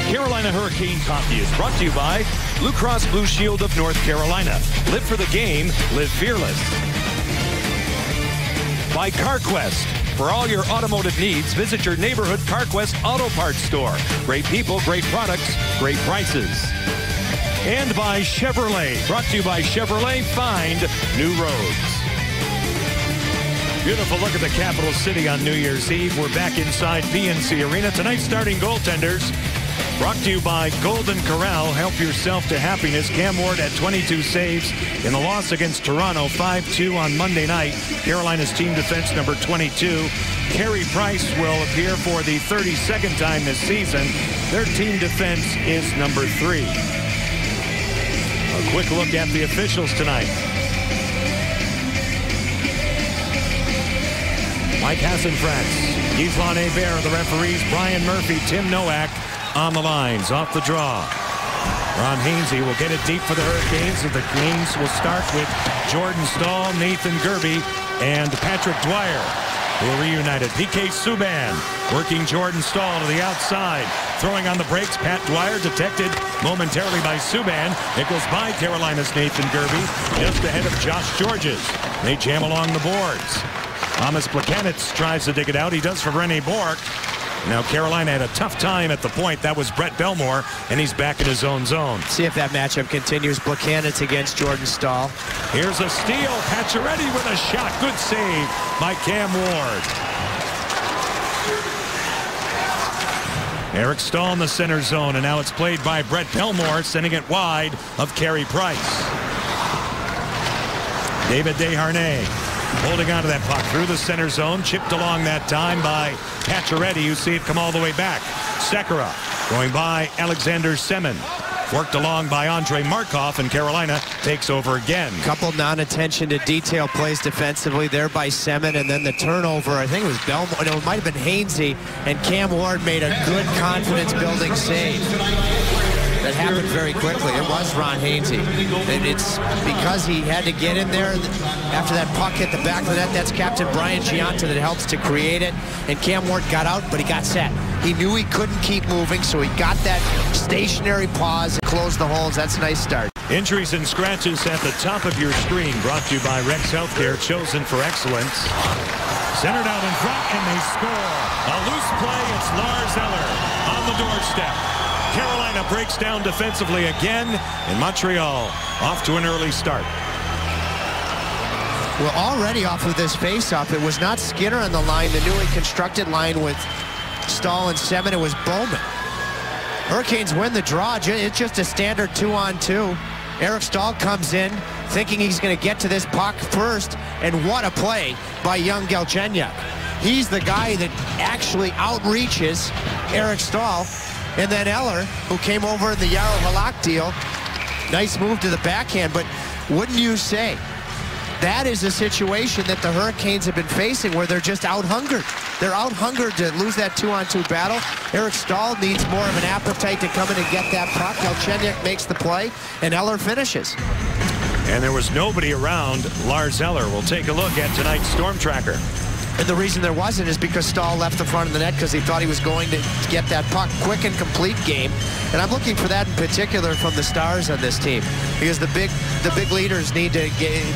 Carolina Hurricane Coffee is brought to you by Blue Cross Blue Shield of North Carolina. Live for the game, live fearless. By CarQuest. For all your automotive needs, visit your neighborhood CarQuest Auto Parts store. Great people, great products, great prices. And by Chevrolet. Brought to you by Chevrolet. Find new roads. Beautiful look at the capital city on New Year's Eve. We're back inside PNC Arena. Tonight's starting goaltenders brought to you by Golden Corral. Help yourself to happiness. Cam Ward had 22 saves in the loss against Toronto 5-2 on Monday night. Carolina's team defense number 22. Carey Price will appear for the 32nd time this season. Their team defense is number 3. A quick look at the officials tonight. Mike Hassenfratz, Yvonne Hebert, the referees, Brian Murphy, Tim Nowak on the lines, off the draw. Ron Hainsey will get it deep for the Hurricanes. The Canes will start with Jordan Staal, Nathan Gerbe, and Patrick Dwyer. They're reunited. PK Subban working Jordan Staal to the outside. Throwing on the brakes, Pat Dwyer detected momentarily by Subban. It goes by Carolina's Nathan Gerbe, just ahead of Josh Georges. They jam along the boards. Thomas Plekanec tries to dig it out. He does for Rene Bourque. Now Carolina had a tough time at the point. That was Brett Belmore, and he's back in his own zone. See if that matchup continues. Plekanec against Jordan Staal. Here's a steal. Pacioretty with a shot. Good save by Cam Ward. Eric Staal in the center zone, and now it's played by Brett Belmore, sending it wide of Carey Price. David Desharnais holding on to that puck through the center zone, chipped along that time by Pacioretty. You see it come all the way back. Sekera going by Alexander Semin. Worked along by Andrei Markov, and Carolina takes over again. Couple non-attention to detail plays defensively there by Semin, and then the turnover, I think it was Belmore, no, it might have been Hainsey, and Cam Ward made a good confidence-building save. That happened very quickly. It was Ron Hainsey. And it's because he had to get in there after that puck hit the back of the net. That's Captain Brian Giunta that helps to create it. And Cam Ward got out, but he got set. He knew he couldn't keep moving, so he got that stationary pause and closed the holes. That's a nice start. Injuries and scratches at the top of your screen, brought to you by Rex Healthcare, chosen for excellence. Centered out in front, and they score. A loose play. It's Lars Eller on the doorstep. Carolina breaks down defensively again, and Montreal off to an early start. Well, already off of this face-off, it was not Skinner on the line, the newly constructed line with Staal and Semin. It was Bowman. Hurricanes win the draw. It's just a standard 2-on-2. Eric Staal comes in thinking he's going to get to this puck first, and what a play by young Galchenyuk. He's the guy that actually outreaches Eric Staal. And then Eller, who came over in the Yarrow Halak deal, nice move to the backhand, but wouldn't you say that is a situation that the Hurricanes have been facing where they're just out-hungered. They're out-hungered to lose that 2-on-2 battle. Eric Staal needs more of an appetite to come in and get that puck. Galchenyuk makes the play, and Eller finishes. And there was nobody around Lars Eller. We'll take a look at tonight's Storm Tracker. And the reason there wasn't is because Staal left the front of the net because he thought he was going to get that puck. Quick and complete game. And I'm looking for that in particular from the stars on this team, because the big leaders need to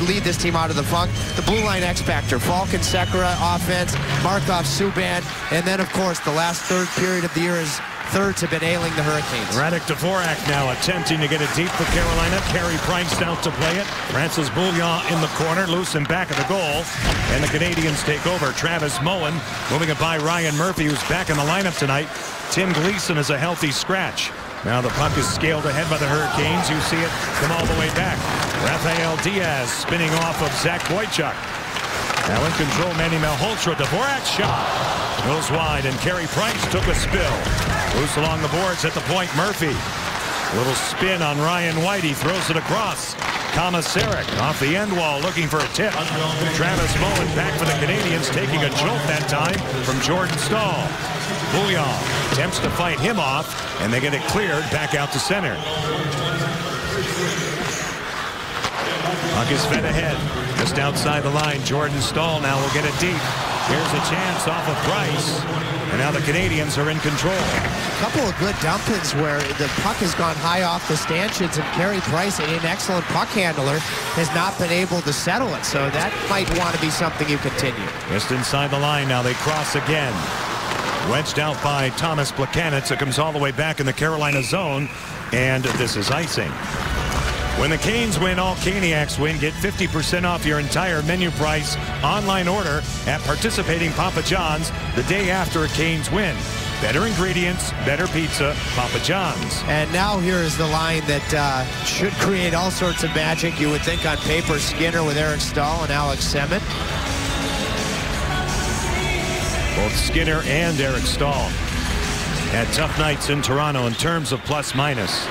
lead this team out of the funk. The blue line X factor, Falcon, Sekera, offense, Markov, Subban, and then, of course, the last third period of the year is thirds have been ailing the Hurricanes. Radek Dvorak now attempting to get it deep for Carolina. Carey Price out to play it. Francis Bouillon in the corner, loose and back of the goal. And the Canadians take over. Travis Moen moving it by Ryan Murphy, who's back in the lineup tonight. Tim Gleason is a healthy scratch. Now the puck is scaled ahead by the Hurricanes. You see it come all the way back. Rafael Diaz spinning off of Zach Boychuk. Now in control, Manny Malhotra. Dvorak's shot goes wide, and Carey Price took a spill. Loose along the boards at the point, Murphy. A little spin on Ryan White. He throws it across. Komisarek off the end wall looking for a tip. Travis Moen back for the Canadians, taking a jolt that time from Jordan Staal. Bouillon attempts to fight him off, and they get it cleared back out to center. Puck is fed ahead. Just outside the line, Jordan Staal now will get it deep. Here's a chance off of Price. And now the Canadians are in control. A couple of good dump-ins where the puck has gone high off the stanchions, and Carey Price, an excellent puck handler, has not been able to settle it. So that might want to be something you continue. Just inside the line now. They cross again. Wedged out by Thomas Plekanec. It comes all the way back in the Carolina zone, and this is icing. When the Canes win, all Caniacs win. Get 50% off your entire menu price online order at participating Papa John's the day after a Canes win. Better ingredients, better pizza, Papa John's. And now here is the line that should create all sorts of magic. You would think on paper, Skinner with Eric Staal and Alex Semin. Both Skinner and Eric Staal had tough nights in Toronto in terms of plus-minus.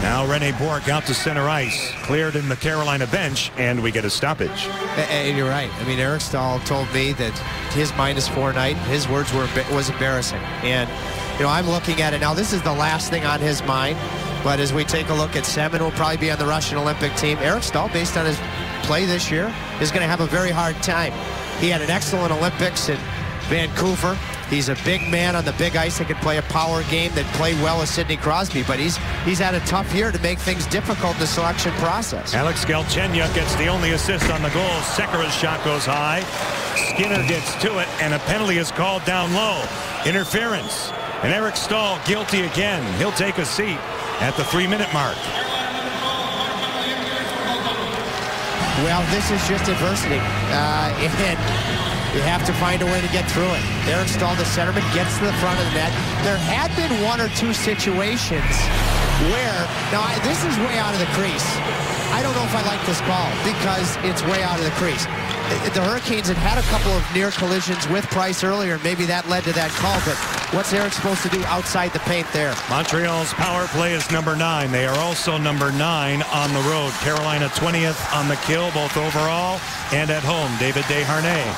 Now Rene Bourque out to center ice, cleared in the Carolina bench, and we get a stoppage. And you're right. I mean, Eric Staal told me that his -4 night, his words was embarrassing. And, you know, I'm looking at it now. This is the last thing on his mind. But as we take a look at Semin, will probably be on the Russian Olympic team. Eric Staal, based on his play this year, is going to have a very hard time. He had an excellent Olympics in Vancouver. He's a big man on the big ice that can play a power game, that played well with Sidney Crosby, but he's had a tough year to make things difficult in the selection process. Alex Galchenyuk gets the only assist on the goal. Sekera's shot goes high. Skinner gets to it, and a penalty is called down low. Interference. And Eric Staal guilty again. He'll take a seat at the 3-minute mark. Well, this is just adversity. And you have to find a way to get through it. Eric Staal, the centerman, gets to the front of the net. There had been 1 or 2 situations where, now this is way out of the crease. I don't know if I like this call because it's way out of the crease. The Hurricanes had a couple of near collisions with Price earlier. Maybe that led to that call, but what's Eric supposed to do outside the paint there? Montreal's power play is number 9. They are also number 9 on the road. Carolina 20th on the kill, both overall and at home. David Desharnais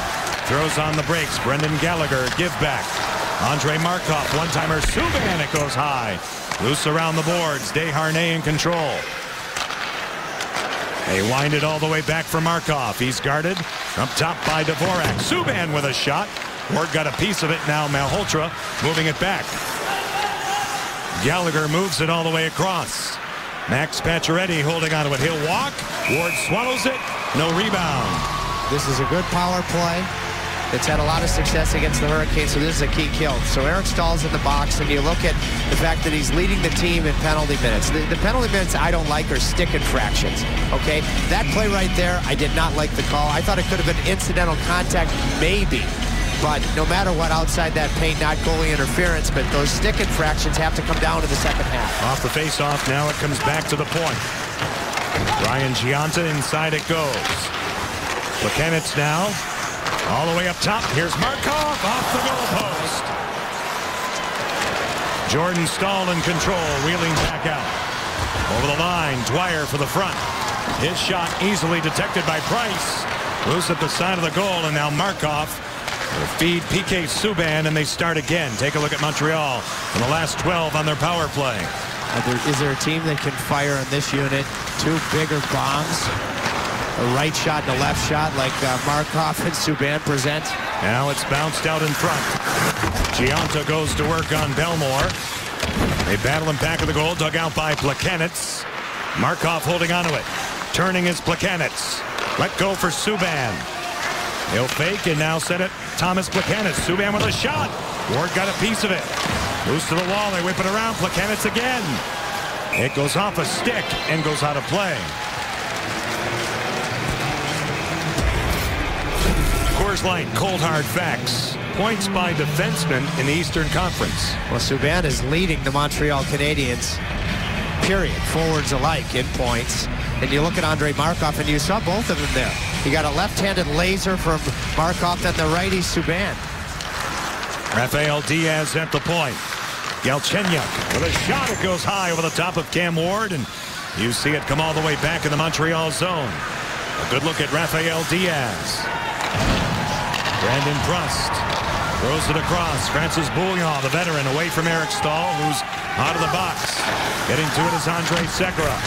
throws on the brakes. Brendan Gallagher, give back. Andrei Markov, one-timer. Subban, it goes high. Loose around the boards. Desharnais in control. They wind it all the way back for Markov. He's guarded up top by Dvorak. Subban with a shot. Ward got a piece of it. Now Malhotra moving it back. Gallagher moves it all the way across. Max Pacioretty holding onto it. He'll walk. Ward swallows it. No rebound. This is a good power play. It's had a lot of success against the Hurricanes, so this is a key kill. So Eric Staal's in the box, and you look at the fact that he's leading the team in penalty minutes. The penalty minutes I don't like are stick infractions, okay? That play right there, I did not like the call. I thought it could have been incidental contact, maybe. But no matter what, outside that paint, not goalie interference, but those stick infractions have to come down in the second half. Off the face-off, now it comes back to the point. Ryan Gionta, inside it goes. Plekanec now. All the way up top. Here's Markov off the goalpost. Jordan Staal in control, wheeling back out. Over the line, Dwyer for the front. His shot easily detected by Price. Loose at the side of the goal, and now Markov will feed PK Subban, and they start again. Take a look at Montreal in the last 12 on their power play. Is there a team that can fire in this unit 2 bigger bombs? A right shot and a left shot like Markov and Subban present. Now it's bounced out in front. Gionta goes to work on Belmore. They battle him back of the goal, dug out by Plekanec. Markov holding onto it. Turning is Plekanec. Let go for Subban. He'll fake and now set it. Thomas Plekanec. Subban with a shot. Ward got a piece of it. Loose to the wall. They whip it around. Plekanec again. It goes off a stick and goes out of play. Coors Light, cold hard facts. Points by defensemen in the Eastern Conference. Well, Subban is leading the Montreal Canadiens, period, forwards alike in points. And you look at Andrei Markov, and you saw both of them there. You got a left-handed laser from Markov, and the righty Subban. Rafael Diaz at the point. Galchenyuk with a shot. It goes high over the top of Cam Ward, and you see it come all the way back in the Montreal zone. A good look at Rafael Diaz. Brandon Prust throws it across. Francis Bouillon, the veteran, away from Eric Staal, who's out of the box. Getting to it is Andrei Sekera.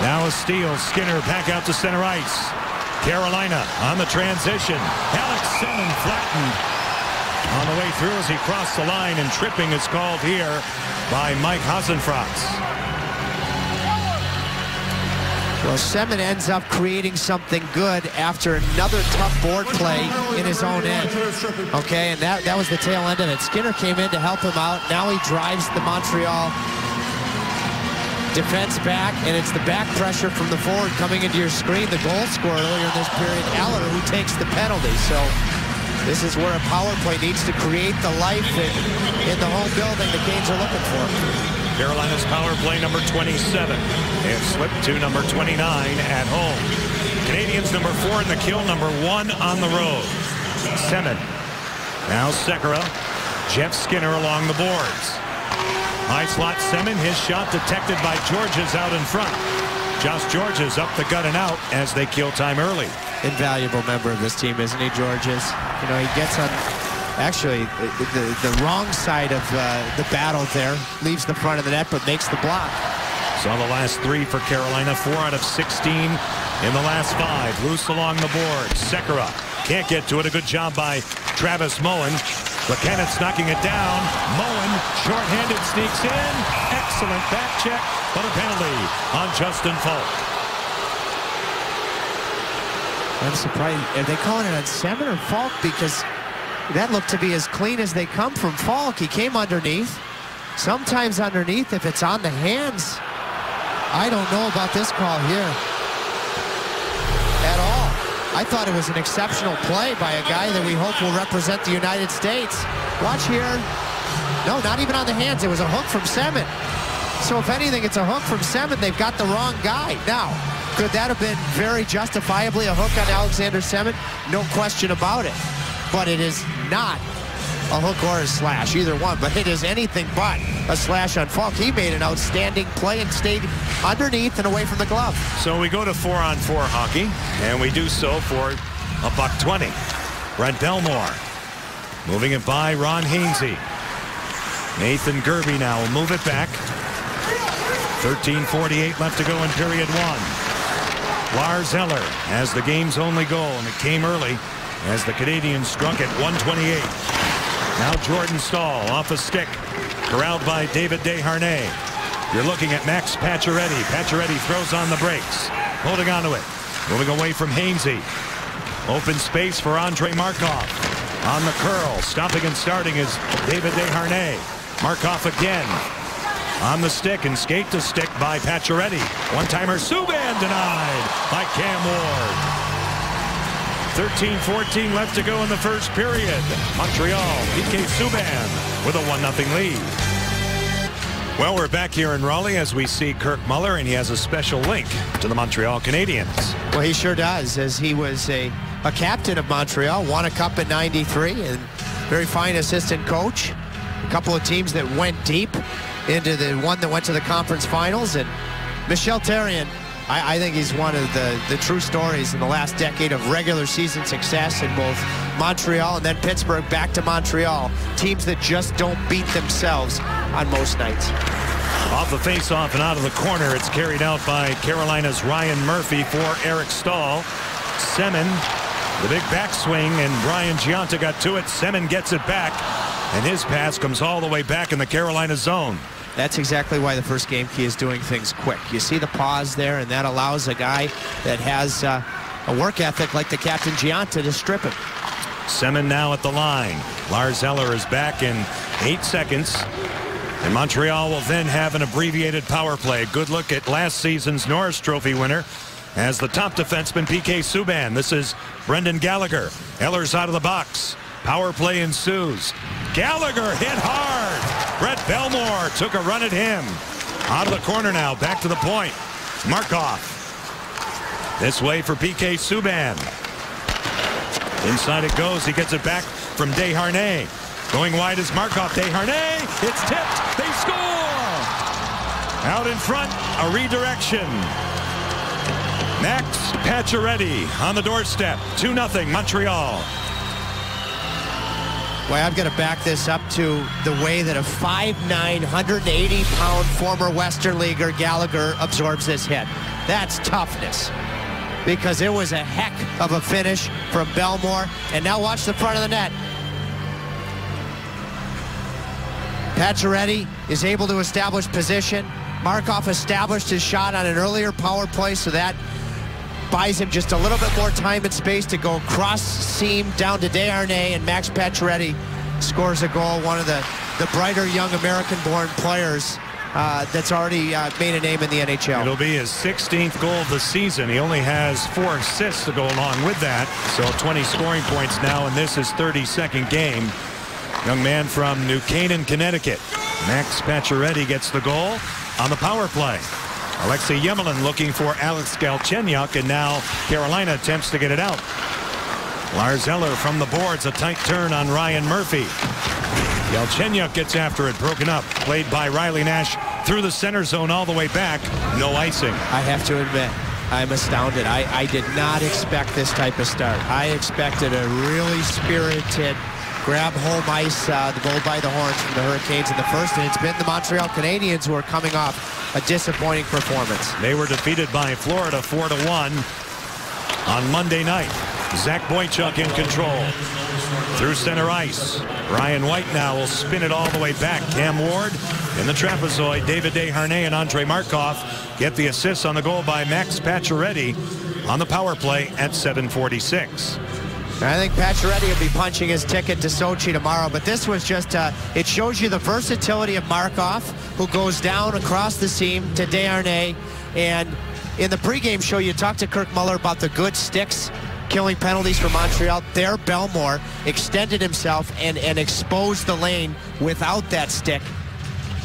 Now a steal. Skinner back out to center ice. Carolina on the transition. Alex Semin flattened on the way through as he crossed the line, and tripping is called here by Mike Hasenfratz. Well, Semin ends up creating something good after another tough board play in his own end. Okay, and that was the tail end of it. Skinner came in to help him out. Now he drives the Montreal defense back, and it's the back pressure from the forward coming into your screen. The goal scorer earlier in this period, Eller, who takes the penalty. So this is where a power play needs to create the life in the home building the Canes are looking for. Carolina's power play number 27. They have slipped to number 29 at home. Canadians number 4 in the kill, number 1 on the road. Semin. Now Sekera. Jeff Skinner along the boards. High slot Semin, his shot detected by Georges out in front. Josh Georges up the gut and out as they kill time early. Invaluable member of this team, isn't he, Georges? You know, he gets on actually the wrong side of the battle there, leaves the front of the net but makes the block. Saw the last 3 for Carolina, 4 out of 16 in the last 5. Loose along the board. Sekera can't get to it. A good job by Travis Moen. Buchanan's knocking it down. Moen, short-handed, sneaks in. Excellent back check, but a penalty on Justin Falk. I'm surprised. Are they calling it on Semin or Falk? Because that looked to be as clean as they come from Falk. He came underneath. Sometimes underneath, if it's on the hands, I don't know about this call here at all. I thought it was an exceptional play by a guy that we hope will represent the United States. Watch here. No, not even on the hands. It was a hook from Semin. So if anything, it's a hook from Semin. They've got the wrong guy. Now, could that have been very justifiably a hook on Alexander Semin? No question about it. But it is not a hook or a slash, either one. But it is anything but a slash on Falk. He made an outstanding play and stayed underneath and away from the glove. So we go to 4-on-4 hockey, and we do so for $1.20. Brent Belmore moving it by Ron Hainsey. Nathan Gerby now will move it back. 13:48 left to go in period 1. Lars Eller has the game's only goal, and it came early as the Canadians struck at 1:28. Now Jordan Staal off a stick, corralled by David Desharnais. You're looking at Max Pacioretty. Pacioretty throws on the brakes, holding onto it. Moving away from Hainsey. Open space for Andrei Markov. On the curl, stopping and starting is David Desharnais. Markov again. On the stick and skate to stick by Pacioretty. One-timer Subban denied by Cam Ward. 13:14 left to go in the first period. Montreal, PK Subban with a 1-0 lead. Well, we're back here in Raleigh as we see Kirk Muller, and he has a special link to the Montreal Canadiens. Well, he sure does, as he was a captain of Montreal, won a cup in '93, and very fine assistant coach. A couple of teams that went deep into the one that went to the conference finals, and Michel Therrien, I think he's one of the true stories in the last decade of regular season success in both Montreal and then Pittsburgh back to Montreal. Teams that just don't beat themselves on most nights. Off the face-off and out of the corner, it's carried out by Carolina's Ryan Murphy for Eric Staal. Semin, the big backswing, and Brian Gionta got to it. Semin gets it back, and his pass comes all the way back in the Carolina zone. That's exactly why the first game key is doing things quick. You see the pause there, and that allows a guy that has a work ethic like the captain Gionta to strip him. Semin now at the line. Lars Eller is back in 8 seconds. And Montreal will then have an abbreviated power play. Good look at last season's Norris Trophy winner as the top defenseman PK Subban. This is Brendan Gallagher. Eller's out of the box. Power play ensues. Gallagher hit hard. Brett Belmore took a run at him. Out of the corner now, back to the point. Markov. This way for PK Subban. Inside it goes. He gets it back from Desharnais. Going wide is Markov. Desharnais. It's tipped. They score. Out in front, a redirection. Max Pacioretty on the doorstep. 2-0 Montreal. Well, I've got to back this up to the way that a 5'9", 180-pound former Western Leaguer Gallagher absorbs this hit. That's toughness. because it was a heck of a finish from Bellemore. And now watch the front of the net. Pacioretty is able to establish position. Markov established his shot on an earlier power play, so that buys him just a little bit more time and space to go cross seam down to Desharnais, and Max Pacioretty scores a goal, one of the brighter young American-born players that's already made a name in the NHL. It'll be his 16th goal of the season. He only has 4 assists to go along with that, so 20 scoring points now, and this is 32nd game. Young man from New Canaan, Connecticut. Max Pacioretty gets the goal on the power play. Alexei Yemelin looking for Alex Galchenyuk, and now Carolina attempts to get it out. Lars Eller from the boards, a tight turn on Ryan Murphy. Galchenyuk gets after it, broken up, played by Riley Nash through the center zone all the way back. No icing. I have to admit, I'm astounded. I did not expect this type of start. I expected a really spirited grab home ice, the bull by the horns from the Hurricanes in the first, and it's been the Montreal Canadiens who are coming off a disappointing performance. They were defeated by Florida 4-1 on Monday night. Zach Boychuk in control through center ice. Ryan White now will spin it all the way back. Cam Ward in the trapezoid. David Desharnais and Andrei Markov get the assists on the goal by Max Pacioretty on the power play at 7:46. I think Pacioretty will be punching his ticket to Sochi tomorrow, but this was just, it shows you the versatility of Markov, who goes down across the seam to Desharnais. And in the pregame show, you talked to Kirk Muller about the good sticks killing penalties for Montreal. There, Bellemore extended himself and exposed the lane without that stick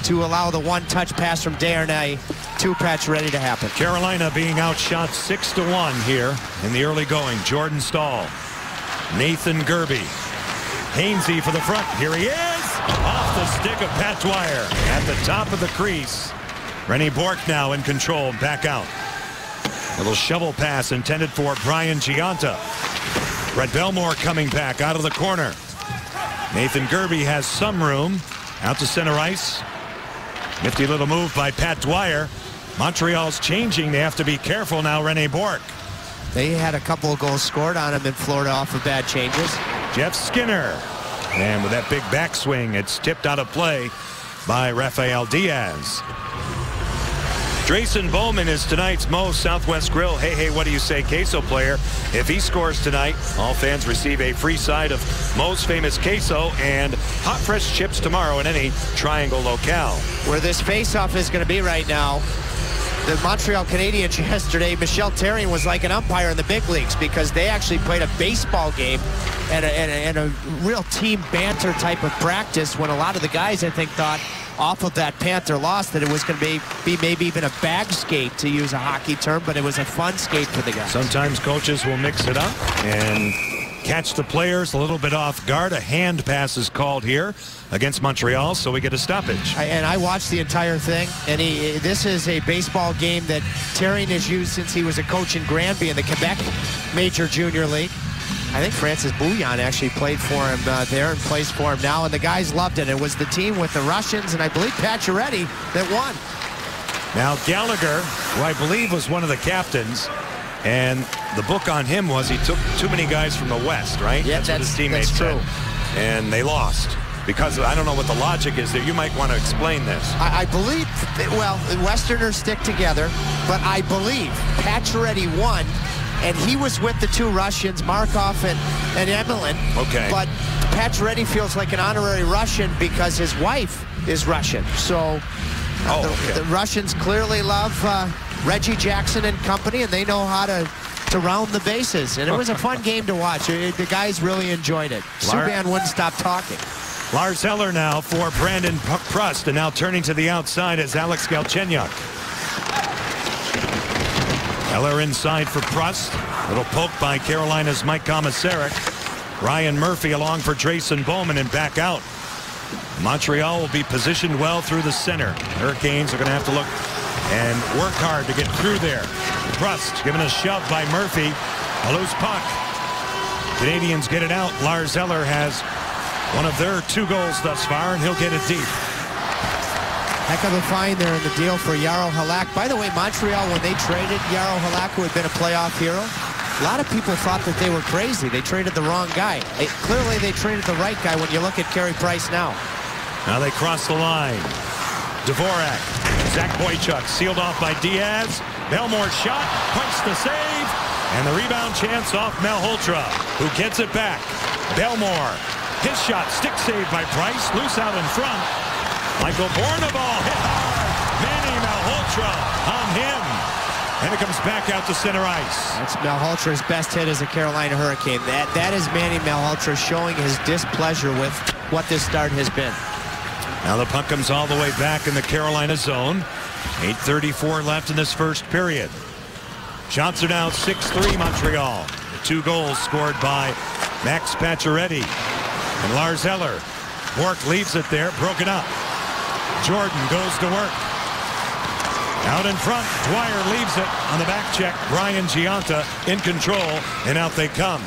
to allow the one-touch pass from Desharnais to Pacioretty to happen. Carolina being outshot 6-1 here in the early going. Jordan Staal. Nathan Gerbe. Hainsey for the front. Here he is. Off the stick of Pat Dwyer at the top of the crease. Rennie Bourque now in control. Back out. Little shovel pass intended for Brian Gionta. Brett Bellemore coming back out of the corner. Nathan Gerbe has some room. Out to center ice. Nifty little move by Pat Dwyer. Montreal's changing. They have to be careful now. Rennie Bourque. They had a couple of goals scored on him in Florida off of bad changes. Jeff Skinner. And with that big backswing, it's tipped out of play by Rafael Diaz. Drayson Bowman is tonight's Moe's Southwest Grill Hey Hey What Do You Say queso player. If he scores tonight, all fans receive a free side of Moe's famous queso and hot fresh chips tomorrow in any Triangle locale. Where this face-off is going to be right now, the Montreal Canadiens yesterday, Michel Therrien was like an umpire in the big leagues because they actually played a baseball game and a real team banter type of practice when a lot of the guys, I think, thought off of that Panther loss that it was going to be maybe even a bag skate, to use a hockey term, but it was a fun skate for the guys. Sometimes coaches will mix it up and catch the players a little bit off guard. A hand pass is called here against Montreal, so we get a stoppage. And I watched the entire thing, and this is a baseball game that Therrien has used since he was a coach in Granby in the Quebec Major Junior League. I think Francis Bouillon actually played for him there and plays for him now, and the guys loved it. It was the team with the Russians and I believe Pacioretty that won. Now Gallagher, who I believe was one of the captains, and the book on him was he took too many guys from the West, right? Yeah, that's what his teammates said. And they lost. Because I don't know what the logic is there. You might want to explain this. I believe, well, Westerners stick together, but I believe Pacioretty won, and he was with the two Russians, Markov and Yemelin. Okay. But Pacioretty feels like an honorary Russian because his wife is Russian. So the Russians clearly love Reggie Jackson and company, and they know how to round the bases. And it was a fun game to watch. The guys really enjoyed it. Subban wouldn't stop talking. Lars Eller now for Brandon Prust, and now turning to the outside is Alex Galchenyuk. Eller inside for Prust. Little poke by Carolina's Mike Komisarek. Ryan Murphy along for Drayson Bowman and back out. Montreal will be positioned well through the center. Hurricanes are going to have to look and work hard to get through there. Prust given a shove by Murphy. A loose puck. Canadians get it out. Lars Eller has one of their 2 goals thus far, and he'll get it deep. Heck of a find there in the deal for Jaro Halak. By the way, Montreal, when they traded Jaro Halak, who had been a playoff hero, a lot of people thought that they were crazy. They traded the wrong guy. Clearly, they traded the right guy when you look at Carey Price now. Now they cross the line. Dvorak, Zach Boychuk sealed off by Diaz. Belmore shot, Price the save, and the rebound chance off Malhotra, who gets it back. Belmore, his shot, stick save by Price, loose out in front. Michael Bournival hit hard. Manny Malhotra on him. And it comes back out to center ice. That's Malhotra's best hit as a Carolina Hurricane. That is Manny Malhotra showing his displeasure with what this start has been. Now the puck comes all the way back in the Carolina zone. 8:34 left in this first period. Shots are now 6-3 Montreal. The 2 goals scored by Max Pacioretty and Lars Eller. Bourque leaves it there, broken up. Jordan goes to work. Out in front, Dwyer leaves it on the back check. Brian Giunta in control, and out they come.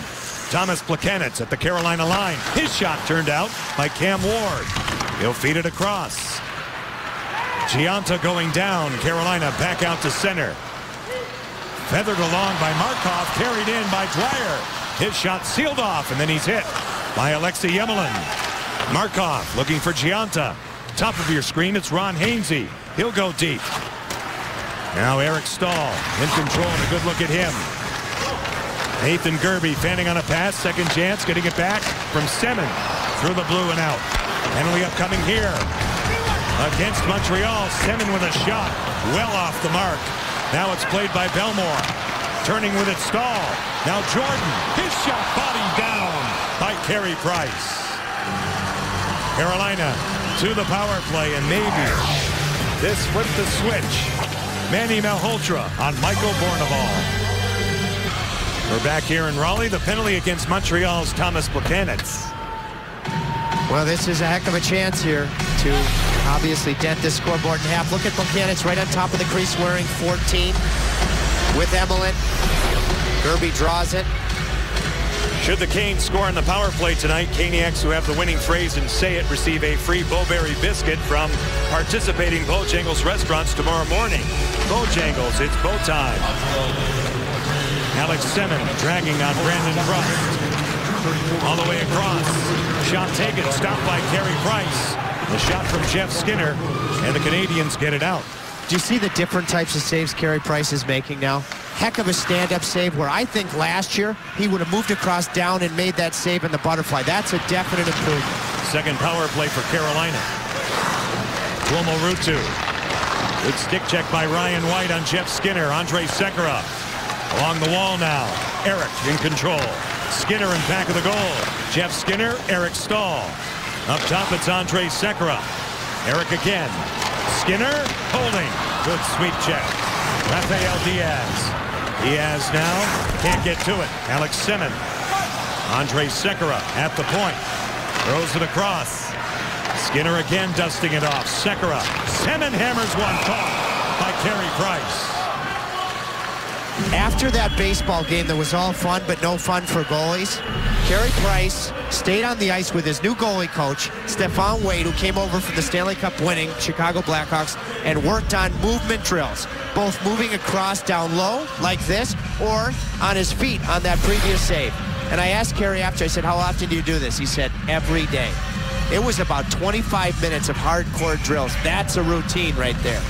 Thomas Plekanec at the Carolina line. His shot turned out by Cam Ward. He'll feed it across. Giunta going down. Carolina back out to center. Feathered along by Markov, carried in by Dwyer. His shot sealed off, and then he's hit by Alexei Yemelin. Markov looking for Giunta. Top of your screen, it's Ron Hainsey. He'll go deep. Now Eric Stahl in control, and a good look at him. Nathan Gerby fanning on a pass, second chance, getting it back from Semin through the blue and out. Penalty upcoming here against Montreal. Semin with a shot well off the mark. Now it's played by Belmore. Turning with it, Stahl. Now Jordan, his shot bodied down by Carey Price. Carolina to the power play, and maybe this flipped the switch. Manny Malhotra on Michael Bournival. We're back here in Raleigh. The penalty against Montreal's Thomas Plekanec. Well, this is a heck of a chance here to obviously dent this scoreboard in half. Look at Plekanec right on top of the crease wearing 14 with Emelin. Gerby draws it. Should the Canes score on the power play tonight, Caniacs, who have the winning phrase and say it, receive a free Bowberry biscuit from participating Bojangles restaurants tomorrow morning. Bojangles, it's bow time. Alex Semin dragging on Brandon Frost. All the way across. Shot taken, stopped by Carey Price. The shot from Jeff Skinner, and the Canadians get it out. Do you see the different types of saves Carey Price is making now? Heck of a stand-up save where I think last year he would have moved across down and made that save in the butterfly. That's a definite improvement. Second power play for Carolina. Tuomo Ruutu. Good stick check by Ryan White on Jeff Skinner. Andrej Sekera along the wall now. Eric in control. Skinner in back of the goal. Jeff Skinner, Eric Stahl. Up top it's Andrej Sekera. Eric again. Skinner holding. Good sweep check. Rafael Diaz. Diaz now can't get to it. Alex Semin. Andrej Sekera at the point. Throws it across. Skinner again dusting it off. Sekera. Semin hammers one, caught by Carey Price. After that baseball game that was all fun but no fun for goalies, Carey Price stayed on the ice with his new goalie coach, Stephane Wade, who came over from the Stanley Cup winning Chicago Blackhawks, and worked on movement drills, both moving across down low like this or on his feet on that previous save. And I asked Carey after, I said, how often do you do this? He said, every day. It was about 25 minutes of hardcore drills. That's a routine right there.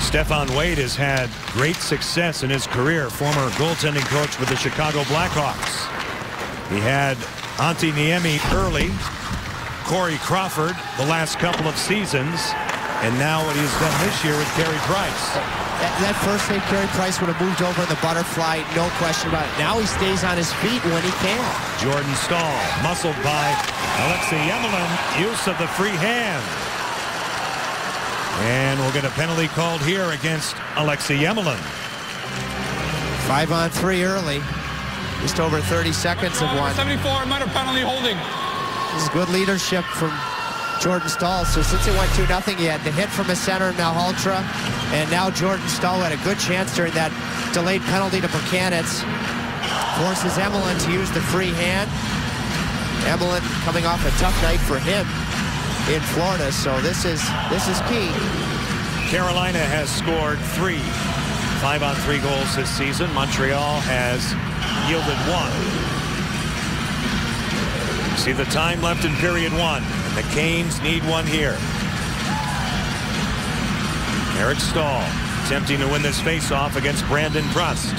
Stephane Wade has had great success in his career, former goaltending coach with the Chicago Blackhawks. He had Antti Niemi early, Corey Crawford the last couple of seasons, and now what he's done this year with Carey Price. That first save, Carey Price would have moved over in the butterfly, no question about it. Now he stays on his feet when he can. Jordan Stahl, muscled by Alexei Yemelin, use of the free hand. And we'll get a penalty called here against Alexei Yemelin. 5-on-3 early. Just over 30 seconds of one. 74, minor penalty holding. This is good leadership from Jordan Stahl. So since it went 2-0, he had the hit from his center, Malhotra. And now Jordan Stahl had a good chance during that delayed penalty to Plekanec. Forces Emelin to use the free hand. Emelin coming off a tough night for him in Florida, so this is key. Carolina has scored 3 5-on-3 goals this season. Montreal has yielded 1. See the time left in period 1. The Canes need one here. Eric Staal attempting to win this faceoff against Brandon Prust.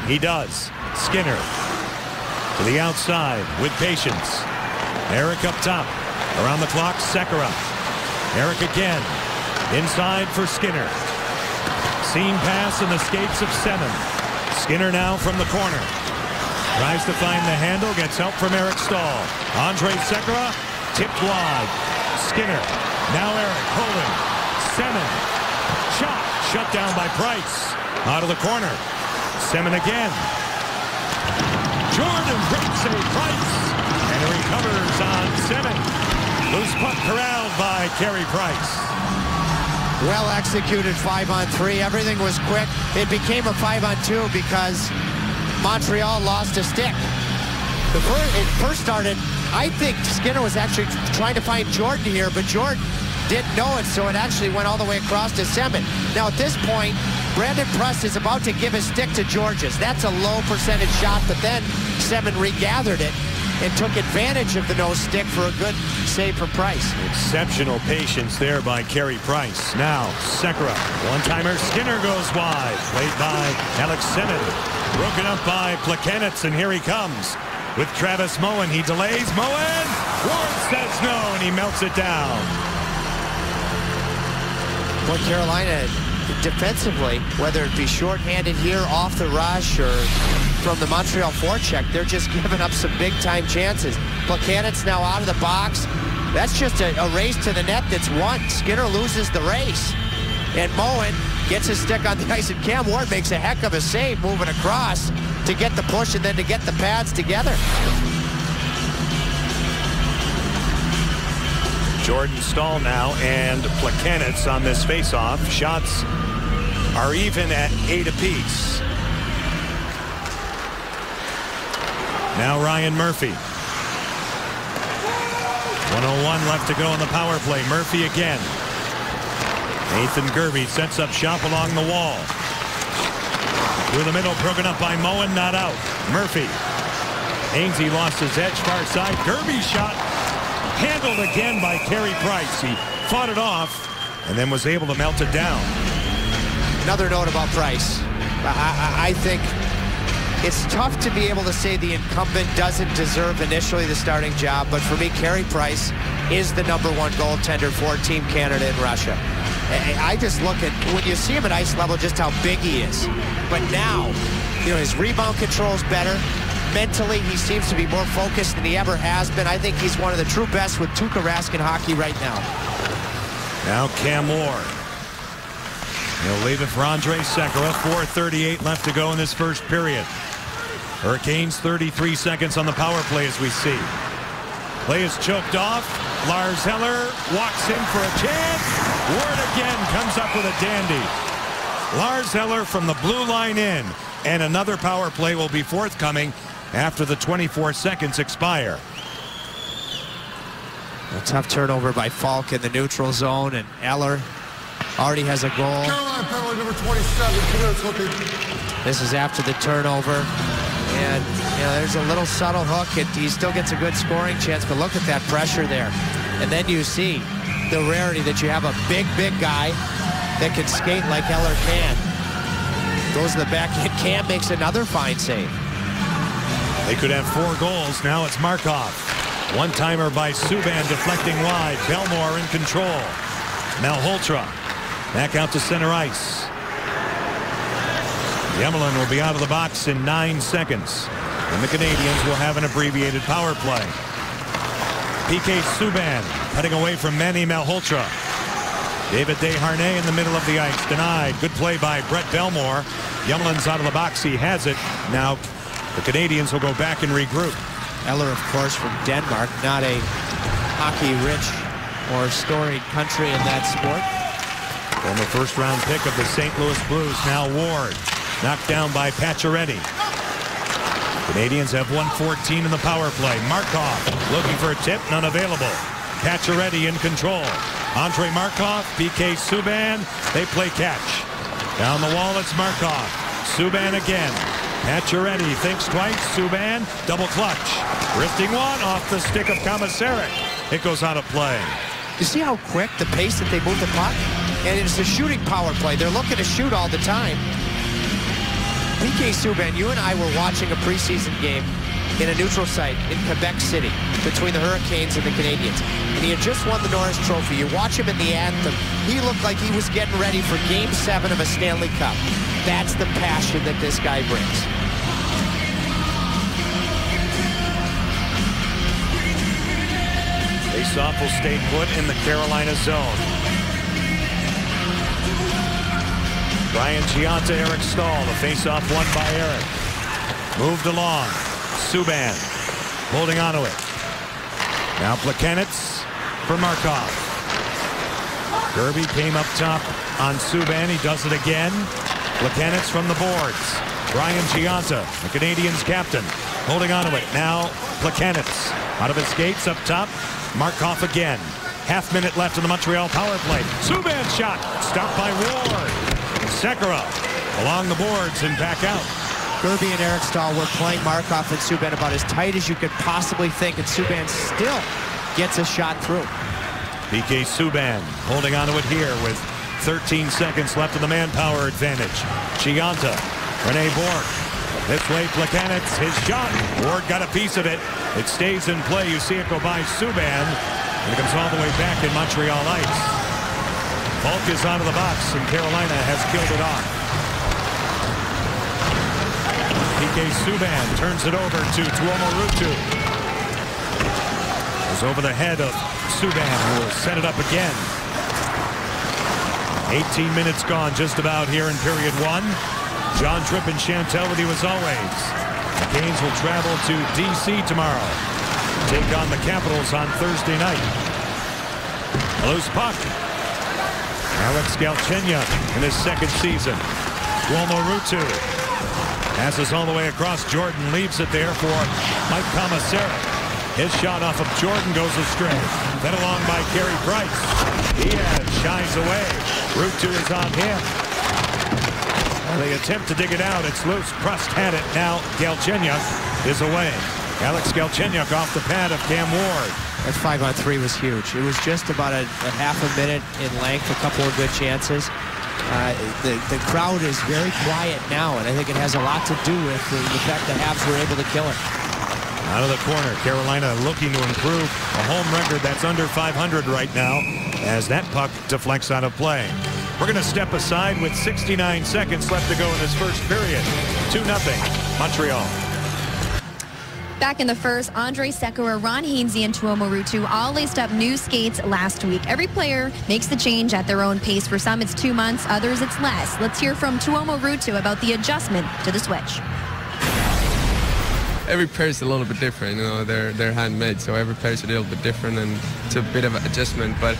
He does. Skinner to the outside with patience. Eric up top. Around the clock, Sekera. Eric again. Inside for Skinner. Seam pass and the skates of 7. Skinner now from the corner. Tries to find the handle. Gets help from Eric Staal. Andrej Sekera tipped wide. Skinner. Now Eric holding. 7. Shot. Shut down by Price. Out of the corner. 7 again. Jordan. Great save. Price. And he recovers on 7. Loose puck corralled by Carey Price. Well executed 5-on-3. Everything was quick. It became a 5-on-2 because Montreal lost a stick. It first started, I think Skinner was actually trying to find Jordan here, but Jordan didn't know it, so it actually went all the way across to Semin. Now at this point, Brandon Prust is about to give his stick to Georges. That's a low percentage shot, but then Semin regathered it and took advantage of the no stick for a good save for Price. Exceptional patience there by Carey Price. Now Sekera, one-timer. Skinner goes wide. Played by Alex Semin. Broken up by Plekanec, and here he comes with Travis Moen. He delays. Moen! Ward says no, and he melts it down. Well, Carolina defensively, whether it be shorthanded here off the rush or from the Montreal forecheck, they're just giving up some big-time chances. Plekanec now out of the box. That's just a race to the net that's won. Skinner loses the race. And Moen gets his stick on the ice, and Cam Ward makes a heck of a save moving across to get the push and then to get the pads together. Jordan Staal now and Plekanec on this faceoff. Shots are even at 8 apiece. Now Ryan Murphy. 1:01 left to go in the power play. Murphy again. Nathan Gervey sets up shop along the wall. Through the middle, broken up by Moen, not out. Murphy. Hainsey lost his edge, far side. Gervey shot handled again by Carey Price. He fought it off and then was able to melt it down. Another note about Price. I think it's tough to be able to say the incumbent doesn't deserve initially the starting job, but for me, Carey Price is the #1 goaltender for Team Canada in Russia. I just look at, when you see him at ice level, just how big he is. But now, you know, his rebound control is better. Mentally, he seems to be more focused than he ever has been. I think he's one of the true best with Tuukka Rask in hockey right now. Now Cam Ward. He'll leave it for Andrej Sekera. 4:38 left to go in this first period. Hurricanes 33 seconds on the power play as we see. Play is choked off. Lars Eller walks in for a chance. Ward again comes up with a dandy. Lars Eller from the blue line in. And another power play will be forthcoming after the 24 seconds expire. A tough turnover by Falk in the neutral zone, and Eller already has a goal. Carolina penalty number 27. 2 minutes hooking. This is after the turnover. And, you know, there's a little subtle hook. He still gets a good scoring chance, but look at that pressure there. And then you see the rarity that you have a big guy that can skate like Eller can. Goes to the backhand. Cam makes another fine save. They could have 4 goals. Now it's Markov. One-timer by Subban deflecting wide. Belmore in control. Malhotra back out to center ice. Yemelin will be out of the box in 9 seconds. And the Canadians will have an abbreviated power play. PK Subban cutting away from Manny Malhotra. David Desharnais in the middle of the ice. Denied. Good play by Brett Belmore. Yemelin's out of the box. He has it. Now the Canadians will go back and regroup. Eller, of course, from Denmark. Not a hockey-rich or storied country in that sport. Former first-round pick of the St. Louis Blues. Now Ward. Knocked down by Pacioretty. Canadians have 1:14 in the power play. Markov looking for a tip. None available. Pacioretty in control. Andrei Markov, PK Subban, they play catch. Down the wall, it's Markov. Subban again. Pacioretty thinks twice. Subban, double clutch. Wristing one off the stick of Komisarek. It goes out of play. You see how quick the pace that they move the puck? And it's a shooting power play. They're looking to shoot all the time. PK Subban, you and I were watching a preseason game in a neutral site in Quebec City between the Hurricanes and the Canadiens. And he had just won the Norris Trophy. You watch him in the anthem. He looked like he was getting ready for Game 7 of a Stanley Cup. That's the passion that this guy brings. Faceoff will stay put in the Carolina zone. Brian Gionta, Eric Staal. The faceoff won by Eric. Moved along. Subban holding onto it. Now Plekanec for Markov. Kirby came up top on Subban. He does it again. Plekanec from the boards. Brian Gionta, the Canadiens captain, holding onto it. Now Plekanec out of his skates up top. Markov again. Half minute left in the Montreal power play. Subban shot stopped by Ward. Sekera along the boards and back out. Kirby and Eric Staal were playing Markov and Subban about as tight as you could possibly think, and Subban still gets a shot through. PK Subban holding onto it here with 13 seconds left in the manpower advantage. Gionta, Rene Bourque. This way, Plekanec, his shot. Ward got a piece of it. It stays in play. You see it go by Subban, and it comes all the way back in Montreal ice. Falk is out of the box, and Carolina has killed it off. PK Subban turns it over to Tuomo Ruutu. It's over the head of Subban, who will set it up again. 18 minutes gone just about here in period one. John Tripp and Chantel with you as always. The Canes will travel to D.C. tomorrow. Take on the Capitals on Thursday night. A loose puck. Alex Galchenyuk in his second season. Tuomo Ruutu passes all the way across. Jordan leaves it there for Mike Komisarek. His shot off of Jordan goes astray. Fed along by Carey Price. Diaz shies away. Ruutu is on him. They attempt to dig it out. It's loose. Prust had it. Now Galchenyuk is away. Alex Galchenyuk off the pad of Cam Ward. That 5-on-3 was huge. It was just about a half a minute in length, a couple of good chances. The crowd is very quiet now, and I think it has a lot to do with the fact the Habs were able to kill it. Out of the corner, Carolina looking to improve a home record that's under 500 right now as that puck deflects out of play. We're going to step aside with 69 seconds left to go in this first period. 2-0, Montreal. Back in the first, Andrei Sekera, Ron Hainsey, and Tuomo Ruutu all laced up new skates last week. Every player makes the change at their own pace. For some, it's 2 months. Others, it's less. Let's hear from Tuomo Ruutu about the adjustment to the switch. Every pair is a little bit different. You know, they're handmade, so every pair is a little bit different, and it's a bit of an adjustment. But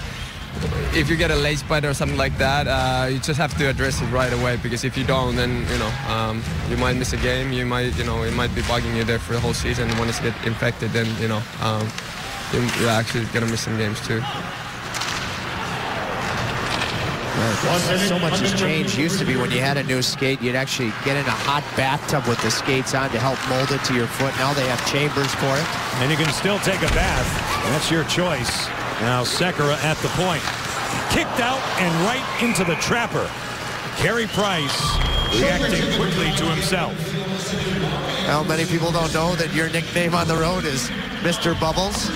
if you get a lace bite or something like that, you just have to address it right away, because if you don't, then you might miss a game. You might, it might be bugging you there for the whole season. When it's get infected, then you're actually gonna miss some games too. So much has changed. Used to be when you had a new skate, you'd actually get in a hot bathtub with the skates on to help mold it to your foot. Now they have chambers for it. And you can still take a bath. That's your choice. Now Sekera at the point. Kicked out and right into the trapper. Carey Price reacting quickly to himself. Well, many people don't know that your nickname on the road is Mr. Bubbles.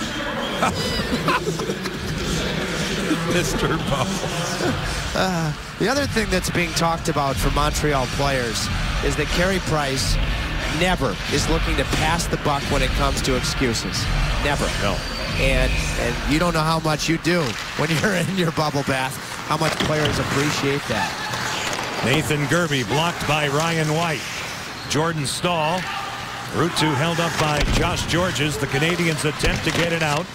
Mr. Bubbles. The other thing that's being talked about for Montreal players is that Carey Price never is looking to pass the buck when it comes to excuses. Never. No. And you don't know how much you do when you're in your bubble bath, how much players appreciate that. Nathan Gerbe blocked by Ryan White. Jordan Staal. Ruutu held up by Josh Georges. The Canadians attempt to get it out.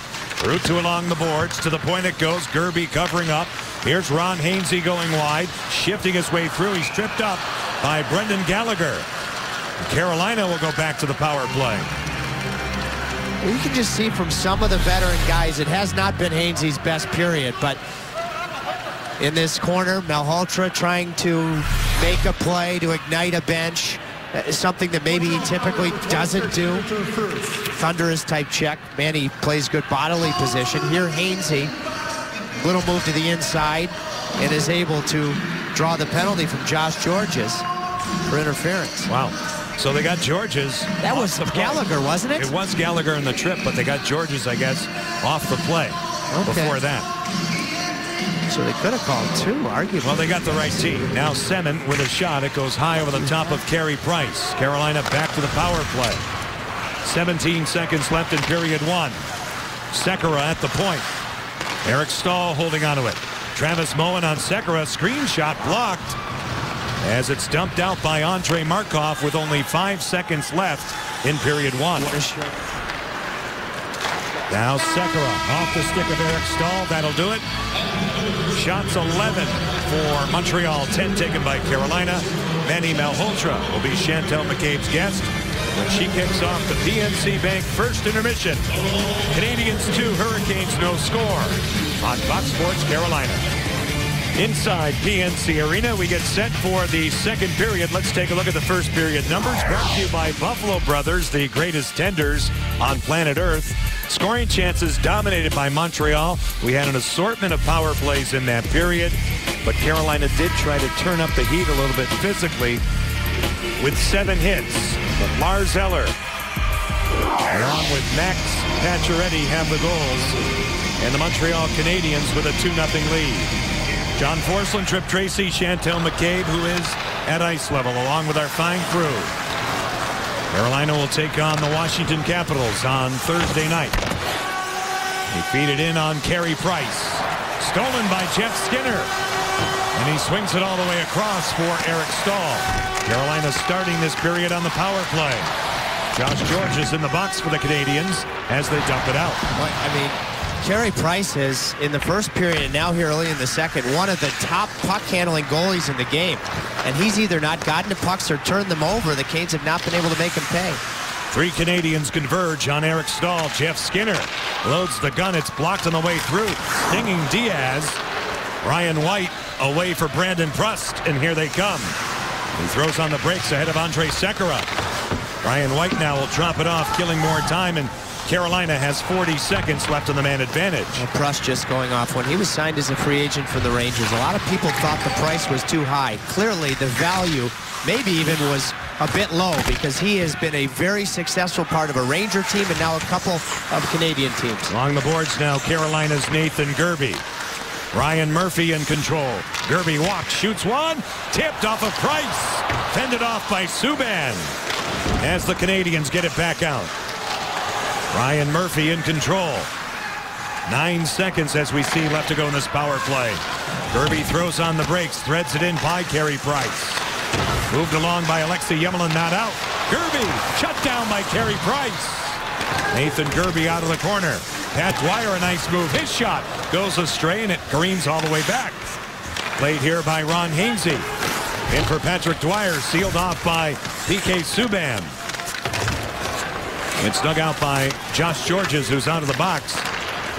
Ruutu along the boards. To the point it goes. Gerbe covering up. Here's Ron Hainsey going wide. Shifting his way through. He's tripped up by Brendan Gallagher. Carolina will go back to the power play. You can just see from some of the veteran guys, it has not been Hainsey's best period, but in this corner. Malhotra trying to make a play to ignite a bench. Something that maybe he typically doesn't do. Thunderous type check. Manny plays good bodily position. Here Hainsey, little move to the inside, and is able to draw the penalty from Josh Georges for interference. Wow. So they got Georges. That was Gallagher, wasn't it? It was Gallagher in the trip, but they got Georges, I guess, off the play before that. So they could have called two, arguably. Well, they got the right team. Now Semin with a shot. It goes high over the top of Carey Price. Carolina back to the power play. 17 seconds left in period one. Sekera at the point. Eric Staal holding onto it. Travis Moen on Sekera. Screenshot blocked as it's dumped out by Andrei Markov with only 5 seconds left in period one. Now Sekera off the stick of Eric Staal. That'll do it. Shots 11 for Montreal, 10 taken by Carolina. Manny Malhotra will be Chantel McCabe's guest when she kicks off the PNC Bank first intermission. Canadians 2, Hurricanes no score on Fox Sports Carolina. Inside PNC Arena, we get set for the second period. Let's take a look at the first period numbers brought to you by Buffalo Brothers, the greatest tenders on planet Earth. Scoring chances dominated by Montreal. We had an assortment of power plays in that period, but Carolina did try to turn up the heat a little bit physically with 7 hits. But Lars Eller, along with Max Pacioretty, have the goals, and the Montreal Canadiens with a 2-0 lead. John Forslund, Trip Tracy, Chantel McCabe, who is at ice level, along with our fine crew. Carolina will take on the Washington Capitals on Thursday night. He feed it in on Carey Price. Stolen by Jeff Skinner. And he swings it all the way across for Eric Staal. Carolina starting this period on the power play. Josh Georges in the box for the Canadians as they dump it out. Well, I mean, Carey Price is, in the first period and now here early in the second, one of the top puck-handling goalies in the game. And he's either not gotten to pucks or turned them over. The Canes have not been able to make him pay. 3 Canadians converge on Eric Staal. Jeff Skinner loads the gun. It's blocked on the way through. Stinging Diaz. Ryan White away for Brandon Prust, and here they come. He throws on the brakes ahead of Andrei Sekera. Ryan White now will drop it off, killing more time, and Carolina has 40 seconds left on the man advantage. Well, Prust just going off. When he was signed as a free agent for the Rangers, a lot of people thought the price was too high. Clearly, the value maybe even was a bit low because he has been a very successful part of a Ranger team and now a couple of Canadian teams. Along the boards now, Carolina's Nathan Gerbe. Ryan Murphy in control. Gerbe walks, shoots one, tipped off of Price. Fended off by Subban as the Canadians get it back out. Ryan Murphy in control. 9 seconds as we see left to go in this power play. Gerbe throws on the brakes, threads it in by Carey Price. Moved along by Alexei Yemelin, not out. Gerbe shut down by Carey Price. Nathan Gerbe out of the corner. Pat Dwyer, a nice move. His shot goes astray and it careens all the way back. Played here by Ron Hainsey. In for Patrick Dwyer, sealed off by PK Subban. It's dug out by Josh Georges, who's out of the box.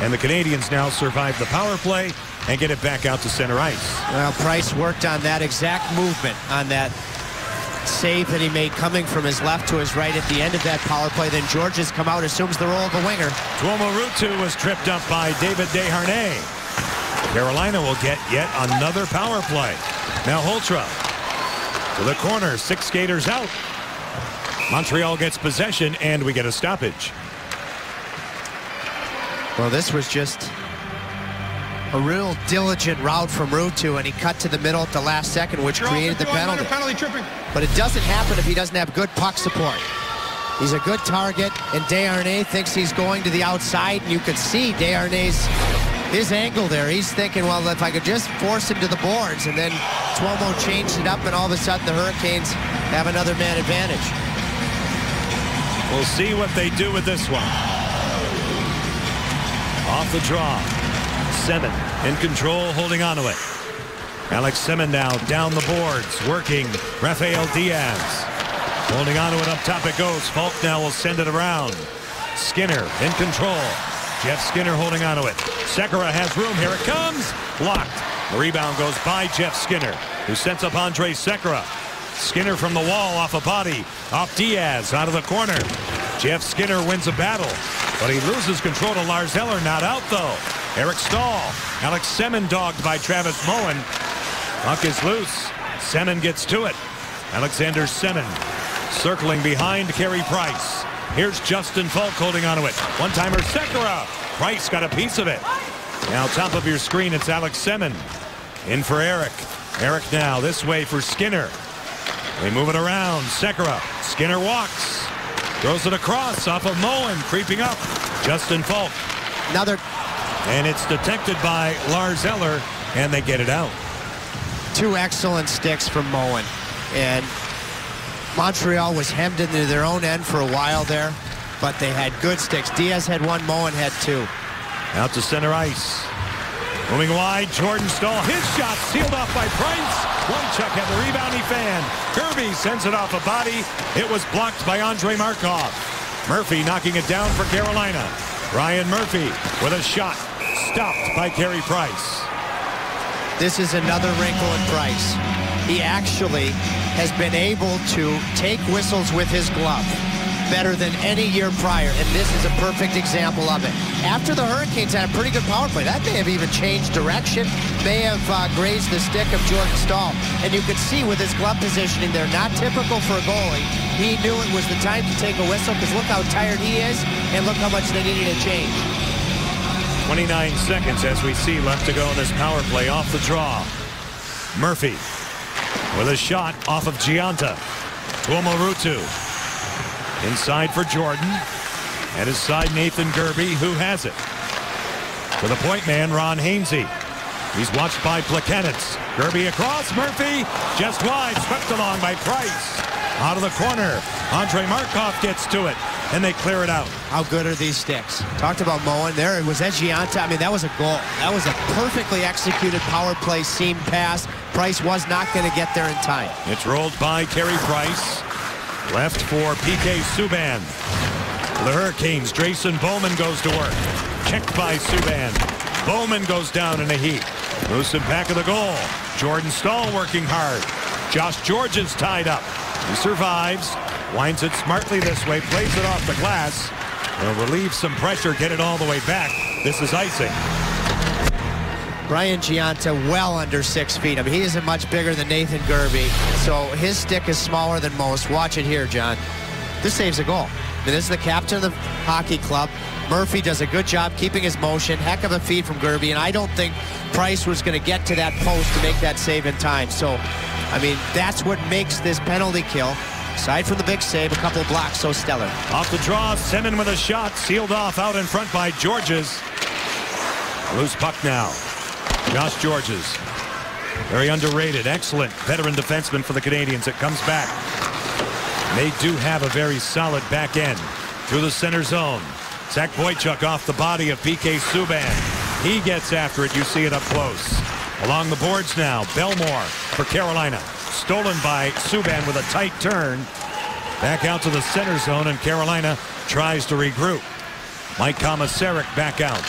And the Canadians now survive the power play and get it back out to center ice. Well, Price worked on that exact movement on that save that he made coming from his left to his right at the end of that power play. Then Georges come out, assumes the role of a winger. Tuomo Ruutu was tripped up by David Desharnais. Carolina will get yet another power play. Now Holtra to the corner, 6 skaters out. Montreal gets possession, and we get a stoppage. Well, this was just a real diligent route from Ruutu, and he cut to the middle at the last second, which created the penalty. But it doesn't happen if he doesn't have good puck support. He's a good target, and Desharnais thinks he's going to the outside, and you could see Desharnais' his angle there. He's thinking, well, if I could just force him to the boards, and then Tuomo changed it up, and all of a sudden the Hurricanes have another man advantage. We'll see what they do with this one. Off the draw. Semin in control, holding on to it. Alex Semin now down the boards, working Rafael Diaz. Holding on to it, up top it goes. Falk now will send it around. Skinner in control. Jeff Skinner holding on to it. Sekera has room. Here it comes. Blocked The rebound goes by Jeff Skinner, who sets up Andrej Sekera. Skinner from the wall off a body. Off Diaz, out of the corner. Jeff Skinner wins a battle, but he loses control to Lars Eller. Not out, though. Eric Stahl. Alex Semin dogged by Travis Moen. Puck is loose. Semin gets to it. Alexander Semin circling behind Carey Price. Here's Justin Falk holding onto it. One-timer Sekera. Price got a piece of it. Now top of your screen, it's Alex Semin. In for Eric. Eric now this way for Skinner. They move it around. Sekera. Skinner walks. Throws it across off of Moen. Creeping up. Justin Falk. Another. And it's detected by Lars Eller, and they get it out. Two excellent sticks from Moen. And Montreal was hemmed into their own end for a while there, but they had good sticks. Diaz had one, Moen had two. Out to center ice. Moving wide, Jordan Stahl. His shot sealed off by Price. One-check had the rebound, he fanned. Kirby sends it off a body. It was blocked by Andrei Markov. Murphy knocking it down for Carolina. Ryan Murphy with a shot. Stopped by Carey Price. This is another wrinkle in Price. He actually has been able to take whistles with his glove better than any year prior, and this is a perfect example of it. After the Hurricanes had a pretty good power play, that may have even changed direction, may have grazed the stick of Jordan Stahl, and you could see with his glove positioning there, not typical for a goalie, he knew it was the time to take a whistle, because look how tired he is, and look how much they needed to change. 29 seconds as we see left to go in this power play off the draw. Murphy with a shot off of Gianta. Tuomo-Ruutu inside for Jordan. At his side, Nathan Gerbe, who has it. To the point man, Ron Hainsey. He's watched by Plekanec. Gerbe across, Murphy just wide, swept along by Price. Out of the corner, Andrei Markov gets to it, and they clear it out. How good are these sticks? Talked about Moen there. It was at Gianta. I mean, that was a goal. That was a perfectly executed power play seam pass. Price was not going to get there in time. It's rolled by Carey Price. Left for PK Subban. The Hurricanes, Drayson Bowman goes to work. Checked by Subban. Bowman goes down in a heap. Moves him back of the goal. Jordan Stahl working hard. Josh Georges tied up. He survives. Winds it smartly this way. Plays it off the glass. Will relieve some pressure. Get it all the way back. This is icing. Brian Gianta well under 6 feet. I mean, he isn't much bigger than Nathan Gerbe, so his stick is smaller than most. Watch it here, John. This saves a goal. I mean, this is the captain of the hockey club. Murphy does a good job keeping his motion. Heck of a feed from Gerbe, and I don't think Price was going to get to that post to make that save in time. So, I mean, that's what makes this penalty kill. Aside from the big save, a couple of blocks so stellar. Off the draw, Semin with a shot. Sealed off out in front by Georges. Loose puck now. Josh Georges. Very underrated. Excellent veteran defenseman for the Canadiens. It comes back. They do have a very solid back end. Through the center zone. Zach Boychuk off the body of PK Subban. He gets after it. You see it up close. Along the boards now. Belmore for Carolina. Stolen by Subban with a tight turn. Back out to the center zone, and Carolina tries to regroup. Mike Komisarek back out.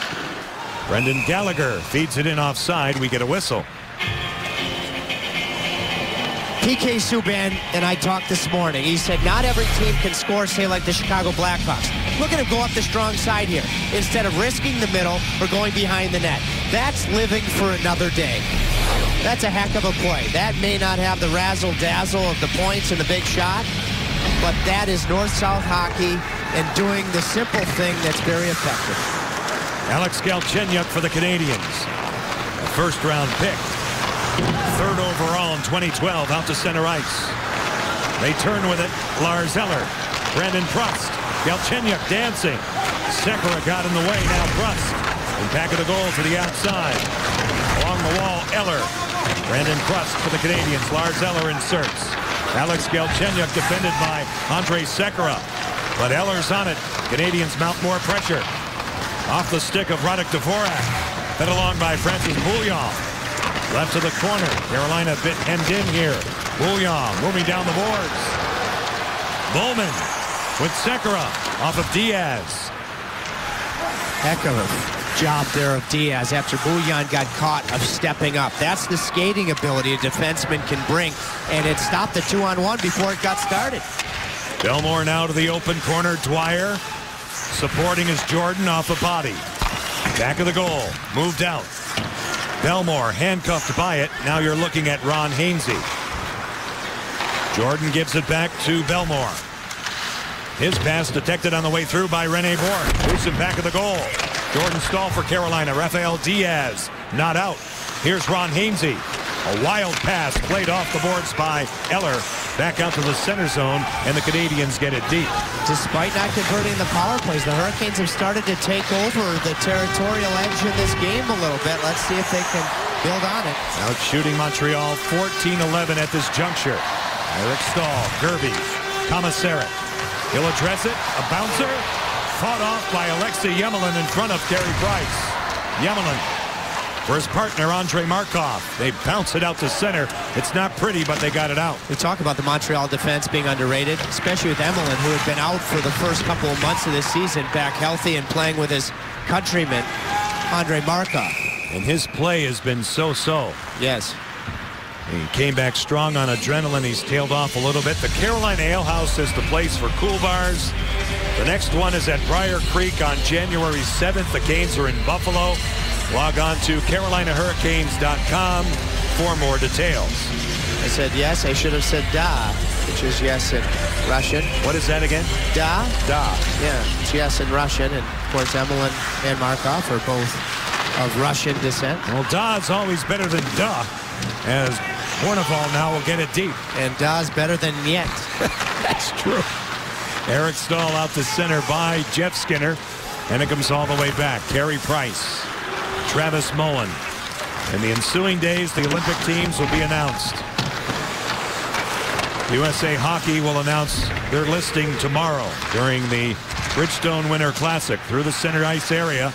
Brendan Gallagher feeds it in offside. We get a whistle. PK Subban and I talked this morning. He said not every team can score, say, like the Chicago Blackhawks. Look at him go up the strong side here instead of risking the middle or going behind the net. That's living for another day. That's a heck of a play. That may not have the razzle-dazzle of the points and the big shot, but that is North-South hockey and doing the simple thing that's very effective. Alex Galchenyuk for the Canadiens. A first-round pick. Third overall in 2012, out to center ice. They turn with it. Lars Eller. Brandon Prust. Galchenyuk dancing. Sekera got in the way. Now Prust. And back of the goal to the outside. Along the wall, Eller. Brandon Prust for the Canadiens. Lars Eller inserts. Alex Galchenyuk defended by Andrej Sekera. But Eller's on it. Canadiens mount more pressure. Off the stick of Radek Dvorak. Fed along by Francis Bouillon. Left to the corner. Carolina a bit hemmed in here. Bouillon moving down the boards. Bowman with Sekera off of Diaz. Heck of a job there of Diaz after Bouillon got caught of stepping up. That's the skating ability a defenseman can bring, and it stopped the 2-on-1 before it got started. Belmore now to the open corner. Dwyer supporting his Jordan off a body. Back of the goal. Moved out. Belmore handcuffed by it. Now you're looking at Ron Hainsey. Jordan gives it back to Belmore. His pass detected on the way through by Rene Bourque. Moves him back of the goal. Jordan Staal for Carolina. Rafael Diaz not out. Here's Ron Hainsey. A wild pass played off the boards by Eller. Back out to the center zone, and the Canadians get it deep. Despite not converting the power plays, the Hurricanes have started to take over the territorial edge in this game a little bit. Let's see if they can build on it. Out shooting Montreal 14-11 at this juncture. Eric Staal, Gerby, Commissaric. He'll address it. A bouncer. Fought off by Alexei Yemelin in front of Carey Price. Yemelin for his partner, Andrei Markov. They bounce it out to center. It's not pretty, but they got it out. We talk about the Montreal defense being underrated, especially with Yemelin, who had been out for the first couple of months of this season, back healthy and playing with his countryman, Andrei Markov. And his play has been so-so. Yes. He came back strong on adrenaline. He's tailed off a little bit. The Carolina Ale House is the place for cool bars. The next one is at Briar Creek on January 7th. The Canes are in Buffalo. Log on to CarolinaHurricanes.com for more details. I said yes. I should have said da, which is yes in Russian. What is that again? Da? Da. Yeah, it's yes in Russian. And, of course, Yemelin and Markov are both of Russian descent. Well, da is always better than duh, as Hornival now will get it deep. And da is better than yet. That's true. Eric Staal out to center by Jeff Skinner. And it comes all the way back. Carey Price, Travis Mullen. In the ensuing days, the Olympic teams will be announced. USA Hockey will announce their listing tomorrow during the Bridgestone Winter Classic through the center ice area.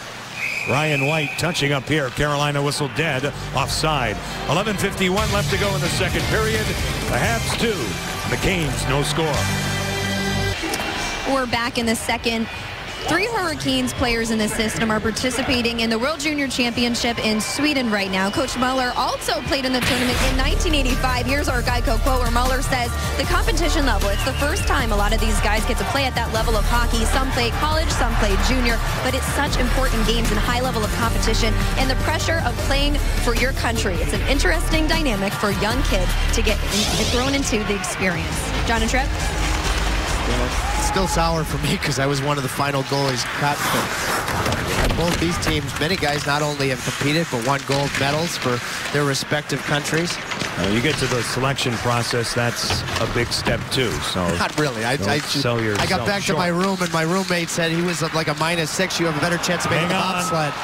Ryan White touching up here. Carolina whistle dead. Offside. 11:51 left to go in the second period. The Habs 2. The Canes no score. We're back in the second. 3 Hurricanes players in the system are participating in the World Junior Championship in Sweden right now. Coach Muller also played in the tournament in 1985. Here's our Geico quote where Muller says, the competition level, it's the first time a lot of these guys get to play at that level of hockey. Some play college, some play junior, but it's such important games and high level of competition and the pressure of playing for your country. It's an interesting dynamic for a young kid to get thrown into the experience. John and Trev? It's still sour for me because I was one of the final goalies cut. But both these teams, many guys not only have competed but won gold medals for their respective countries. You get to the selection process, that's a big step too. So not really. I got back to my room and my roommate said he was like a -6. You have a better chance of making the bobsled.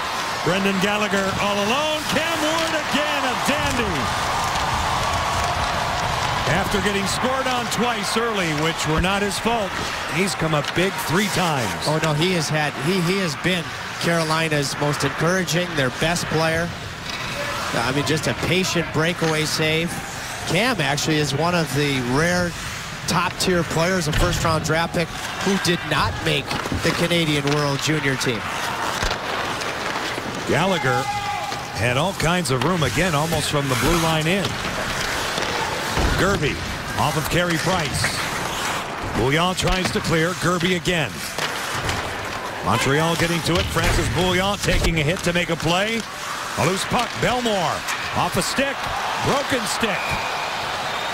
Brendan Gallagher all alone. Cam Ward again, a dandy. After getting scored on twice early, which were not his fault, he's come up big 3 times. Oh no, he has been Carolina's most encouraging, their best player. I mean, just a patient breakaway save. Cam actually is one of the rare top-tier players, a first-round draft pick, who did not make the Canadian World Junior team. Gallagher had all kinds of room again, almost from the blue line in. Gerby off of Carey Price. Bouillon tries to clear. Gerby again. Montreal getting to it. Francis Bouillon taking a hit to make a play. A loose puck. Belmore off a stick. Broken stick.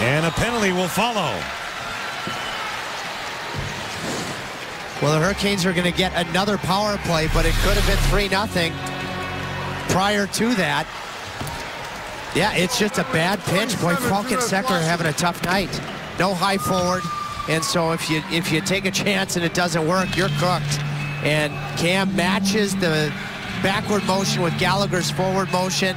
And a penalty will follow. Well, the Hurricanes are going to get another power play, but it could have been 3-0 prior to that. Yeah, it's just a bad pinch. Boy, Falkensecker are having a tough night. No high forward, and so if you take a chance and it doesn't work, you're cooked. And Cam matches the backward motion with Gallagher's forward motion,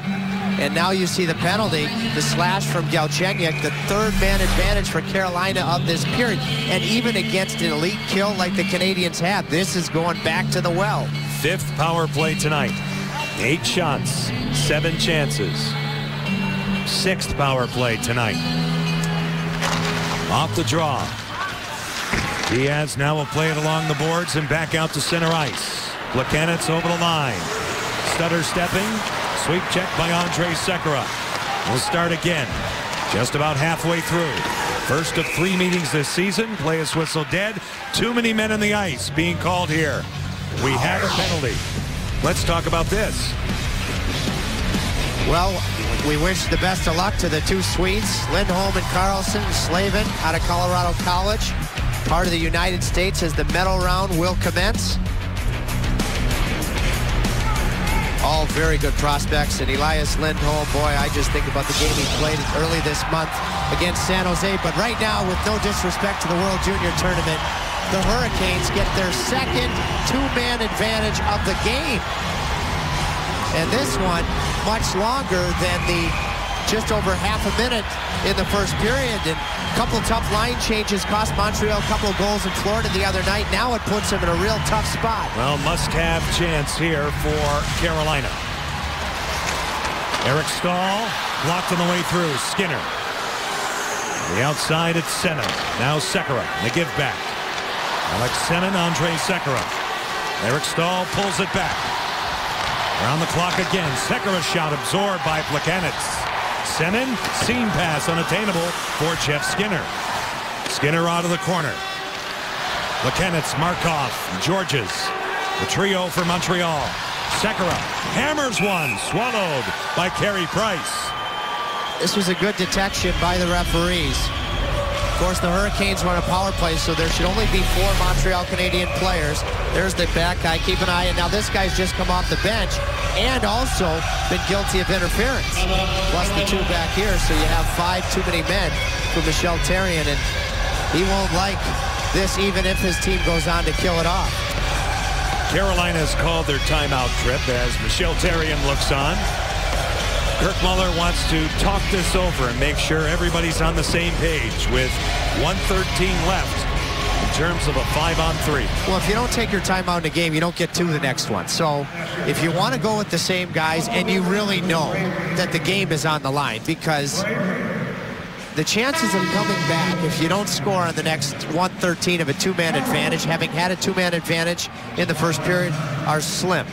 and now you see the penalty, the slash from Galchenyuk, the 3rd man advantage for Carolina of this period. And even against an elite kill like the Canadians have, this is going back to the well. 5th power play tonight. 8 shots, 7 chances. 6th power play tonight. Off the draw. Diaz now will play it along the boards and back out to center ice. Plekanec over the line. stutter stepping. Sweep check by Andrej Sekera. We'll start again. Just about halfway through. First of 3 meetings this season. Play is whistle dead. Too many men on the ice being called here. We have a penalty. Let's talk about this. Well, we wish the best of luck to the two Swedes, Lindholm and Carlson. Slavin out of Colorado College, part of the United States, as the medal round will commence. All very good prospects, and Elias Lindholm, boy, I just think about the game he played early this month against San Jose. But right now, with no disrespect to the World Junior Tournament, the Hurricanes get their second two-man advantage of the game. And this one, much longer than the just over half a minute in the first period. And a couple tough line changes cost Montreal a couple of goals in Florida the other night. Now it puts them in a real tough spot. Well, must-have chance here for Carolina. Eric Staal blocked on the way through. Skinner. On the outside, it's Semin. Now Sekera. The give back. Alex Semin, Andrej Sekera. Eric Staal pulls it back. Around the clock again. Sekera's shot absorbed by Plekanec. Semin, seam pass unattainable for Jeff Skinner. Skinner out of the corner. Plekanec, Markov, Georges. The trio for Montreal. Sekera hammers one, swallowed by Carey Price. This was a good detection by the referees. Of course, the Hurricanes run a power play, so there should only be 4 Montreal Canadian players. There's the back guy. Keep an eye. And now this guy's just come off the bench and also been guilty of interference. Plus the 2 back here, so you have 5 too many men for Michel Therrien, and he won't like this even if his team goes on to kill it off. Carolina has called their timeout trip as Michel Therrien looks on. Kirk Muller wants to talk this over and make sure everybody's on the same page with 1:13 left in terms of a 5-on-3. Well, if you don't take your timeout in the game, you don't get to the next one. So if you want to go with the same guys and you really know that the game is on the line, because the chances of coming back if you don't score on the next 1:13 of a 2-man advantage, having had a 2-man advantage in the first period, are slim.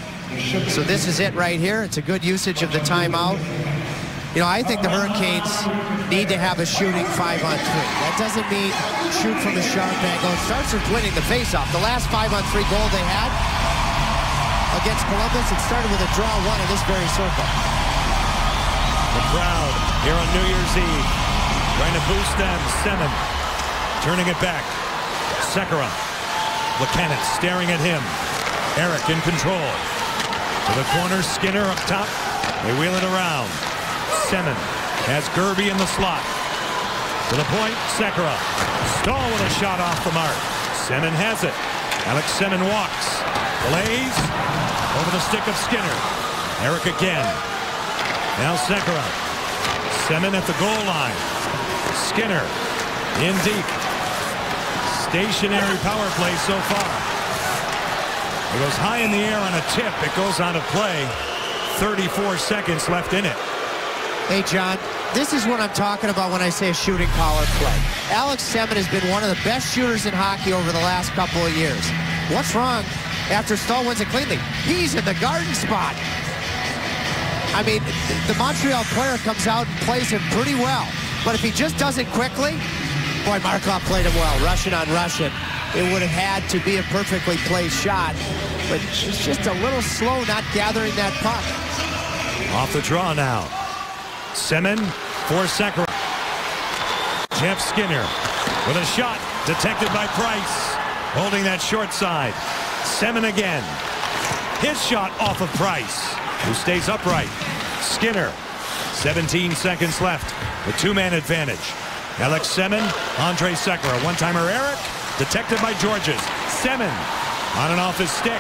So this is it right here. It's a good usage of the timeout. You know, I think the Hurricanes need to have a shooting 5-on-3. That doesn't mean shoot from a sharp angle. It starts with winning the faceoff. The last 5-on-3 goal they had against Columbus, it started with a draw one in this very circle. The crowd here on New Year's Eve trying to boost them. Semin turning it back. Sekera. Plekanec staring at him. Eric in control. To the corner, Skinner up top. They wheel it around. Semin has Gerby in the slot. To the point, Sekera. Staal with a shot off the mark. Semin has it. Alex Semin walks. Plays. Over the stick of Skinner. Eric again. Now Sekera. Semin at the goal line. Skinner in deep. Stationary power play so far. It goes high in the air on a tip. It goes on a play. 34 seconds left in it. Hey, John, this is what I'm talking about when I say a shooting power play. Alex Semin has been one of the best shooters in hockey over the last couple of years. What's wrong after Staal wins it cleanly? He's in the garden spot. I mean, the Montreal player comes out and plays him pretty well. But if he just does it quickly, boy, Markov played him well. Russian on Russian. It would have had to be a perfectly placed shot, but it's just a little slow not gathering that puck. Off the draw now. Semin for Sekera. Jeff Skinner with a shot detected by Price. Holding that short side. Semin again. His shot off of Price, who stays upright. Skinner. 17 seconds left. The 2-man advantage. Alex Semin, Andrej Sekera. One-timer Eric. Detected by Georges. Semin on and off his stick.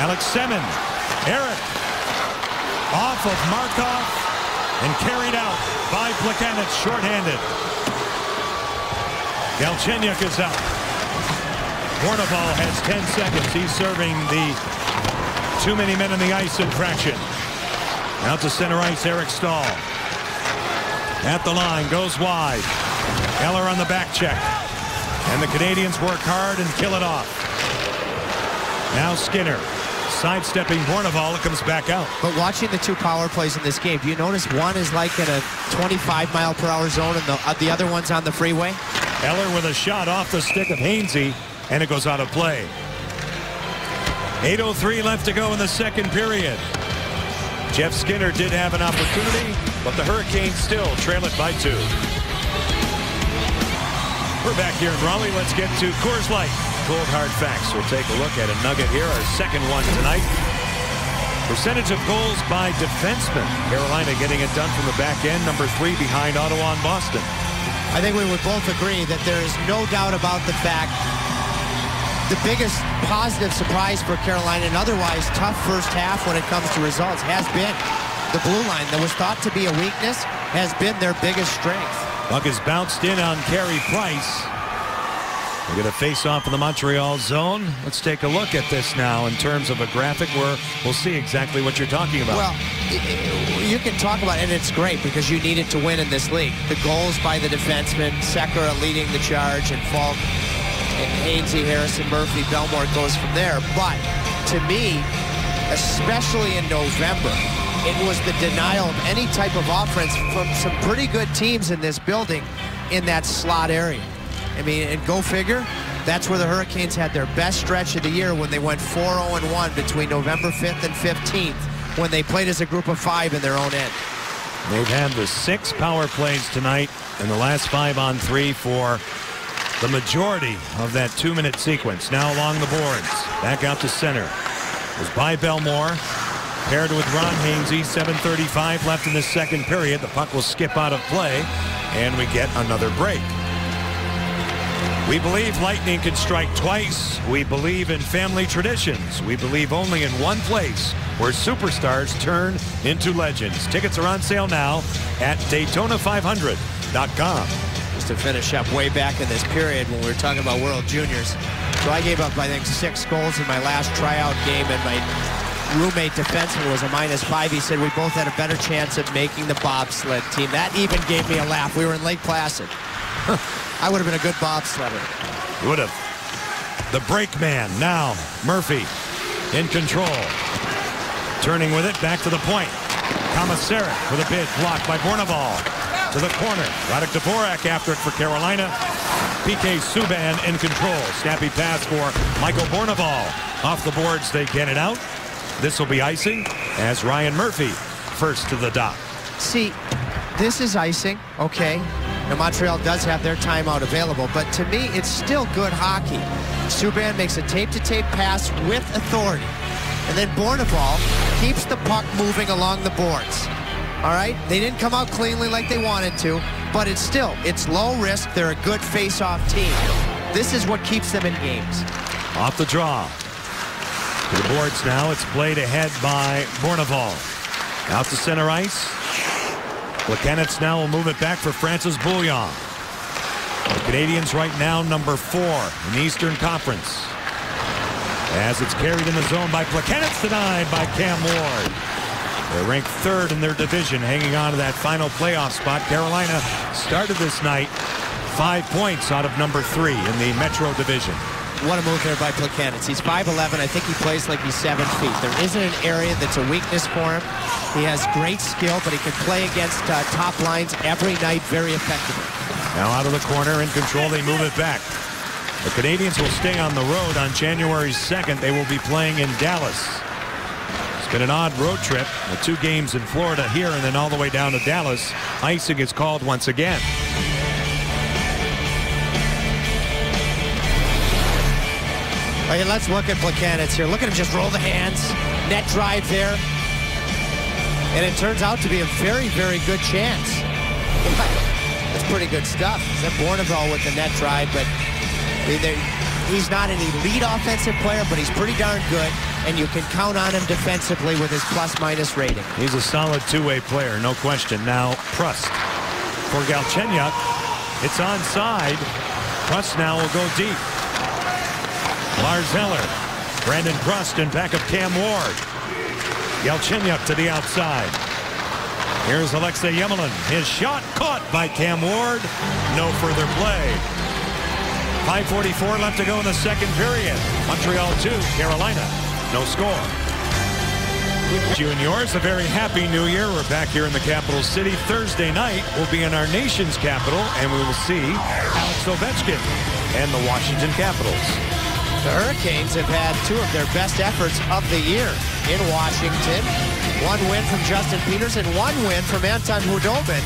Alex Semin. Eric off of Markov and carried out by Plekanec, shorthanded. Galchenyuk is out. Hornival has 10 seconds. He's serving the too many men in the ice infraction. Out to center ice, Eric Staal. At the line, goes wide. Eller on the back check. And the Canadians work hard and kill it off. Now Skinner. sidestepping Bourneval. It comes back out. But watching the two power plays in this game, do you notice one is like in a 25-mile-per-hour zone and the other one's on the freeway? Eller with a shot off the stick of Hainsey, and it goes out of play. 8:03 left to go in the second period. Jeff Skinner did have an opportunity, but the Hurricanes still trail it by 2. We're back here in Raleigh. Let's get to Coors Light. Cold hard facts. We'll take a look at a nugget here, our second one tonight. Percentage of goals by defensemen. Carolina getting it done from the back end, number 3 behind Ottawa and Boston. I think we would both agree that there is no doubt about the fact the biggest positive surprise for Carolina, and otherwise tough first half when it comes to results, has been the blue line. That was thought to be a weakness, has been their biggest strength. Puck is bounced in on Carey Price. We get a face-off in the Montreal zone. Let's take a look at this now in terms of a graphic where we'll see exactly what you're talking about. Well, you can talk about it, and it's great because you need it to win in this league. The goals by the defensemen, Sekera leading the charge, and Falk, and Hainsey, Harrison, Murphy, Belmore goes from there. But to me, especially in November, it was the denial of any type of offense from some pretty good teams in this building in that slot area. I mean, and go figure, that's where the Hurricanes had their best stretch of the year when they went 4-0-1 between November 5th and 15th when they played as a group of 5 in their own end. They've had the 6 power plays tonight and the last 5-on-3 for the majority of that 2-minute sequence. Now along the boards, back out to center. It was by Belmore, paired with Ron Hainsey. 7:35 left in the second period. The puck will skip out of play, and we get another break. We believe lightning can strike twice. We believe in family traditions. We believe only in one place where superstars turn into legends. Tickets are on sale now at Daytona500.com. Just to finish up, way back in this period when we were talking about World Juniors, so I gave up, I think, 6 goals in my last tryout game, and my roommate defenseman was a -5. He said we both had a better chance of making the bobsled team. That even gave me a laugh. We were in Lake Placid. I would have been a good bobsledder. Would have. The break man now. Murphy in control. Turning with it back to the point. Komisarek with a bid blocked by Bourneval. To the corner. Radek Dvorak after it for Carolina. PK Subban in control. Snappy pass for Michael Bourneval. Off the boards, they get it out. This will be icing as Ryan Murphy first to the dot. See, this is icing, okay. Now Montreal does have their timeout available, but to me, it's still good hockey. Subban makes a tape-to-tape pass with authority. And then Bourneval keeps the puck moving along the boards. All right? They didn't come out cleanly like they wanted to, but it's low risk. They're a good face-off team. This is what keeps them in games. Off the draw. To the boards now. It's played ahead by Bourneval. Out to center ice. Plekanec now will move it back for Francis Bouillon. The Canadians right now number 4 in the Eastern Conference. As it's carried in the zone by Plekanec, denied by Cam Ward. They're ranked 3rd in their division, hanging on to that final playoff spot. Carolina started this night 5 points out of number 3 in the Metro Division. What a move there by Plekanec. He's 5'11". I think he plays like he's 7 feet. There isn't an area that's a weakness for him. He has great skill, but he can play against top lines every night very effectively. Now out of the corner, in control, they move it back. The Canadians will stay on the road on January 2nd. They will be playing in Dallas. It's been an odd road trip. The 2 games in Florida here and then all the way down to Dallas. Icing is called once again. Okay, let's look at Plekanec here. Look at him just roll the hands. Net drive there. And it turns out to be a very, very good chance. That's pretty good stuff. That Bourneval with the net drive, but he's not an elite offensive player, but he's pretty darn good, and you can count on him defensively with his plus-minus rating. He's a solid two-way player, no question. Now, Prust for Galchenyuk. It's onside. Prust now will go deep. Lars Eller, Brandon Prust in back of Cam Ward. Galchenyuk to the outside. Here's Alexei Yemelin. His shot caught by Cam Ward. No further play. 5:44 left to go in the second period. Montreal 2, Carolina no score. You and yours a very happy new year. We're back here in the capital city. Thursday night we'll be in our nation's capital, and we will see Alex Ovechkin and the Washington Capitals. The Hurricanes have had two of their best efforts of the year in Washington. One win from Justin Peters and one win from Anton Khudobin,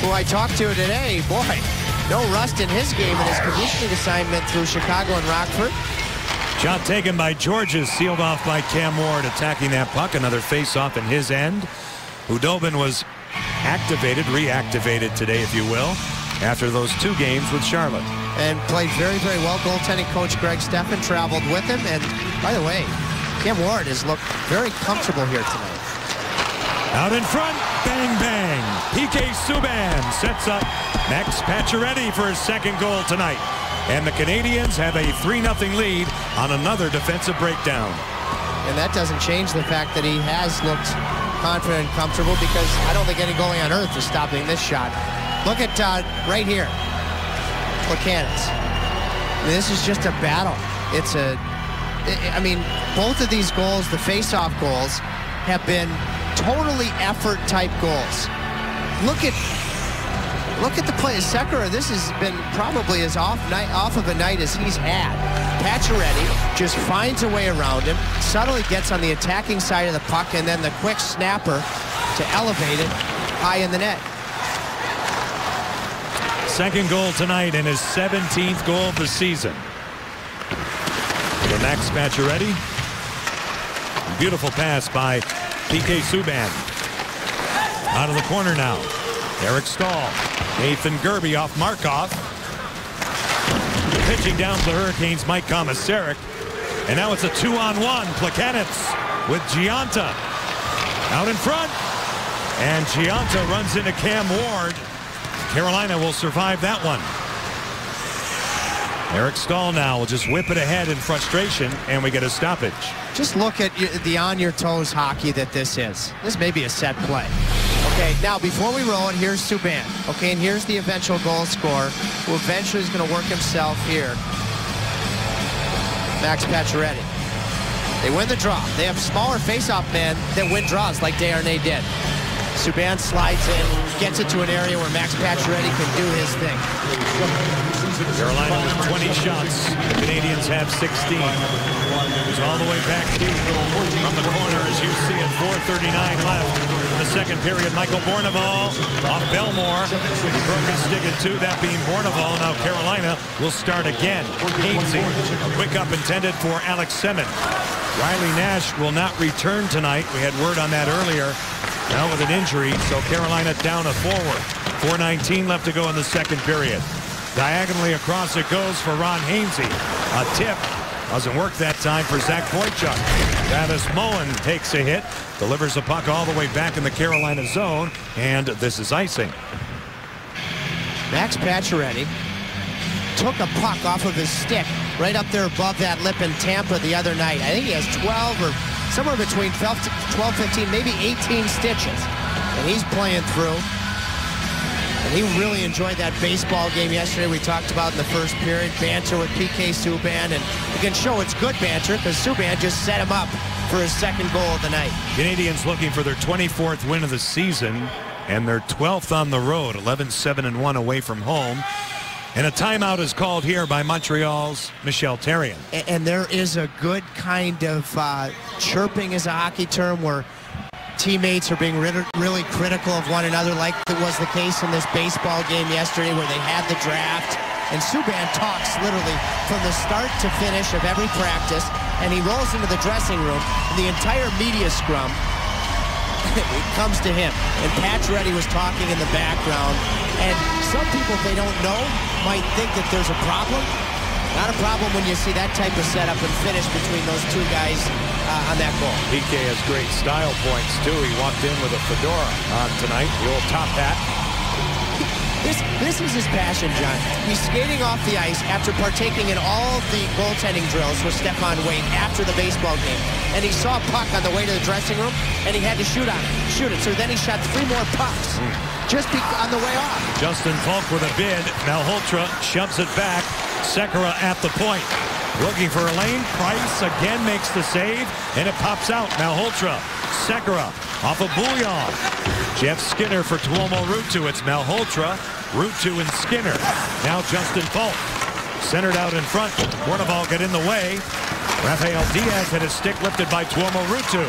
who I talked to today. Boy, no rust in his game in his conditioning assignment through Chicago and Rockford. Shot taken by Georges, sealed off by Cam Ward, attacking that puck. Another face-off in his end. Khudobin was reactivated today, if you will, after those 2 games with Charlotte. And played very, very well. Goaltending coach Greg Steffen traveled with him. And by the way, Cam Ward has looked very comfortable here tonight. Out in front, bang, bang. PK Subban sets up Max Pacioretty for his second goal tonight. And the Canadians have a 3-0 lead on another defensive breakdown. And that doesn't change the fact that he has looked confident and comfortable, because I don't think any goalie on earth is stopping this shot. Look at right here, Plekanec. I mean, this is just a battle. I mean, both of these goals, the face-off goals, have been totally effort-type goals. Look at the play of Sekera. This has been probably as off of a night as he's had. Pacioretty just finds a way around him, subtly gets on the attacking side of the puck, and then the quick snapper to elevate it high in the net. Second goal tonight and his 17th goal of the season. For Max Pacioretty. Beautiful pass by PK Subban. Out of the corner now. Eric Staal. Nathan Gerbe off Markov. Pitching down to the Hurricanes, Mike Komisarek. And now it's a 2-on-1. Plekanec with Gionta. Out in front. And Gionta runs into Cam Ward. Carolina will survive that one. Eric Staal now will just whip it ahead in frustration, and we get a stoppage. Just look at the on-your-toes hockey that this is. This may be a set play. Okay, now before we roll it, here's Subban. Okay, and here's the eventual goal scorer, who eventually is going to work himself here. Max Pacioretty. They win the draw. They have smaller face-off men that win draws like Desharnais did. Subban slides in, gets it to an area where Max Pacioretty can do his thing. Carolina with 20 shots. The Canadians have 16. He's all the way back deep from the corner, as you see it. 4:39 left in the second period. Michael Bournival off Belmore. He broke his stick in 2, that being Bournival. Now Carolina will start again. Hainsey, a quick up intended for Alex Semin. Riley Nash will not return tonight. We had word on that earlier. Now with an injury, so Carolina down a forward. 4:19 left to go in the second period. Diagonally across it goes for Ron Hainsey. A tip. Doesn't work that time for Zach Boychuk. Travis Mullen takes a hit. Delivers the puck all the way back in the Carolina zone. And this is icing. Max Pacioretty took a puck off of his stick right up there above that lip in Tampa the other night. I think he has 12 or somewhere between 12, 15, maybe 18 stitches. And he's playing through. And he really enjoyed that baseball game yesterday we talked about in the first period. Banter with PK Subban. And you can show it's good banter because Subban just set him up for his second goal of the night. Canadians looking for their 24th win of the season and their 12th on the road. 11-7-1 away from home. And a timeout is called here by Montreal's Michel Therrien. And there is a good kind of chirping is a hockey term where teammates are being really critical of one another, like it was the case in this baseball game yesterday where they had the draft. And Subban talks literally from the start to finish of every practice, and he rolls into the dressing room, and the entire media scrum it comes to him. And Pacioretty was talking in the background, and some people, if they don't know, might think that there's a problem. Not a problem when you see that type of setup and finish between those two guys on that goal. PK has great style points, too. He walked in with a fedora on tonight, the old top hat. This is his passion, John. He's skating off the ice after partaking in all the goaltending drills with Stefan Wade after the baseball game. And he saw a puck on the way to the dressing room, and he had to shoot it. So then he shot 3 more pucks just on the way off. Justin Falk with a bid. Malhotra shoves it back. Sekera at the point. Looking for a lane. Price again makes the save, and it pops out. Malhotra Sekera off of Bouillon. Jeff Skinner for Tuomo Ruutu. It's Malhotra, Ruutu, and Skinner. Now Justin Falk. Centered out in front. Borneval get in the way. Rafael Diaz had his stick lifted by Tuomo Ruutu.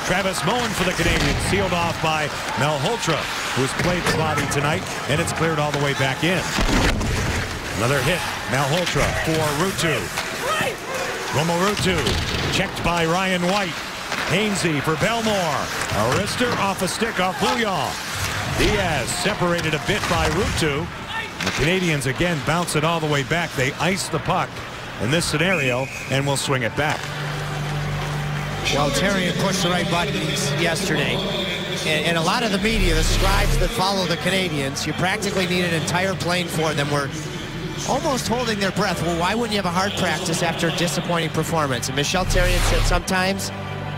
Travis Moen for the Canadiens, sealed off by Malhotra, who's played the body tonight, and it's cleared all the way back in. Another hit. Malhotra for Ruutu. Tuomo Ruutu checked by Ryan White. Hainsey for Belmore. Arister off a stick off Bouillon. Diaz separated a bit by Ruutu. The Canadiens again bounce it all the way back. They ice the puck in this scenario and will swing it back. Well, Therrien pushed the right buttons yesterday. And a lot of the media, the scribes that follow the Canadiens, you practically need an entire plane for them. Were almost holding their breath. Well, why wouldn't you have a hard practice after a disappointing performance? And Michel Therrien said sometimes,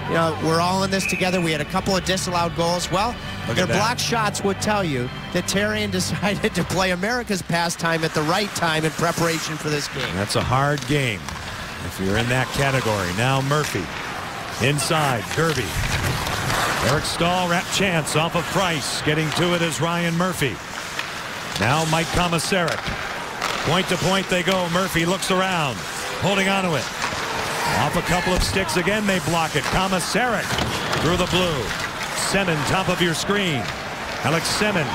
you know, we're all in this together. We had a couple of disallowed goals. Well, their blocked shots would tell you that Therrien decided to play America's pastime at the right time in preparation for this game. That's a hard game if you're in that category. Now Murphy inside. Gerby. Eric Stahl wrap chance off of Price. Getting to it is Ryan Murphy. Now Mike Komisarek. Point to point they go. Murphy looks around, holding onto it. Off a couple of sticks again, they block it. Komisarek through the blue. Semin, top of your screen. Alex Semin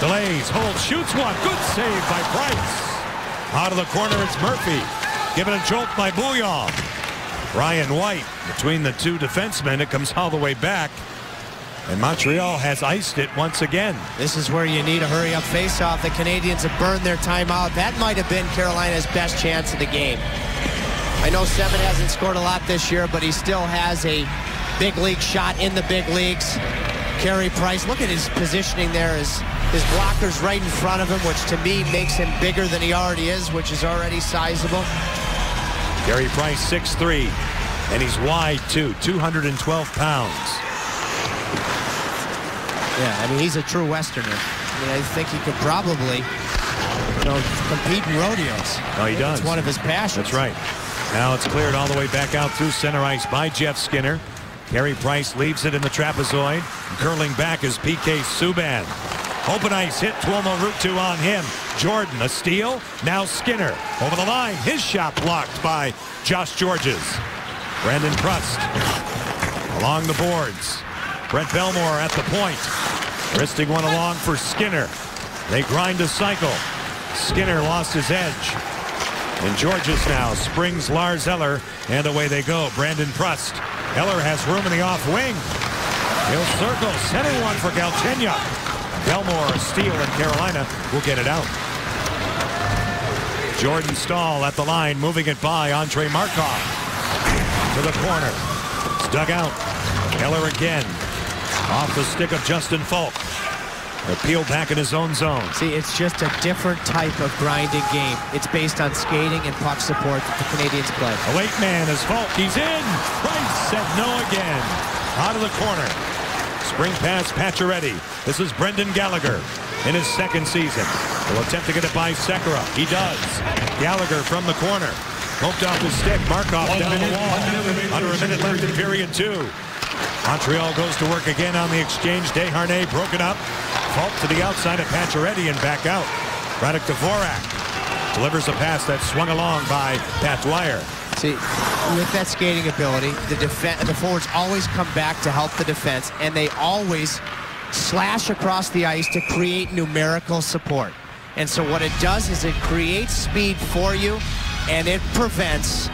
delays, holds, shoots one. Good save by Price. Out of the corner, it's Murphy. Given a jolt by Bouillon. Ryan White between the two defensemen. It comes all the way back. And Montreal has iced it once again. This is where you need a hurry-up face-off. The Canadiens have burned their timeout. That might have been Carolina's best chance of the game. I know Semin hasn't scored a lot this year, but he still has a big league shot in the big leagues. Carey Price, look at his positioning there. His blocker's right in front of him, which to me makes him bigger than he already is, which is already sizable. Carey Price, 6'3", and he's wide too, 212 pounds. Yeah, I mean, he's a true Westerner. I mean, I think he could probably, you know, compete in rodeos. No, he does. It's one of his passions. That's right. Now it's cleared all the way back out through center ice by Jeff Skinner. Carey Price leaves it in the trapezoid. Curling back is PK Subban. Open ice hit. Tuomo Ruutu on him. Jordan, a steal. Now Skinner over the line. His shot blocked by Josh Gorges. Brandon Prust along the boards. Brett Belmore at the point. Wristing one along for Skinner. They grind a cycle. Skinner lost his edge. And Gorges now springs Lars Eller, and away they go. Brandon Prust. Eller has room in the off wing. He'll circle, sending one for Galchenyuk. Belmore, a steal, and Carolina will get it out. Jordan Stahl at the line, moving it by Andre Markov. To the corner. It's dug out. Eller again. Off the stick of Justin Falk. They're peeled back in his own zone. See, it's just a different type of grinding game. It's based on skating and puck support that the Canadiens play. A late man is Falk. He's in. Price said no again. Out of the corner. Spring pass, Pacioretty. This is Brendan Gallagher in his second season. He'll attempt to get it by Sekera. He does. Gallagher from the corner. Poked off his stick. Markov down in the wall. Under a minute left in period 2. Montreal goes to work again on the exchange. Desharnais broken up. Falk to the outside of Pacioretty and back out. Radek Dvorak delivers a pass that's swung along by Pat Dwyer. See, with that skating ability, the forwards always come back to help the defense, and they always slash across the ice to create numerical support. And so what it does is it creates speed for you, and it prevents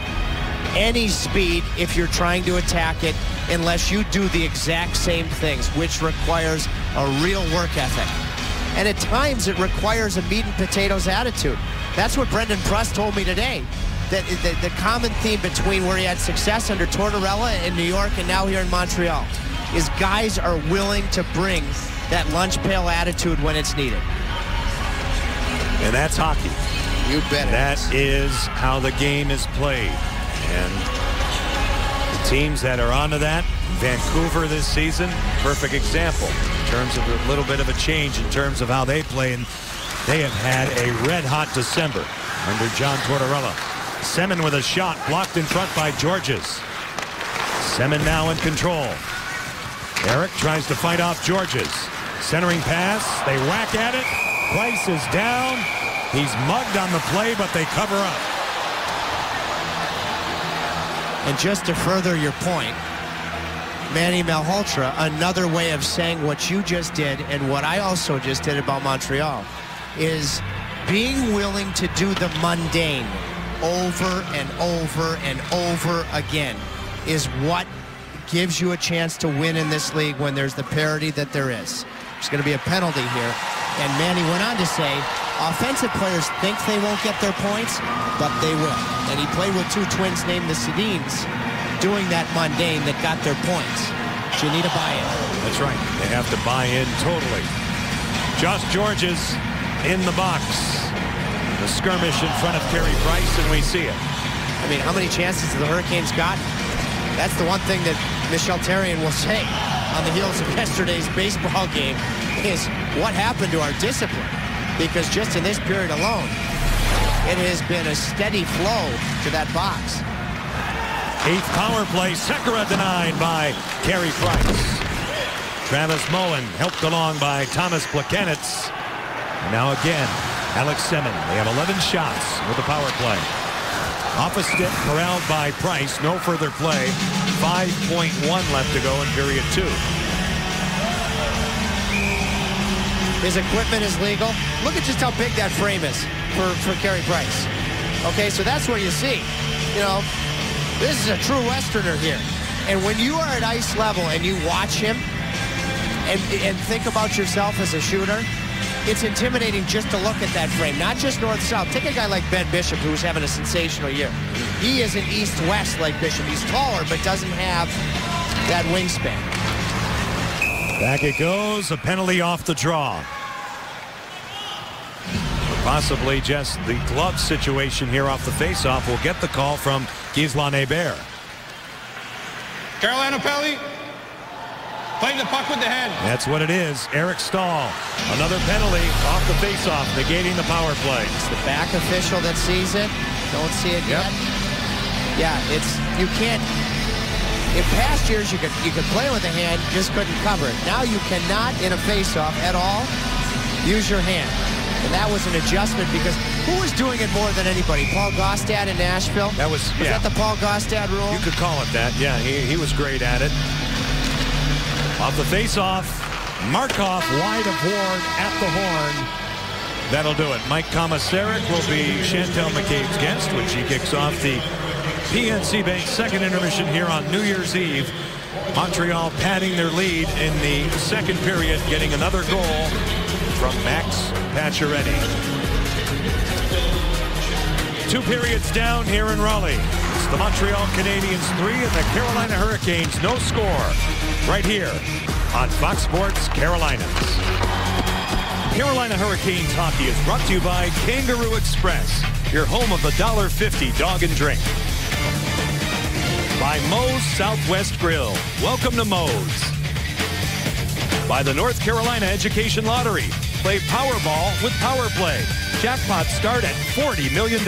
any speed if you're trying to attack it unless you do the exact same things, which requires a real work ethic. And at times it requires a meat and potatoes attitude. That's what Brendan Prust told me today. That the common theme between where he had success under Tortorella in New York and now here in Montreal is guys are willing to bring that lunch pail attitude when it's needed. And that's hockey. You bet. That is how the game is played. And the teams that are onto that, Vancouver this season, perfect example in terms of a little bit of a change in terms of how they play. And they have had a red-hot December under John Tortorella. Semin with a shot blocked in front by Gorges. Semin now in control. Eric tries to fight off Georges. Centering pass. They whack at it. Price is down. He's mugged on the play, but they cover up. And just to further your point, Manny Malhotra, another way of saying what you just did and what I also just did about Montreal, is being willing to do the mundane over and over and over again is what gives you a chance to win in this league when there's the parity that there is. There's going to be a penalty here. And Manny went on to say, offensive players think they won't get their points, but they will. And he played with two twins named the Sedins doing that mundane that got their points. So you need to buy in. That's right. They have to buy in totally. Josh Georges in the box. The skirmish in front of Carey Price, and we see it. I mean, how many chances have the Hurricanes got? That's the one thing that Michel Therrien will say on the heels of yesterday's baseball game is what happened to our discipline. Because just in this period alone, it has been a steady flow to that box. 8th power play. Sekera denied by Carey Price. Travis Moen helped along by Thomas Plekanec. Now again, Alex Semin. They have 11 shots with the power play. Off a stick, corralled by Price. No further play. 5.1 left to go in period 2. His equipment is legal. Look at just how big that frame is for Carey Price. Okay, so that's what you see. You know, this is a true Westerner here. And when you are at ice level and you watch him and think about yourself as a shooter, it's intimidating just to look at that frame, not just north-south. Take a guy like Ben Bishop, who's having a sensational year. He isn't east-west like Bishop. He's taller, but doesn't have that wingspan. Back it goes. A penalty off the draw. Possibly just the glove situation here off the faceoff. We'll get the call from Gisela Hébert. Carolina penalty. Playing the puck with the hand. That's what it is. Eric Staal. Another penalty off the faceoff, negating the power play. It's the back official that sees it. Don't see it yet. Yeah, you can't. In past years, you could play with the hand, just couldn't cover it. Now you cannot, in a faceoff at all, use your hand. And that was an adjustment because who was doing it more than anybody? Paul Gaustad in Nashville? Was that the Paul Gaustad rule? You could call it that. Yeah, he was great at it. Off the face-off, Markov wide of Ward at the horn. That'll do it. Mike Komisarek will be Chantal McCabe's guest when she kicks off the PNC Bank second intermission here on New Year's Eve. Montreal padding their lead in the second period, getting another goal from Max Pacioretty. 2 periods down here in Raleigh. It's the Montreal Canadiens 3 and the Carolina Hurricanes no score. Right here on Fox Sports Carolinas. Carolina Hurricanes hockey is brought to you by Kangaroo Express, your home of the $1.50 dog and drink. By Moe's Southwest Grill. Welcome to Moe's. By the North Carolina Education Lottery. Play Powerball with Power Play. Jackpots start at $40 million.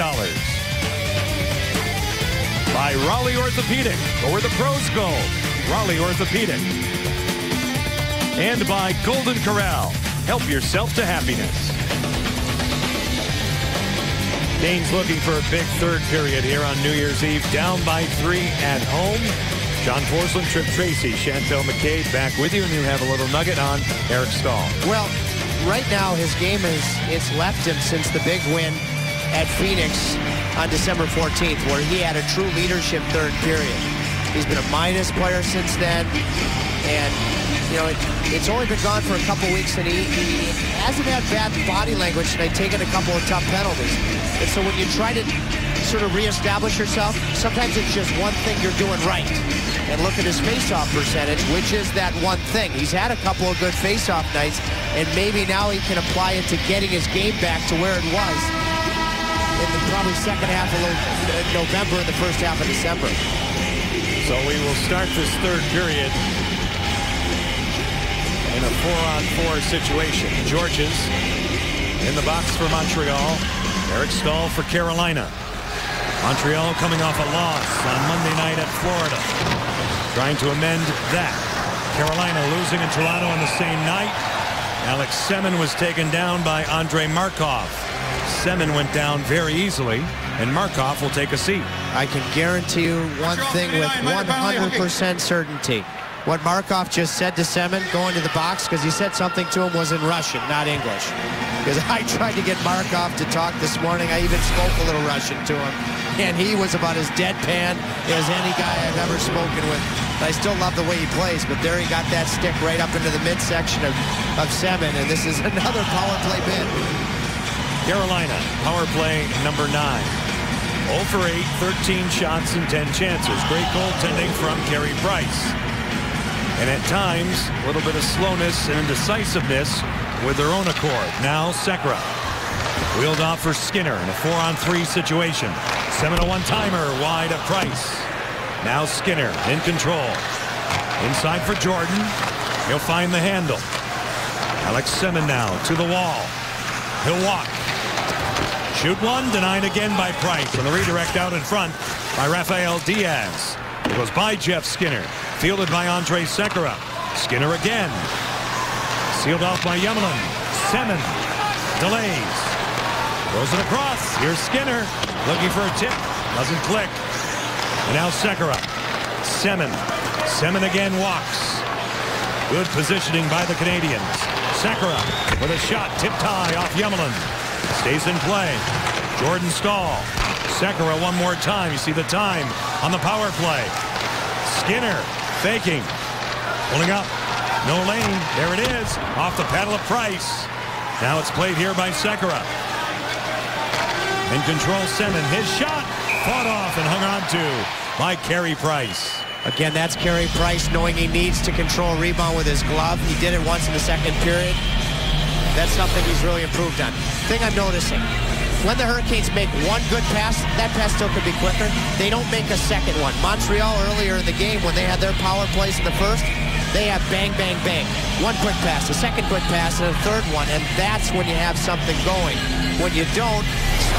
By Raleigh Orthopedic, go where the pros go. Raleigh Orthopedic. And by Golden Corral. Help yourself to happiness. Danes looking for a big third period here on New Year's Eve. Down by 3 at home. John Forsland, Trip Tracy, Chantal McCabe back with you, and you have a little nugget on Eric Staal. Well, right now his game it's left him since the big win at Phoenix on December 14th, where he had a true leadership third period. He's been a minus player since then, and you know it's only been gone for a couple weeks, and he hasn't had bad body language, and they've taken a couple of tough penalties. And so when you try to sort of reestablish yourself, sometimes it's just one thing you're doing right. And look at his face-off percentage, which is that one thing. He's had a couple of good face-off nights, and maybe now he can apply it to getting his game back to where it was in the probably second half of November and the first half of December. So we will start this third period in a 4-on-4 situation. Georges in the box for Montreal. Eric Staal for Carolina. Montreal coming off a loss on Monday night at Florida. Trying to amend that. Carolina losing in Toronto on the same night. Alex Semin was taken down by Andrei Markov. Semin went down very easily, and Markov will take a seat. I can guarantee you one thing with 100% certainty. What Markov just said to Semin going to the box, because he said something to him, was in Russian, not English. Because I tried to get Markov to talk this morning. I even spoke a little Russian to him. And he was about as deadpan as any guy I've ever spoken with. I still love the way he plays, but there he got that stick right up into the midsection of Semin, and this is another power play bid. Carolina, power play number 9. 0 for 8, 13 shots and 10 chances. Great goaltending from Carey Price. And at times, a little bit of slowness and indecisiveness with their own accord. Now Sekera. Wheeled off for Skinner in a 4-on-3 situation. Semin a one-timer wide of Price. Now Skinner in control. Inside for Jordan. He'll find the handle. Alex Semin now to the wall. He'll walk. Shoot one, denied again by Price. And the redirect out in front by Rafael Diaz. It goes by Jeff Skinner. Fielded by Andrei Sekera. Skinner again. Sealed off by Yemlin. Semin delays. Throws it across. Here's Skinner. Looking for a tip. Doesn't click. And now Sekera. Semin. Semin again walks. Good positioning by the Canadians. Sekera with a shot. Tipped high off Yemlin. Stays in play. Jordan Staal. Sekera one more time. You see the time on the power play. Skinner faking. Pulling up. No lane. There it is. Off the paddle of Price. Now it's played here by Sekera. In control, Semin. His shot fought off and hung on to by Carey Price. Again, that's Carey Price knowing he needs to control rebound with his glove. He did it once in the second period. That's something he's really improved on. Thing I'm noticing, when the Hurricanes make one good pass, that pass still could be quicker. They don't make a second one. Montreal earlier in the game, when they had their power plays in the first, they have bang, bang, bang. One quick pass, a second quick pass, and a third one, and that's when you have something going. When you don't,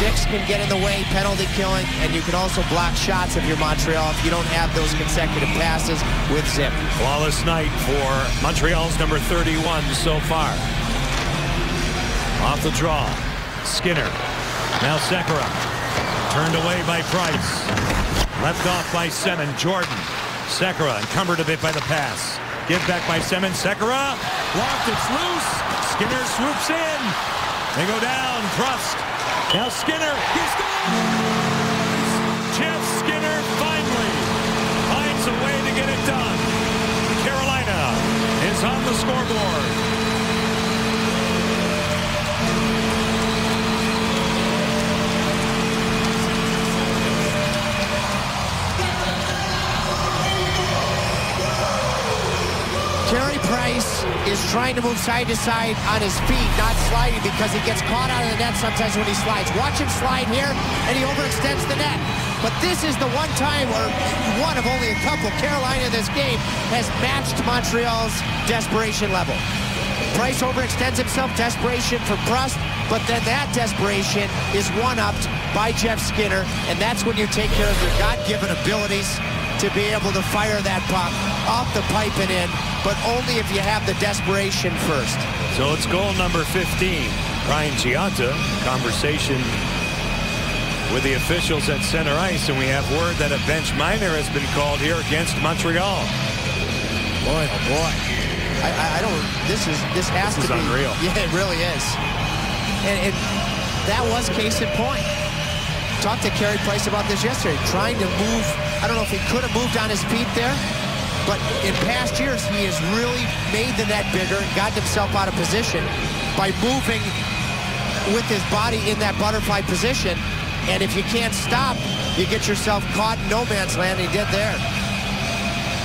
sticks can get in the way, penalty killing, and you can also block shots if you're Montreal if you don't have those consecutive passes with zip. Flawless night for Montreal's number 31 so far. Off the draw, Skinner. Now Sekera. Turned away by Price. Left off by Semin. Jordan. Sekera encumbered a bit by the pass. Give back by Semin. Sekera. Blocked. It's loose. Skinner swoops in. They go down. Trust. Now Skinner. He scores! Jeff Skinner finally finds a way to get it done. Carolina is on the scoreboard. Carey Price is trying to move side to side on his feet, not sliding, because he gets caught out of the net sometimes when he slides. Watch him slide here, and he overextends the net. But this is the one time, or one of only a couple, Carolina in this game has matched Montreal's desperation level. Price overextends himself, desperation for Prust, but then that desperation is one-upped by Jeff Skinner, and that's when you take care of your God-given abilities to be able to fire that puck off the pipe and in, but only if you have the desperation first. So it's goal number 15. Ryan Giunta, conversation with the officials at center ice, and we have word that a bench minor has been called here against Montreal. Boy, oh boy. I don't, this has to be unreal. Yeah, it really is. And that was case in point. Talked to Carey Price about this yesterday, trying to move. I don't know if he could have moved on his feet there, but in past years, he has really made the net bigger and gotten himself out of position by moving with his body in that butterfly position. And if you can't stop, you get yourself caught in no man's land. He did there.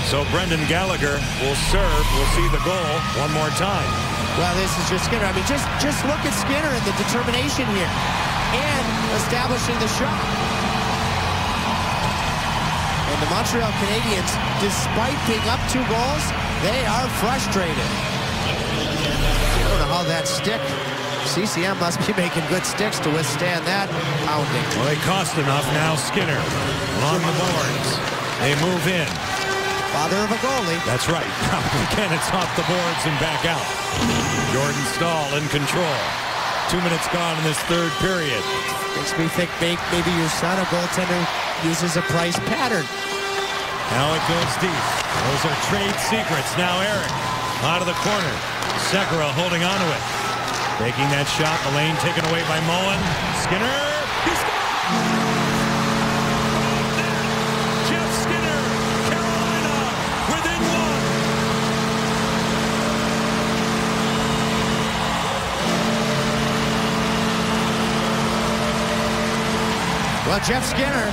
So Brendan Gallagher will serve. We'll see the goal one more time. Well, this is just Skinner. I mean, just look at Skinner and the determination here and establishing the shot. And the Montreal Canadiens, despite being up 2 goals, they are frustrated. I don't know how that stick, CCM must be making good sticks to withstand that pounding. Well, they cost enough. Now Skinner along the boards. They move in. Father of a goalie. That's right. Again, it's off the boards and back out. Jordan Staal in control. 2 minutes gone in this third period. Makes me think maybe your son, a goaltender, uses a Price pattern. Now it goes deep. Those are trade secrets. Now Eric out of the corner. Sekera holding on to it. Taking that shot. The lane taken away by Mullen. Skinner. He scores! Jeff Skinner. Carolina within one. Well, Jeff Skinner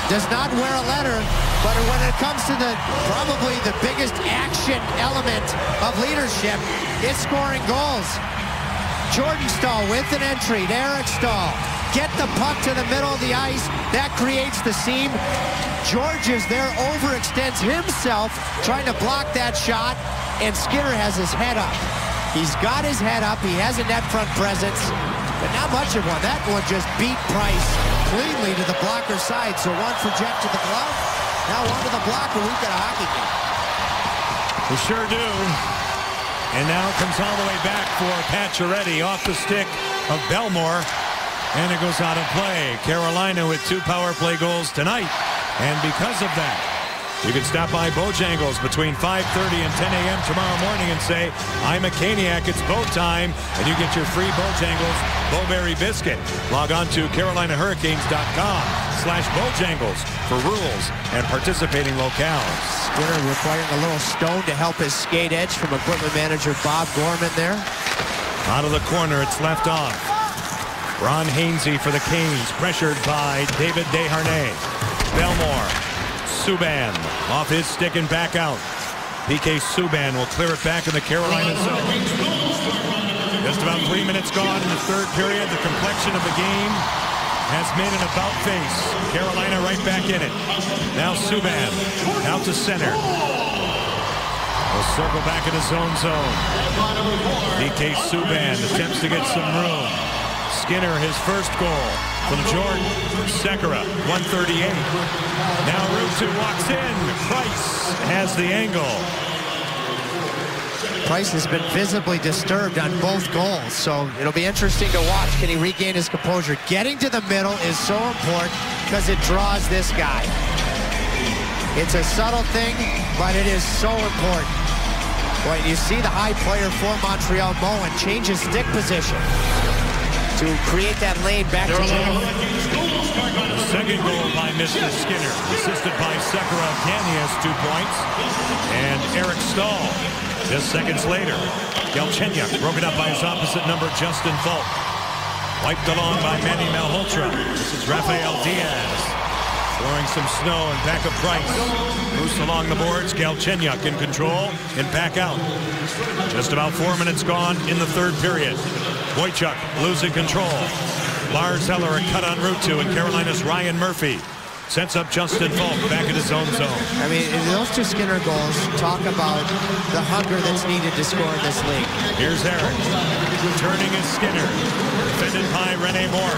does not wear a letter, but when it comes to probably the biggest action element of leadership, it's scoring goals. Jordan Staal with an entry to Eric Staal. Get the puck to the middle of the ice. That creates the seam. Georges there overextends himself trying to block that shot, and Skinner has his head up. He's got his head up. He has a net front presence, but not much of one. That one just beat Price cleanly to the blocker side. So one for Jeff to the glove. Now one to the blocker. We've got a hockey game. We sure do. And now it comes all the way back for Pacioretty off the stick of Bellemare. And it goes out of play. Carolina with 2 power play goals tonight. And because of that, you can stop by Bojangles between 5:30 and 10 a.m. tomorrow morning and say, I'm a Caniac, it's Bo time. And you get your free Bojangles Bowberry Biscuit. Log on to CarolinaHurricanes.com/Bojangles for rules and participating locales. Skinner requiring a little stone to help his skate edge from equipment manager Bob Gorman there. Out of the corner, it's left off. Ron Hainsey for the Canes, pressured by David Desharnais. Bellemare, Subban, off his stick and back out. PK Subban will clear it back in the Carolina zone. Just about 3 minutes gone in the third period. The complexion of the game has made an about face. Carolina right back in it. Now Subban out to center. Will circle back in his own zone. PK Subban attempts to get some room. Skinner, his first goal from Jordan. Sekera, 138. Now Ruutu walks in. Price has the angle. Price has been visibly disturbed on both goals, so it'll be interesting to watch. Can he regain his composure? Getting to the middle is so important because it draws this guy. It's a subtle thing, but it is so important. Boy, you see the high player for Montreal, Mullen, change his stick position to create that lane back to Jeff. The second goal by Mr. Skinner, assisted by Sekera. Again, he has 2 points. And Eric Staal, just seconds later. Galchenyuk broken up by his opposite number, Justin Falk. Wiped along by Manny Malhotra. This is Rafael Diaz. Throwing some snow and back of Price. Loose along the boards. Galchenyuk in control and back out. Just about 4 minutes gone in the third period. Boychuk losing control. Lars Eller a cut on Ruutu, and Carolina's Ryan Murphy sets up Justin Falk back in his own zone. I mean, those 2 Skinner goals talk about the hunger that's needed to score in this league. Here's Eric. Turning is Skinner. Defended by Rene Moore.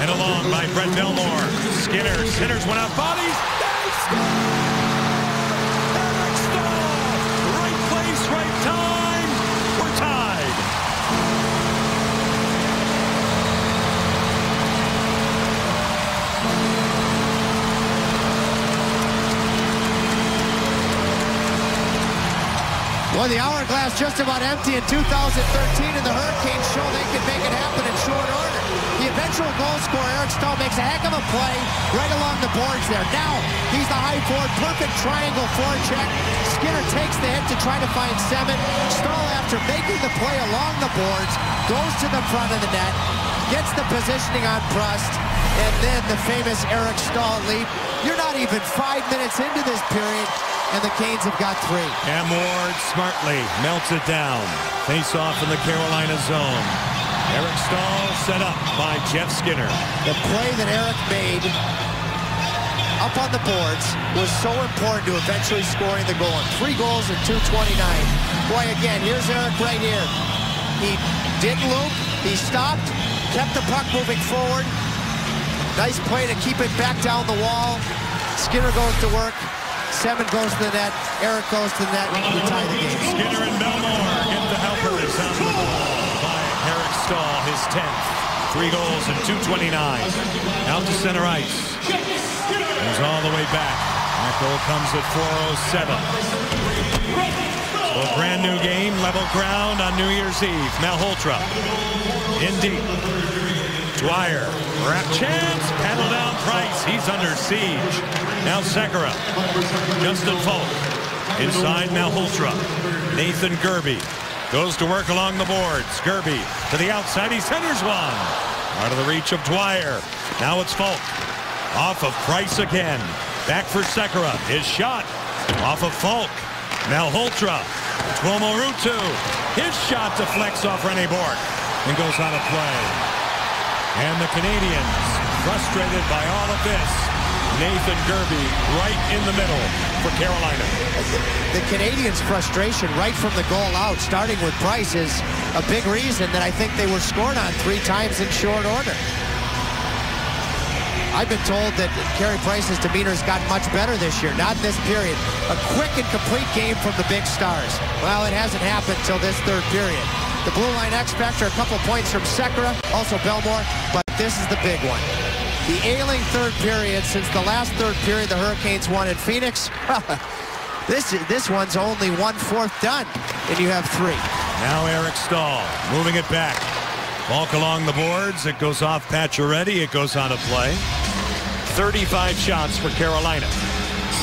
And along by Brett Bellemare. Skinner centers one out. Bodies. They score! Eric Staal. Right place, right time. We're tied. Well, the hourglass just about empty in 2013, and the Hurricanes show they can make it happen in short order. The eventual goal scorer, Eric Staal, makes a heck of a play right along the boards there. Now, he's the high forward, perfect triangle forecheck. Skinner takes the hit to try to find Semin. Staal, after making the play along the boards, goes to the front of the net, gets the positioning on Prust, and then the famous Eric Staal leap. You're not even 5 minutes into this period, and the Canes have got 3. Cam Ward smartly melts it down. Face off in the Carolina zone. Eric Staal set up by Jeff Skinner. The play that Eric made up on the boards was so important to eventually scoring the goal. 3 goals in 2:29. Boy, again, here's Eric right here. He didn't loop. He stopped, kept the puck moving forward. Nice play to keep it back down the wall. Skinner goes to work. Seven goes to the net. Eric goes to the net. We tie the game. Skinner and Belmore get the helpers on the ball by Eric Staal, his 10th. 3 goals in 2:29. Out to center ice. Goes all the way back. That goal comes at 4:07. So a brand new game, level ground on New Year's Eve. Malhotra in deep. Dwyer, wrap chance, paddle down Price. He's under siege. Now Sekera, Justin Falk, inside Malhotra. Nathan Gerbe goes to work along the boards. Gerbe to the outside, he centers one. Out of the reach of Dwyer. Now it's Falk. Off of Price again. Back for Sekera. His shot off of Falk. Malhotra. Tuomo Ruutu. His shot deflects off Rene Bourque and goes out of play. And the Canadians, frustrated by all of this, Nathan Gerbe right in the middle for Carolina. The Canadians' frustration right from the goal out, starting with Price, is a big reason that I think they were scored on 3 times in short order. I've been told that Carey Price's demeanor has gotten much better this year, not in this period. A quick and complete game from the big stars. Well, it hasn't happened till this third period. The blue line X factor, a couple points from Sekera, also Belmore, but this is the big one. The ailing third period. Since the last third period the Hurricanes won at Phoenix, this one's only 1/4 done, and you have 3. Now Eric Staal moving it back. Falk along the boards. It goes off Pacioretty. It goes out of play. 35 shots for Carolina.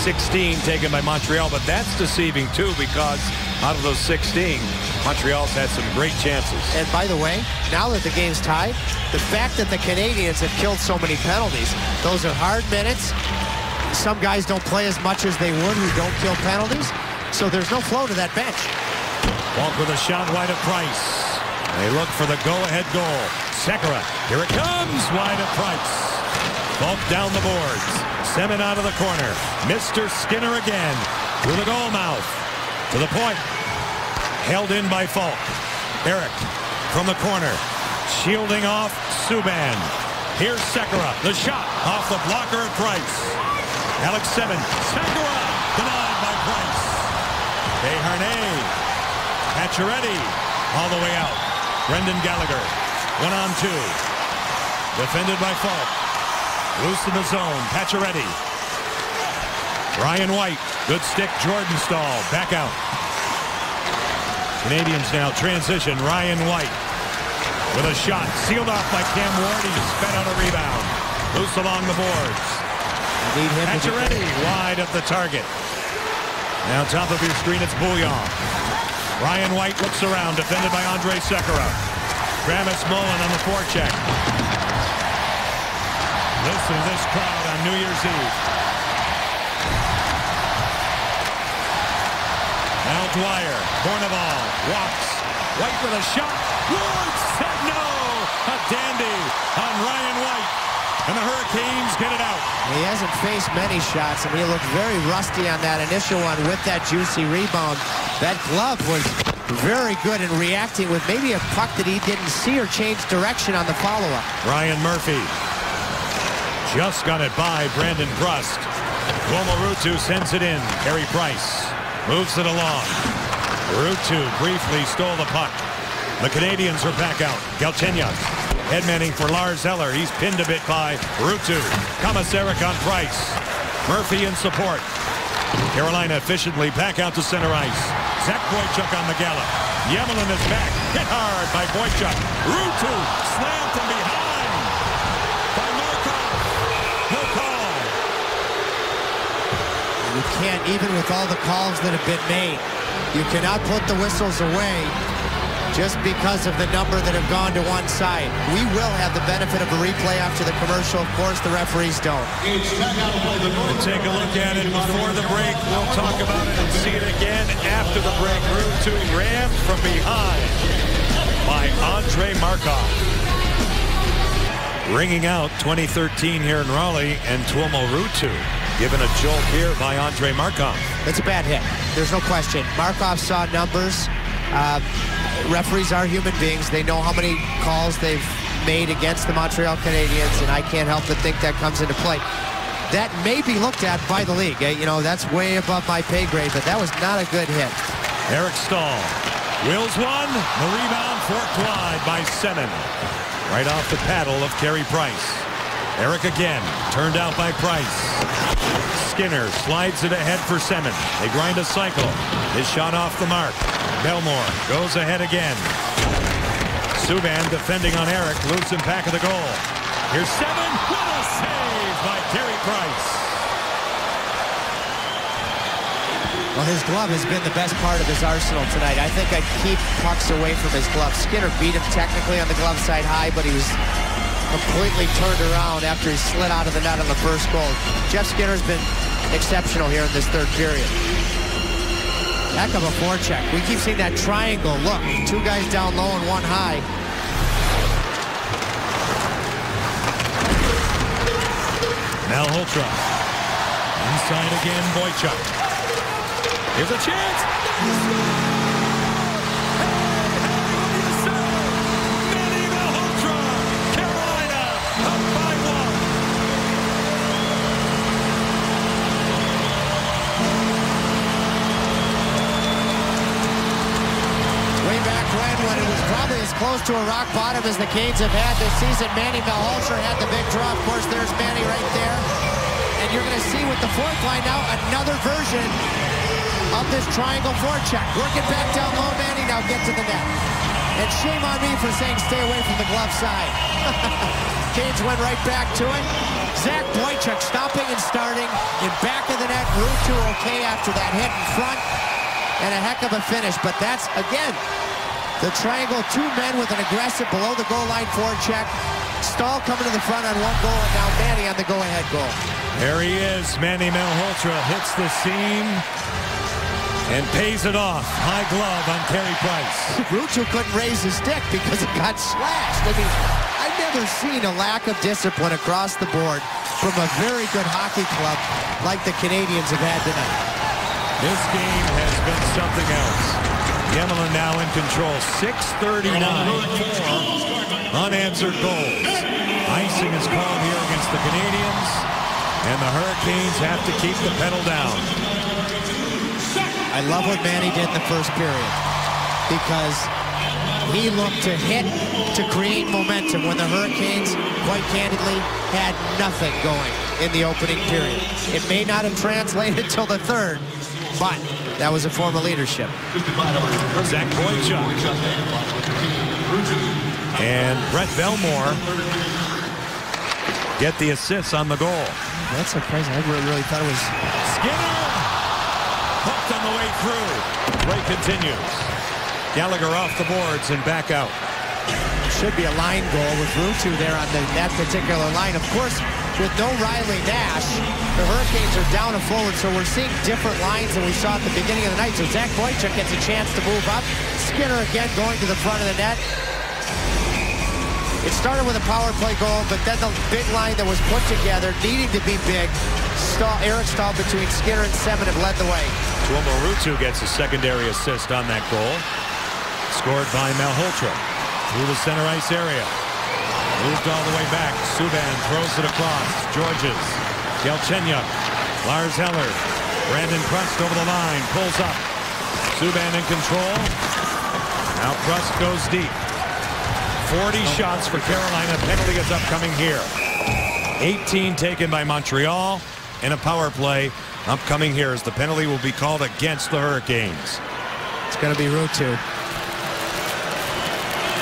16 taken by Montreal, but that's deceiving too, because out of those 16, Montreal's had some great chances. And by the way, now that the game's tied, the fact that the Canadians have killed so many penalties, those are hard minutes. Some guys don't play as much as they would who don't kill penalties, so there's no flow to that bench. Falk with a shot wide of Price. They look for the go-ahead goal. Sekera, here it comes, wide of Price. Falk down the boards. Semin out of the corner. Mr. Skinner again through the goal mouth. To the point. Held in by Falk. Eric from the corner. Shielding off Subban. Here's Sekera. The shot off the blocker of Price. Alex Semin. Sekera denied by Price. Desharnais. Pacioretty all the way out. Brendan Gallagher. 1-on-2. Defended by Falk. Loose in the zone. Pacioretty. Ryan White. Good stick. Jordan Staal. Back out. Canadians now transition. Ryan White with a shot. Sealed off by Cam Ward. He sped out a rebound. Loose along the boards. Pacioretty wide of the target. Now top of your screen, it's Bouillon. Ryan White looks around. Defended by Andrei Sekera. Travis Mullen on the forecheck. Listen to this crowd on New Year's Eve. Now Dwyer, Bourneval, walks. White with a shot. Ward said no. A dandy on Ryan White. And the Hurricanes get it out. He hasn't faced many shots, and he looked very rusty on that initial one with that juicy rebound. That glove was very good in reacting with maybe a puck that he didn't see or change direction on the follow-up. Ryan Murphy just got it by Brandon Brust. Tuomo Ruutu sends it in. Carey Price moves it along. Ruutu briefly stole the puck. The Canadians are back out. Galchenyuk headmanning for Lars Eller. He's pinned a bit by Ruutu. Komisarek on Price. Murphy in support. Carolina efficiently back out to center ice. Zach Boychuk on the gallop. Yemelin is back. Hit hard by Boychuk. Ruutu slammed from behind by Markov. No call. You can't, even with all the calls that have been made, you cannot put the whistles away just because of the number that have gone to one side. We will have the benefit of a replay after the commercial. Of course, the referees don't. We'll take a look at it before the break. We'll talk about it and see it again after the break. Ruutu rammed from behind by Andrei Markov. Ringing out 2013 here in Raleigh, and Tuomo Ruutu given a jolt here by Andrei Markov. It's a bad hit. There's no question. Markov saw numbers. Referees are human beings. They know how many calls they've made against the Montreal Canadiens, and I can't help but think that comes into play. that may be looked at by the league. You know, that's way above my pay grade, but that was not a good hit. Eric Staal wheels one. The rebound forked wide by Semin. Right off the paddle of Carey Price. Eric again, turned out by Price. Skinner slides it ahead for Semin. They grind a cycle. His shot off the mark. Belmore goes ahead again. Subban defending on Eric, loose in back of the goal. Here's Semin with a save by Carey Price. Well, his glove has been the best part of his arsenal tonight. I think I'd keep pucks away from his glove. Skinner beat him technically on the glove side high, but he was completely turned around after he slid out of the net on the first goal. Jeff Skinner's been exceptional here in this third period. Heck of a forecheck. We keep seeing that triangle. Look, two guys down low and one high. Malhotra. Inside again, Boychuk. Here's a chance. Manny Malhotra. Carolina up by 1. Way back when it was probably as close to a rock bottom as the Canes have had this season, Manny Malhotra had the big draw. Of course, there's Manny right there. And you're going to see with the fourth line now another version of this triangle forecheck. Working back down low, Manny now get to the net. And shame on me for saying stay away from the glove side. Canes went right back to it. Zach Boychuk stopping and starting in back of the net. Ruutu okay after that hit in front. And a heck of a finish. But that's, again, the triangle. Two men with an aggressive below the goal line forecheck. Staal coming to the front on one goal, and now Manny on the go-ahead goal. There he is. Manny Malhotra hits the seam and pays it off. High glove on Carey Price. Ruutu couldn't raise his stick because it got slashed. I mean, I've never seen a lack of discipline across the board from a very good hockey club like the Canadians have had tonight. This game has been something else. Yemelen now in control. 6:39. 4 unanswered goals. Icing is called here against the Canadians, and the Hurricanes have to keep the pedal down. I love what Manny did in the first period because he looked to hit to create momentum when the Hurricanes, quite candidly, had nothing going in the opening period. It may not have translated till the third, but that was a form of leadership. Zach Boychuk and Brett Belmore get the assists on the goal. That's surprising. I really thought it was Skinner hooked on the way through. Play continues. Gallagher off the boards and back out. Should be a line goal with Ruutu there on that particular line. Of course, with no Riley Nash, the Hurricanes are down a forward, so we're seeing different lines than we saw at the beginning of the night. So Zach Boychuk gets a chance to move up. Skinner again going to the front of the net. It started with a power play goal, but then the big line that was put together, needing to be big. Eric Staal between Skinner and Semin have led the way. Tuomo Ruutu gets a secondary assist on that goal. Scored by Malhotra through the center ice area. Moved all the way back. Subban throws it across. Georges. Galchenyuk. Lars Eller. Brandon Prust over the line. Pulls up. Subban in control. Now Prust goes deep. 40 shots for Carolina. Penalty is upcoming here. 18 taken by Montreal. And a power play upcoming here as the penalty will be called against the Hurricanes. It's going to be Ruutu.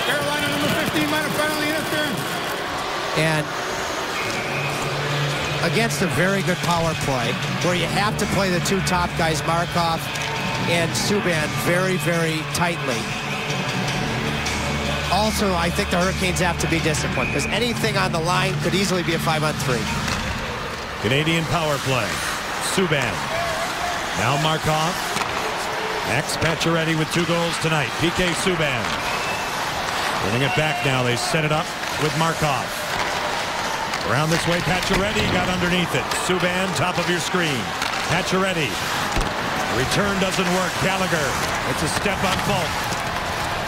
Carolina number 15 might have finally interfered. And against a very good power play where you have to play the two top guys, Markov and Subban, very, very tightly. Also, I think the Hurricanes have to be disciplined because anything on the line could easily be a 5-on-3. Canadian power play. Subban. Now Markov. Max Pacioretty with 2 goals tonight. PK Subban. Bringing it back now. They set it up with Markov. Around this way, Pacioretty got underneath it. Subban, top of your screen. Pacioretty. Return doesn't work. Gallagher. It's a step on Falk.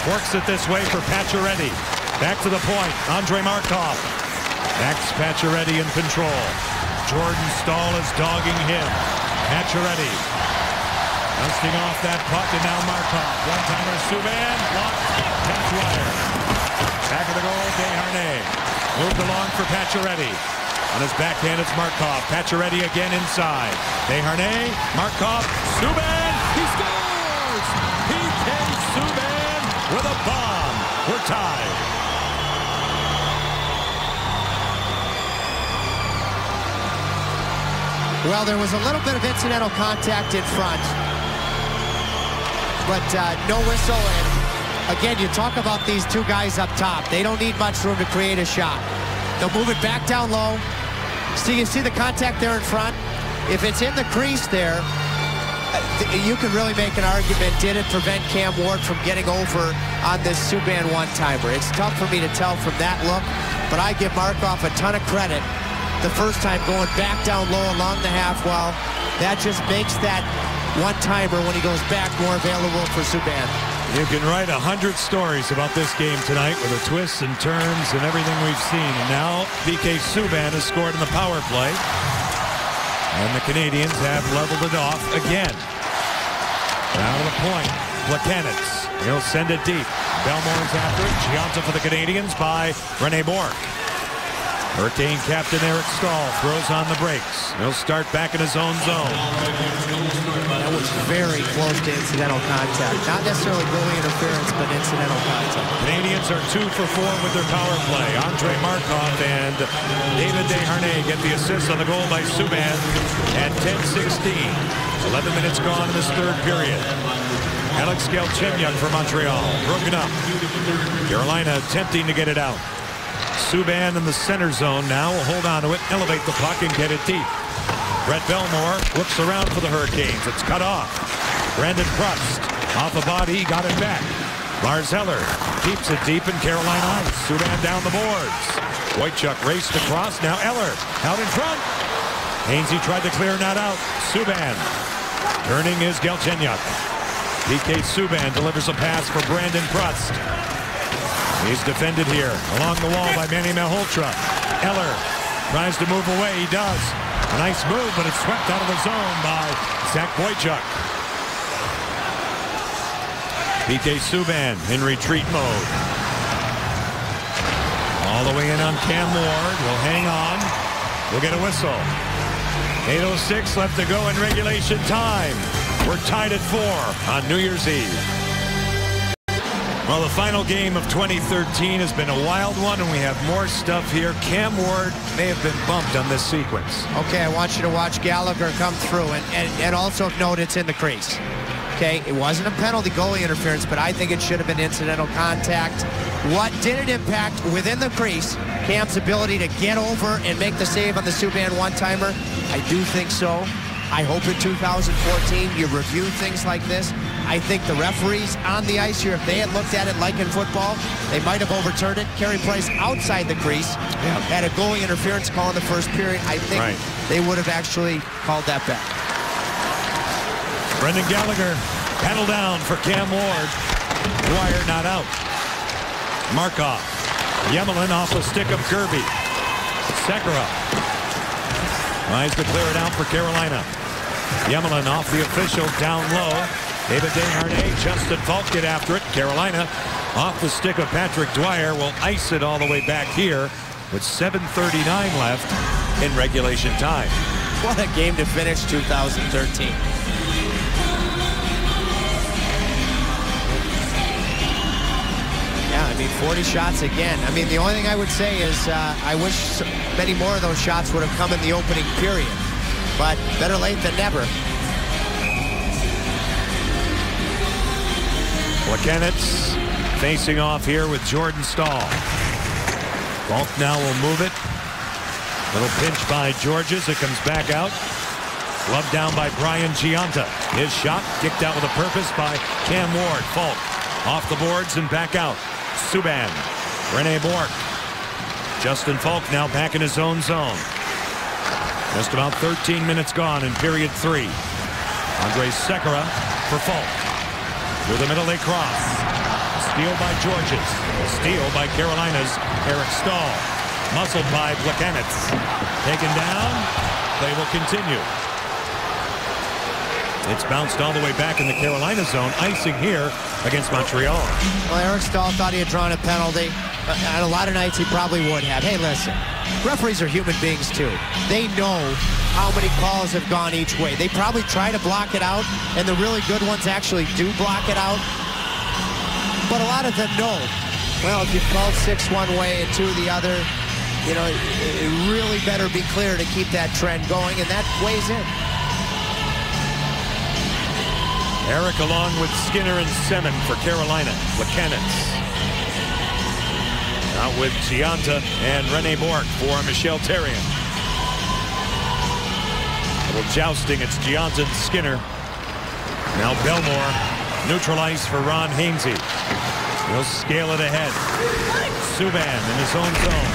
Works it this way for Pacioretty. Back to the point. Andrei Markov. Max Pacioretty in control. Jordan Staal is dogging him. Pacioretty dusting off that puck, and now Markov. One-timer, Subban, blocked, Pat Dwyer. Back of the goal, Desharnais. Moved along for Pacioretty. On his backhand, it's Markov. Pacioretty again inside. Desharnais, Markov, Subban, he scores! PK Subban with a bomb. We're tied. Well, there was a little bit of incidental contact in front, but no whistle. And again, you talk about these two guys up top. They don't need much room to create a shot. They'll move it back down low. So you see the contact there in front. If it's in the crease there, you can really make an argument. Did it prevent Cam Ward from getting over on this Subban one-timer? It's tough for me to tell from that look, but I give Markov a ton of credit. The first time going back down low along the half wall, that just makes that one-timer when he goes back more available for Subban. You can write 100 stories about this game tonight with the twists and turns and everything we've seen. And now PK Subban has scored in the power play. And the Canadians have leveled it off again. Now to the point. Plekanec. He'll send it deep. Belmore's after it. Gionta for the Canadians by Rene Bourque. Hurricane captain Eric Staal throws on the brakes. He'll start back in his own zone. That was very close to incidental contact. Not necessarily goalie interference, but incidental contact. Canadians are 2 for 4 with their power play. Andre Markov and David Desharnais get the assist on the goal by Subban at 10:16. 11 minutes gone in this third period. Alex Galchenyuk for Montreal. Broken up. Carolina attempting to get it out. Subban in the center zone now will hold on to it, elevate the puck, and get it deep. Brett Belmore looks around for the Hurricanes. It's cut off. Brandon Prust off the body, got it back. Lars Eller keeps it deep in Carolina ice. Subban down the boards. Wojciech raced across. Now Eller out in front. Hainsey tried to clear, not out. Subban turning is Galchenyuk. PK Subban delivers a pass for Brandon Prust. He's defended here along the wall by Manny Malhotra. Eller tries to move away. He does. A nice move, but it's swept out of the zone by Zach Wojciech. PK Subban in retreat mode. All the way in on Cam Ward. Will hang on. We'll get a whistle. 8:06 left to go in regulation time. We're tied at 4 on New Year's Eve. Well, the final game of 2013 has been a wild one, and we have more stuff here. Cam Ward may have been bumped on this sequence. Okay, I want you to watch Gallagher come through, and also note it's in the crease. Okay, it wasn't a penalty goalie interference, but I think it should have been incidental contact. What did it impact within the crease? Cam's ability to get over and make the save on the Subban one-timer? I do think so. I hope in 2014 you review things like this. I think the referees on the ice here, if they had looked at it like in football, they might have overturned it. Carey Price outside the crease had a goalie interference call in the first period. I think they would have actually called that back. Brendan Gallagher paddle down for Cam Ward. Dwyer not out. Markov. Yemelin off the stick of Kirby. Sekera tries to clear it out for Carolina. Yemelin off the official down low. David Desharnais, Justin Falk get after it. Carolina off the stick of Patrick Dwyer will ice it all the way back here with 7:39 left in regulation time. What a game to finish 2013. Yeah, I mean, 40 shots again. I mean, the only thing I would say is I wish many more of those shots would have come in the opening period. But better late than never. Plekanec facing off here with Jordan Staal. Falk now will move it. Little pinch by Georges. It comes back out. Gloved down by Brian Gionta. His shot kicked out with a purpose by Cam Ward. Falk off the boards and back out. Subban. Rene Bourque. Justin Falk now back in his own zone. Just about 13 minutes gone in period 3. Andrej Sekera for Falk. Through the middle they cross. Steal by Georges. Steal by Carolina's Eric Staal. Muscled by Plekanec. Taken down. Play will continue. It's bounced all the way back in the Carolina zone. Icing here against Montreal. Well, Eric Staal thought he had drawn a penalty. On a lot of nights, he probably would have. Hey, listen, referees are human beings, too. They know how many calls have gone each way. They probably try to block it out, and the really good ones actually do block it out. But a lot of them know. Well, if you've called 6 one way and 2 the other, you know, it really better be clear to keep that trend going, and that weighs in. Eric along with Skinner and Semin for Carolina. Plekanec. Out with Gionta and Rene Bourque for Michel Therrien. A little jousting. It's Gionta and Skinner. Now Bellemare neutralized for Ron Hainsey. He'll scale it ahead. Subban in his own zone.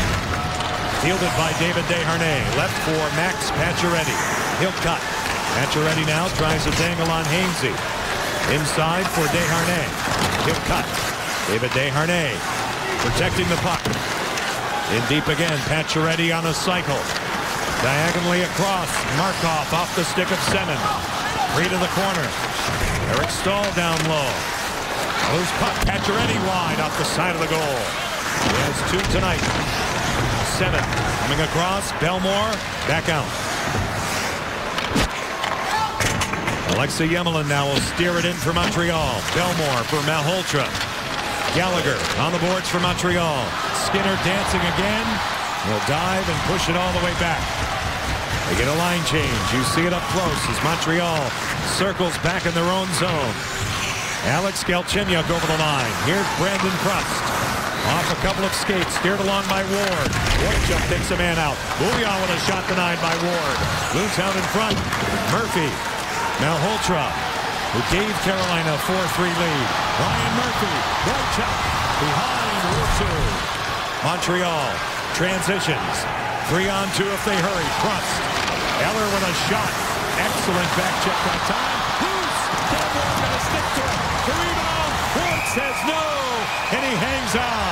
Fielded by David Desharnais. Left for Max Pacioretty. He'll cut. Pacioretty now tries to dangle on Hainsey. Inside for Desharnais. He'll cut. David Desharnais protecting the puck. In deep again. Pacioretty on a cycle. Diagonally across. Markov off the stick of Semin. Free to the corner. Eric Staal down low. Loose puck. Pacioretty wide off the side of the goal. He has 2 tonight. Semin coming across. Bellemare back out. Alexei Emelin now will steer it in for Montreal. Bellemare for Malhotra. Gallagher on the boards for Montreal. Skinner dancing again. He'll dive and push it all the way back. They get a line change. You see it up close as Montreal circles back in their own zone. Alex Galchenyuk over the line. Here's Brandon Prust. Off a couple of skates, steered along by Ward. Wojciech takes a man out. Bouillon with a shot denied by Ward. Loose out in front. Murphy. Malhotra, who gave Carolina a 4-3 lead. Ryan Murphy, Wojciech behind Ruutu. Montreal transitions. 3-on-2 if they hurry. Prust. Eller with a shot. Excellent back check that time. Loose. Bellemare going to stick to it. The rebound. Ward says no, and he hangs on.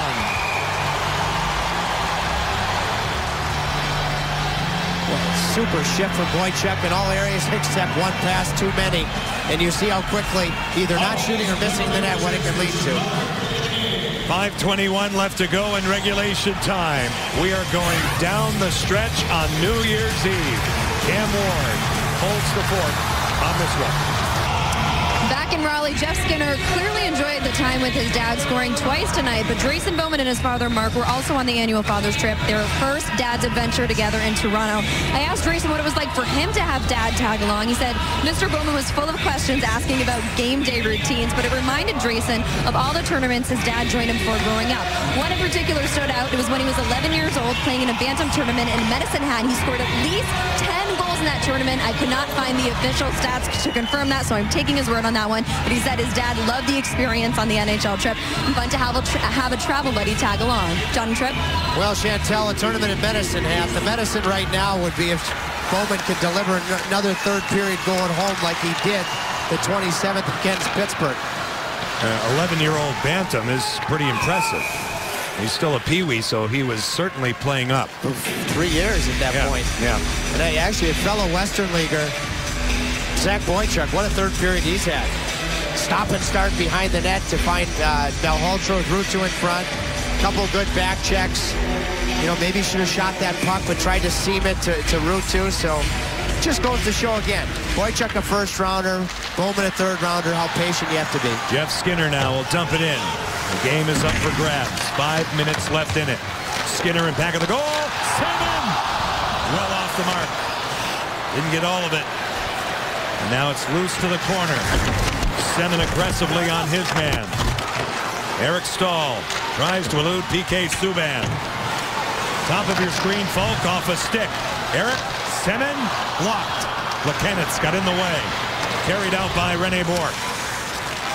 Super shift from Wojciech in all areas except one pass too many. And you see how quickly either not shooting or missing the net what it can lead to. 5:21 left to go in regulation time. We are going down the stretch on New Year's Eve. Cam Ward holds the fort on this one. Back in Raleigh, Jeff Skinner clearly enjoyed the time with his dad, scoring twice tonight. But Drayson Bowman and his father, Mark, were also on the annual father's trip. Their first dad's adventure together in Toronto. I asked Drayson what it was like for him to have dad tag along. He said Mr. Bowman was full of questions asking about game day routines, but it reminded Drayson of all the tournaments his dad joined him for growing up. One in particular stood out. It was when he was 11 years old playing in a bantam tournament in Medicine Hat. He scored at least 10 goals in that tournament. I could not find the official stats to confirm that, so I'm taking his word on that one. But he said his dad loved the experience on the NHL trip. Fun to have a travel buddy tag along. John Tripp? Well, Chantel, a tournament in Medicine Hat. The medicine right now would be if Bowman could deliver another third period going home like he did the 27th against Pittsburgh. 11-year-old Bantam is pretty impressive. He's still a peewee, so he was certainly playing up. 3 years at that point. Yeah. And actually, a fellow Western leaguer, Zach Boychuk, what a third period he's had. Stop and start behind the net to find Malhotra with Ruutu in front. Couple good back checks. You know, maybe should have shot that puck, but tried to seam it to Ruutu. So just goes to show again. Boychuk a first rounder, Bowman a third rounder, how patient you have to be. Jeff Skinner now will dump it in. The game is up for grabs. 5 minutes left in it. Skinner in back of the goal. Semin! Well off the mark. Didn't get all of it. And now it's loose to the corner. Semin aggressively on his man. Eric Staal tries to elude PK Subban. Top of your screen, Falk off a stick. Eric, Semin, blocked. Plekanec got in the way. Carried out by Rene Bourque.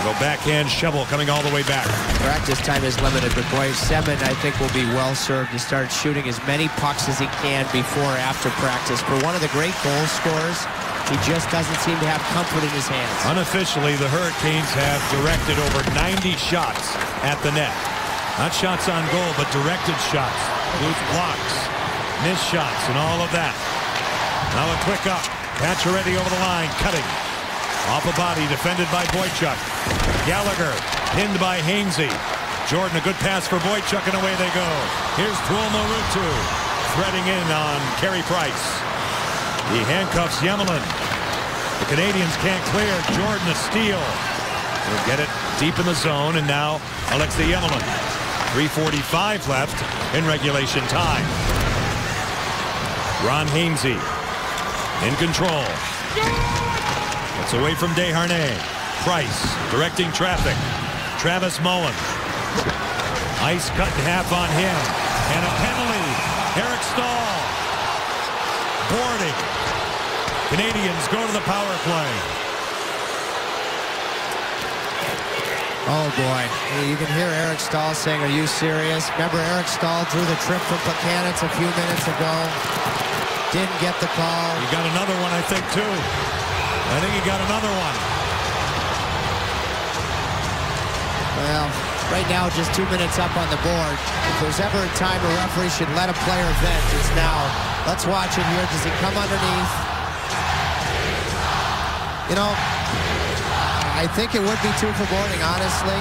Go backhand shovel coming all the way back. Practice time is limited, but boy, Semin, I think, will be well served to start shooting as many pucks as he can before or after practice. For one of the great goal scorers, he just doesn't seem to have comfort in his hands. Unofficially, the Hurricanes have directed over 90 shots at the net. Not shots on goal, but directed shots. Loose blocks, missed shots, and all of that. Now a quick up. Pacioretty over the line, cutting. Off a body, defended by Boychuk. Gallagher, pinned by Hainsey. Jordan, a good pass for Boychuk, and away they go. Here's Tuomo Ruutu, threading in on Carey Price. He handcuffs Yemelin. The Canadians can't clear. Jordan a steal. He'll get it deep in the zone, and now Alexei Yemelin. 3:45 left in regulation time. Ron Hainsey in control. It's away from Desharnais. Price directing traffic. Travis Mullen. Ice cut in half on him. And a penalty. Eric Staal. Boarding. Canadians go to the power play. Oh, boy. You can hear Eric Staal saying, are you serious? Remember, Eric Staal drew the trip from Buchanan's a few minutes ago. Didn't get the call. He got another one, I think, too. I think he got another one. Well, right now, just 2 minutes up on the board. If there's ever a time a referee should let a player vent, it's now. Let's watch it here. Does he come underneath? You know, I think it would be 2 for boarding, honestly.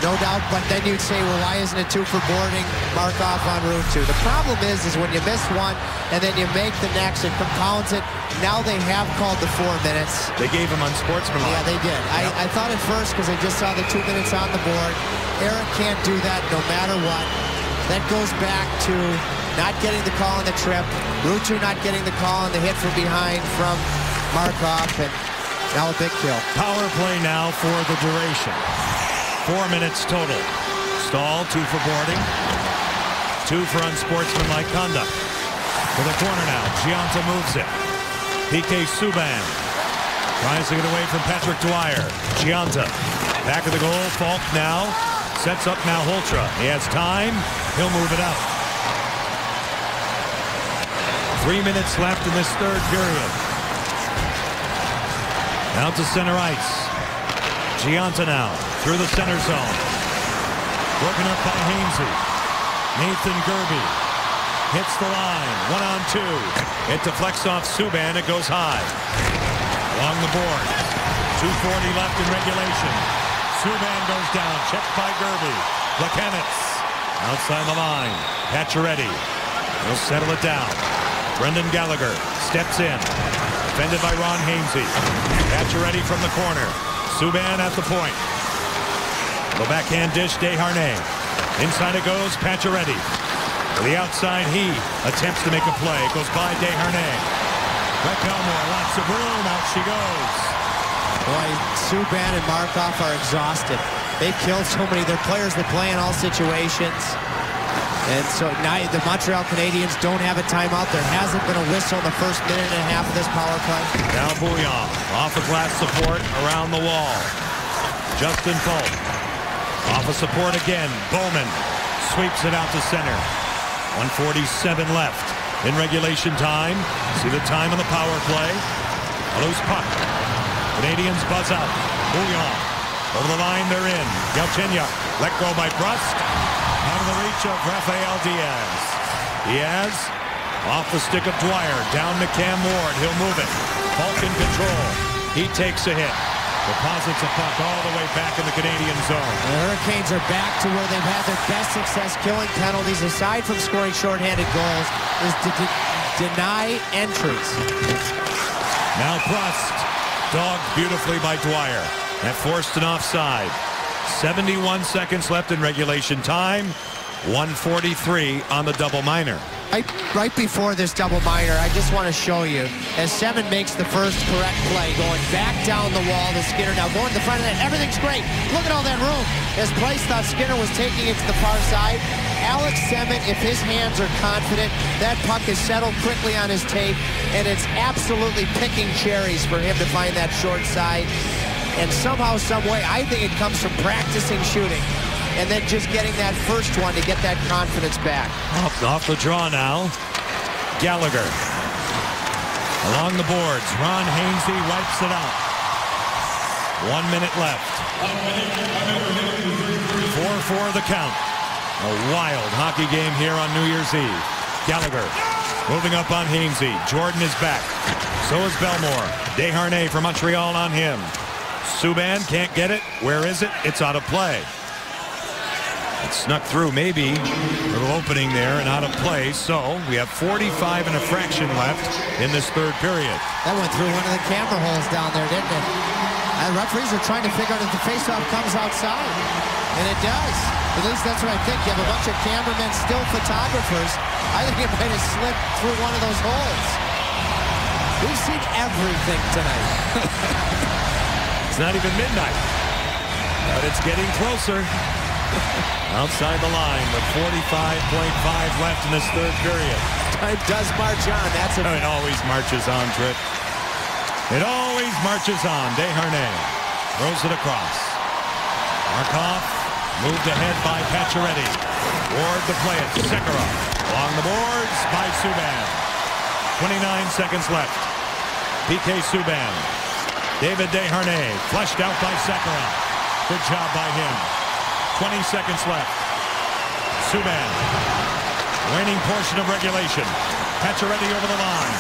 No doubt, but then you'd say, well, why isn't it 2 for boarding? Mark off on Ruutu. The problem is when you miss one and then you make the next, it compounds it. Now they have called the 4 minutes. They gave him unsportsmanlike. Yeah, they did. Yep. I thought at first, because I just saw the 2 minutes on the board, Eric can't do that no matter what. That goes back to not getting the call on the trip, Ruutu not getting the call on the hit from behind from Markov, and now a big kill. Power play now for the duration. 4 minutes total. Staal, 2 for boarding. 2 for unsportsmanlike conduct. To the corner now. Gionta moves it. PK Subban tries to get away from Patrick Dwyer. Gionta back of the goal. Falk now sets up now Holtra. He has time. He'll move it out. 3 minutes left in this third period. Now to center ice. Gionta now through the center zone. Broken up by Hainsey. Nathan Gerby hits the line. 1-on-2. It deflects off Subban. It goes high. Along the board. 2:40 left in regulation. Subban goes down. Checked by Gerby. Buchanan's outside the line. Pacioretty will settle it down. Brendan Gallagher steps in. Defended by Ron Hainsey. Pacioretty from the corner. Subban at the point. The backhand dish, Desharnais. Inside it goes, Pacioretty. To the outside, he attempts to make a play. It goes by Desharnais. Brett Belmore, lots of room. Out she goes. Boy, Subban and Markov are exhausted. They've killed so many of their players that play in all situations. And so now the Montreal Canadiens don't have a timeout. There hasn't been a whistle in the first minute and a half of this power play. Now Bouillon off of glass support around the wall. Justin Falk off of support again. Bowman sweeps it out to center. 1:47 left in regulation time. See the time on the power play. A loose puck. Canadians buzz out. Bouillon over the line. They're in. Galchenyuk let go by Brust. Out of the reach of Rafael Diaz. Diaz off the stick of Dwyer. Down to Cam Ward. He'll move it. Falk in control. He takes a hit. Deposits a puck all the way back in the Canadian zone. The Hurricanes are back to where they've had their best success killing penalties, aside from scoring shorthanded goals, is to deny entries. Now Brust. Dogged beautifully by Dwyer. That forced an offside. 71 seconds left in regulation time. 1:43 on the double minor. Right before this double minor, I just want to show you, as Seven makes the first correct play, going back down the wall to Skinner, now going to the front of that, everything's great. Look at all that room. As Price thought Skinner was taking it to the far side, Alex Semin, if his hands are confident, that puck is settled quickly on his tape, and it's absolutely picking cherries for him to find that short side. And somehow, some way, I think it comes from practicing shooting and then just getting that first one to get that confidence back. Off the draw now. Gallagher. Along the boards. Ron Hainsey wipes it out. 1 minute left. 4-4 the count. A wild hockey game here on New Year's Eve. Gallagher moving up on Hainsey. Jordan is back. So is Belmore. Desharnais for Montreal on him. Subban can't get it. Where is it? It's out of play. It snuck through, maybe. A little opening there and out of play. So we have 45 and a fraction left in this third period. That went through one of the camera holes down there, didn't it? And referees are trying to figure out if the faceoff comes outside. And it does. At least that's what I think. You have a bunch of cameramen, still photographers. I think it might have slipped through one of those holes. We've seen everything tonight. It's not even midnight, but it's getting closer. Outside the line with 45.5 left in this third period. Time does march on. That's a... It always marches on, Tripp. It always marches on. Desharnais throws it across. Markov moved ahead by Pacioretty. Ward to play it. Sekera along the boards by Subban. 29 seconds left. PK Subban. David Desharnais flushed out by Sekera. Good job by him. 20 seconds left. Subban. Waning portion of regulation. Pacioretty over the line.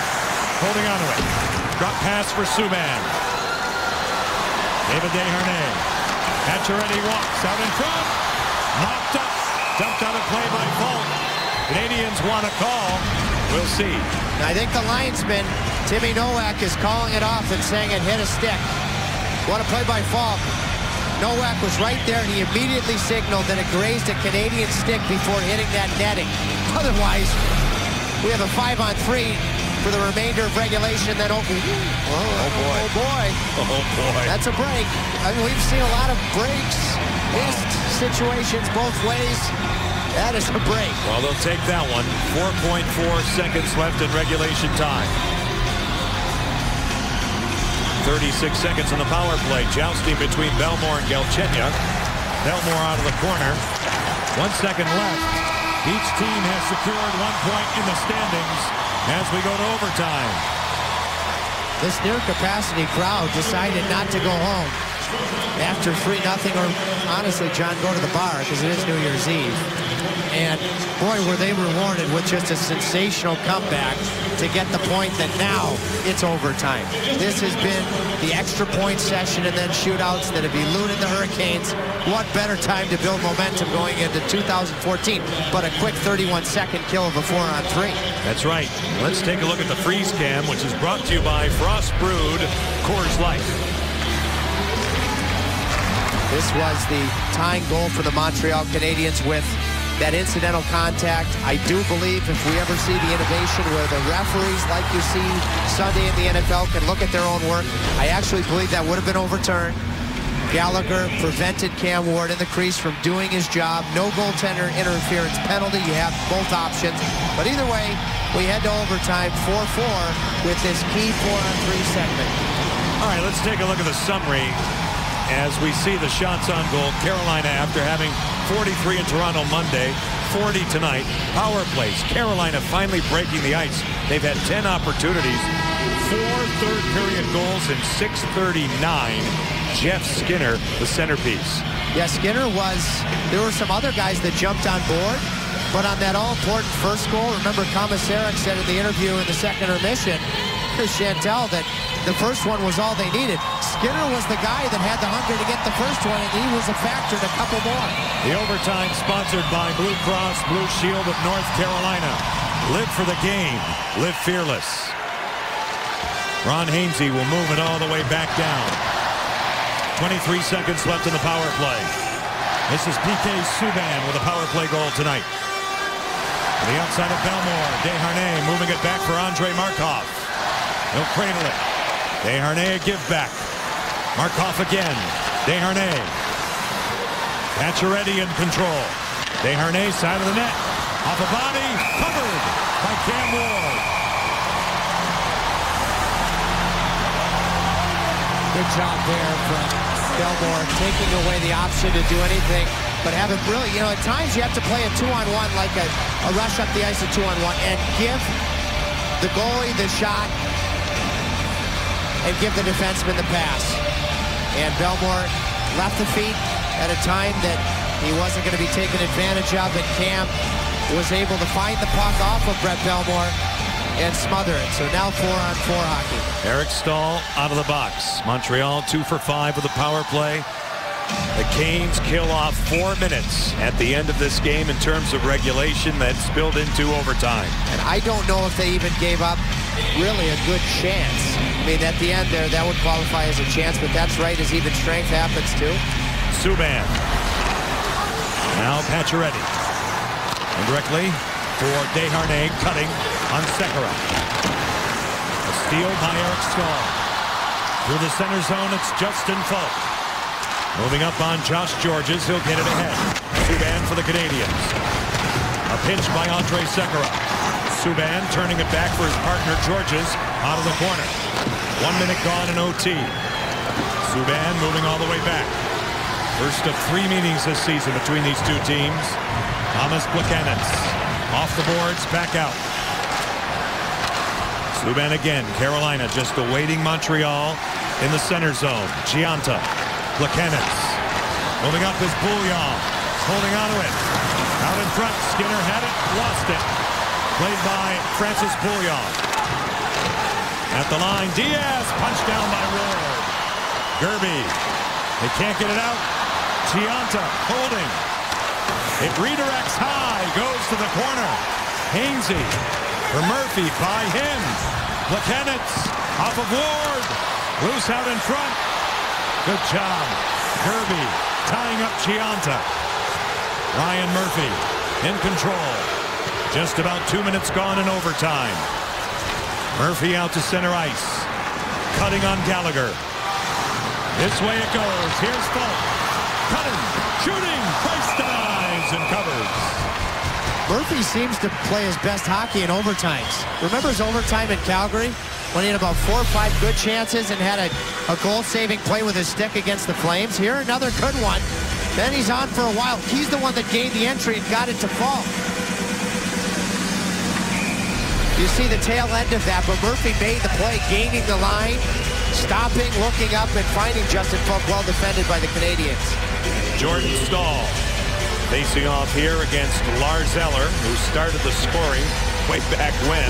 Holding on to it. Drop pass for Subban. David Desharnais. Pacioretty walks out in front. Knocked up. Dumped out of play by Falk. Canadians want a call. We'll see. I think the linesman, Timmy Nowak, is calling it off and saying it hit a stick. What a play by Falk. Nowak was right there, and he immediately signaled that it grazed a Canadian stick before hitting that netting. Otherwise, we have a 5-on-3 for the remainder of regulation. Then oh boy. That's a break. I mean, we've seen a lot of breaks, missed situations both ways. That is a break. Well, they'll take that one. 4.4 seconds left in regulation time. 36 seconds on the power play. Jousting between Belmore and Galchenyuk. Belmore out of the corner. 1 second left. Each team has secured 1 point in the standings as we go to overtime. This near-capacity crowd decided not to go home after 3-0, or honestly, John, go to the bar because it is New Year's Eve. And boy, were they rewarded with just a sensational comeback to get the point that now it's overtime. This has been the extra point session and then shootouts that have eluded the Hurricanes. What better time to build momentum going into 2014, but a quick 31-second kill of a 4-on-3. That's right. Let's take a look at the freeze cam, which is brought to you by Frost Brewed Coors Light. This was the tying goal for the Montreal Canadiens with that incidental contact. I do believe if we ever see the innovation where the referees, like you see Sunday in the NFL, can look at their own work, I actually believe that would have been overturned. Gallagher prevented Cam Ward in the crease from doing his job. No goaltender interference penalty. You have both options. But either way, we head to overtime 4-4 with this key 4-on-3 segment. All right, let's take a look at the summary as we see the shots on goal. Carolina, after having 43 in Toronto Monday, 40 tonight. Power plays. Carolina finally breaking the ice. They've had 10 opportunities. 4 third-period goals in 6:39. Jeff Skinner, the centerpiece. Yeah, Skinner was, there were some other guys that jumped on board, but on that all-important first goal, remember Komisarek said in the interview in the second intermission to Chantel that the first one was all they needed. Skinner was the guy that had the hunger to get the first one, and he was a factor in a couple more. The overtime sponsored by Blue Cross Blue Shield of North Carolina. Live for the game. Live fearless. Ron Hainsey will move it all the way back down. 23 seconds left in the power play. This is PK Subban with a power play goal tonight. To the outside of Belmore. Desharnais moving it back for Andrei Markov. He'll cradle it. Desharnais a give back. Markov again. Desharnais. Pacioretty in control. Desharnais side of the net. Off a body. Covered by Cam Ward. Good job there from Belmore, taking away the option to do anything, but having really, you know, at times you have to play a 2-on-1, like a rush up the ice, a 2-on-1, and give the goalie the shot and give the defenseman the pass. And Belmore left the feet at a time that he wasn't going to be taken advantage of, and Cam was able to find the puck off of Brett Bellemore and smother it. So now 4-on-4 hockey. Eric Staal out of the box. Montreal 2 for 5 with a power play. The Canes kill off 4 minutes at the end of this game in terms of regulation that spilled into overtime. And I don't know if they even gave up really a good chance. I mean, at the end there, that would qualify as a chance, but that's right, as even strength happens too. Subban. Now Pacioretty. And directly for Desharnais, cutting on Sekera. A steal by Eric Staal. Through the center zone, it's Justin Falk. Moving up on Josh Georges, he'll get it ahead. Subban for the Canadiens. A pinch by Andrei Sekera. Subban turning it back for his partner Georges out of the corner. 1 minute gone in OT. Subban moving all the way back. First of 3 meetings this season between these two teams. Thomas Plekanec off the boards, back out. Subban again. Carolina just awaiting Montreal in the center zone. Gianta. Plekanec. Moving up is Bouillon. Holding on to it. Out in front. Skinner had it. Lost it. Played by Francis Bouillon. At the line. Diaz. Punched down by Ward. Gerby. They can't get it out. Gianta holding. It redirects high. Goes to the corner. Hainsey. For Murphy by him. Plekanec. Off of Ward. Loose out in front. Good job. Gerby tying up Gianta. Ryan Murphy in control. Just about 2 minutes gone in overtime. Murphy out to center ice. Cutting on Gallagher. This way it goes. Here's Falk. Cutting. Shooting. Price denies and covers. Murphy seems to play his best hockey in overtimes. Remember his overtime in Calgary? When he had about 4 or 5 good chances and had a goal-saving play with his stick against the Flames. Here, another good one. Then he's on for a while. He's the one that gained the entry and got it to Falk. You see the tail end of that, but Murphy made the play, gaining the line, stopping, looking up, and finding Justin Falk, well defended by the Canadiens. Jordan Staal facing off here against Lars Eller, who started the scoring way back when.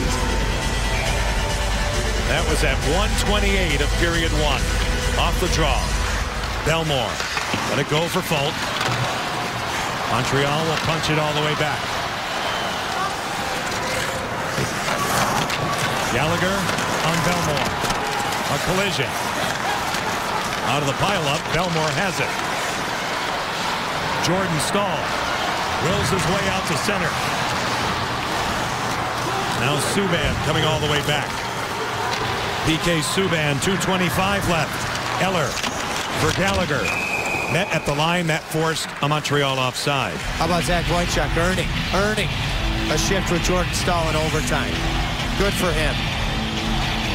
That was at 1:28 of period 1. Off the draw. Bellemore. Let it go for Falk. Montreal will punch it all the way back. Gallagher on Bellemore. A collision. Out of the pileup, Bellemore has it. Jordan Staal wills his way out to center. Now Subban coming all the way back. PK Subban, 2:25 left. Eller for Gallagher. Met at the line. That forced a Montreal offside. How about Zach Boychuk earning a shift with Jordan Staal in overtime. Good for him.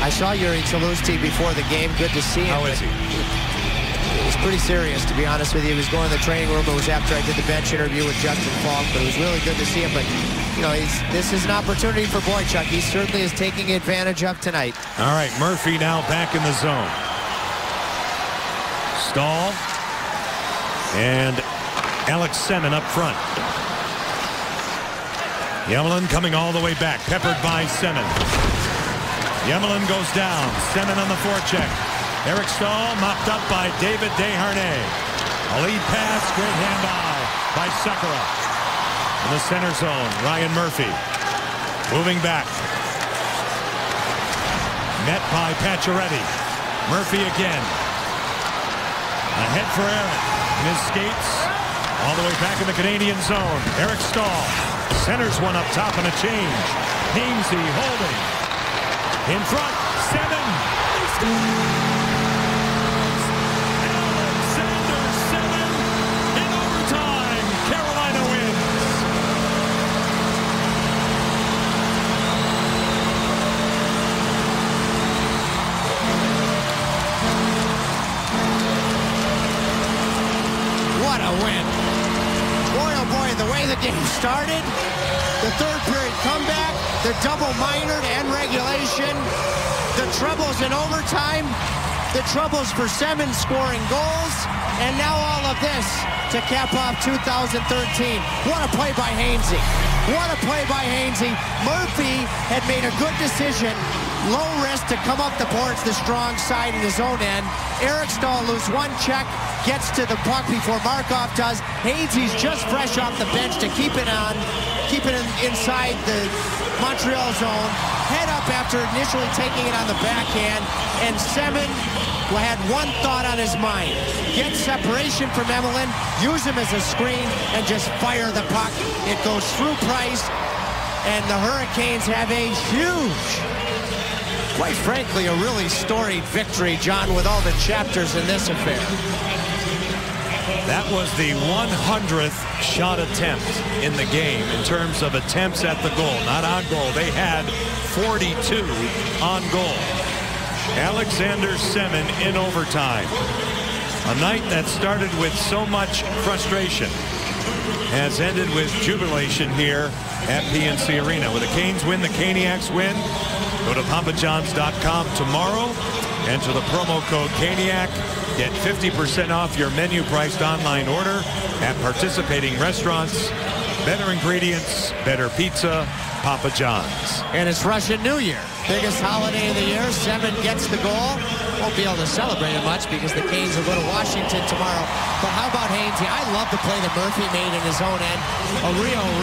I saw Yuri Tsalusti before the game. Good to see him. How is he? It was pretty serious, to be honest with you. He was going to the training room. It was after I did the bench interview with Justin Falk, but it was really good to see him. But, you know, this is an opportunity for Boychuk. He certainly is taking advantage of tonight. All right, Murphy now back in the zone. Staal and Alex Semin up front. Yemelin coming all the way back, peppered by Semin. Yemelin goes down. Semin on the forecheck. Eric Staal mopped up by David Desharnais. A lead pass, great hand-eye by Sekera. In the center zone, Ryan Murphy. Moving back. Met by Pacioretty. Murphy again. Ahead for Aaron. In his skates. All the way back in the Canadian zone. Eric Staal. Centers one up top on a change. Hainsey holding. In front. Semin. Alexander Semin. In overtime. Carolina wins. What a win. Boy, oh boy, the way the game started, the third period comeback, the double minored and regulation, the troubles in overtime, the troubles for Semin scoring goals, And now all of this to cap off 2013. What a play by Hainsey. What a play by Hainsey. Murphy had made a good decision. Low risk to come up the boards, the strong side in his own end. Eric Staal loses one check, gets to the puck before Markov does. Hainsey's just fresh off the bench to keep it on, keep it inside the Montreal zone. Head up after initially taking it on the backhand, and Semin had one thought on his mind. Get separation from Emelin, use him as a screen, and just fire the puck. It goes through Price, and the Hurricanes have a huge, quite frankly, a really storied victory, John, with all the chapters in this affair. That was the 100th shot attempt in the game in terms of attempts at the goal, not on goal. They had 42 on goal. Alexander Semin in overtime. A night that started with so much frustration has ended with jubilation here at PNC Arena. With the Canes win, the Caniacs win. Go to papajohns.com tomorrow. Enter the promo code Caniac. Get 50% off your menu-priced online order at participating restaurants. Better ingredients, better pizza, Papa John's. And it's Russian New Year. Biggest holiday of the year. Semin gets the goal. Won't be able to celebrate it much because the Canes will go to Washington tomorrow. But how about Hainsey? I love the play that Murphy made in his own end. A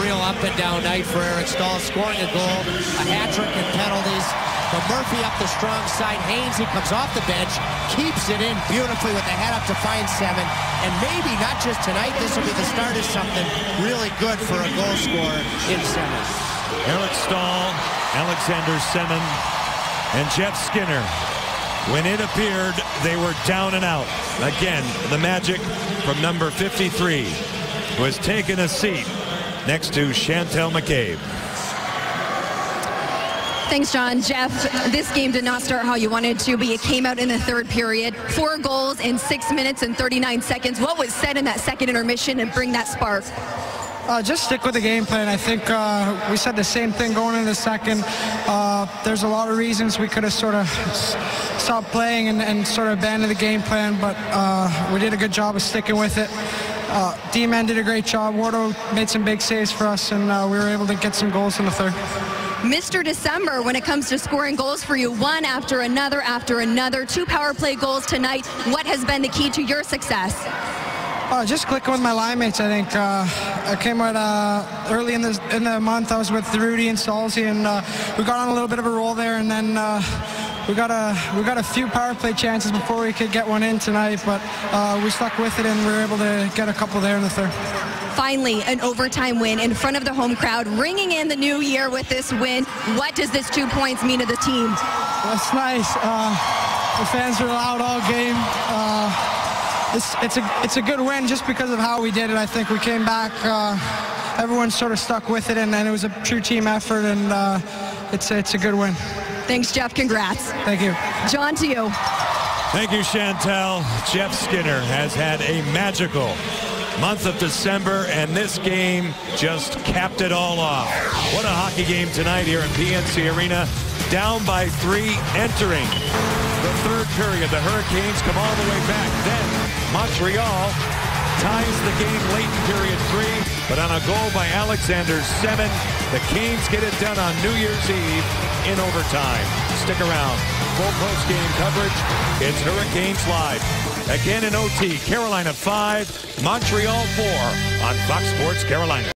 real up and down night for Eric Staal, scoring a goal, a hat trick and penalties. But Murphy up the strong side. Hainsey comes off the bench, keeps it in beautifully with the head up to find Semin. And maybe not just tonight, this will be the start of something really good for a goal scorer in Semin. Eric Staal, Alexander Semin, and Jeff Skinner. When it appeared they were down and out. Again, the magic from number 53 was taking a seat next to Chantel McCabe. Thanks, John. Jeff, this game did not start how you wanted to, but you came out in the third period. 4 goals in 6 minutes and 39 seconds. What was said in that second intermission and bring that spark? Just stick with the game plan. I think we said the same thing going into the second. There's a lot of reasons we could have sort of stopped playing and sort of abandoned the game plan, but we did a good job of sticking with it. D-Man did a great job. Wardo made some big saves for us, and we were able to get some goals in the third. Mr. December, when it comes to scoring goals for you, one after another after another. 2 power play goals tonight. What has been the key to your success? Just clicking with my line mates, I think. I came out early in the month. I was with Rudy and Salzy, and we got on a little bit of a roll there, and then we got a few power play chances before we could get one in tonight, but we stuck with it, and we were able to get a couple there in the third. Finally, an overtime win in front of the home crowd, ringing in the new year with this win. What does this 2 points mean to the team? That's nice. The fans were loud all game. It's a good win just because of how we did it. I think we came back. Everyone sort of stuck with it, and it was a true team effort, and it's a good win. Thanks, Jeff. Congrats. Thank you. John, to you. Thank you, Chantel. Jeff Skinner has had a magical month of December, and this game just capped it all off. What a hockey game tonight here at PNC Arena. Down by 3 entering the third period. The Hurricanes come all the way back. Then Montreal ties the game late in period 3, but on a goal by Alexander Semin, the Canes get it done on New Year's Eve in overtime. Stick around. Full post-game coverage. It's Hurricanes Live. Again in OT, Carolina 5, Montreal 4 on Fox Sports Carolina.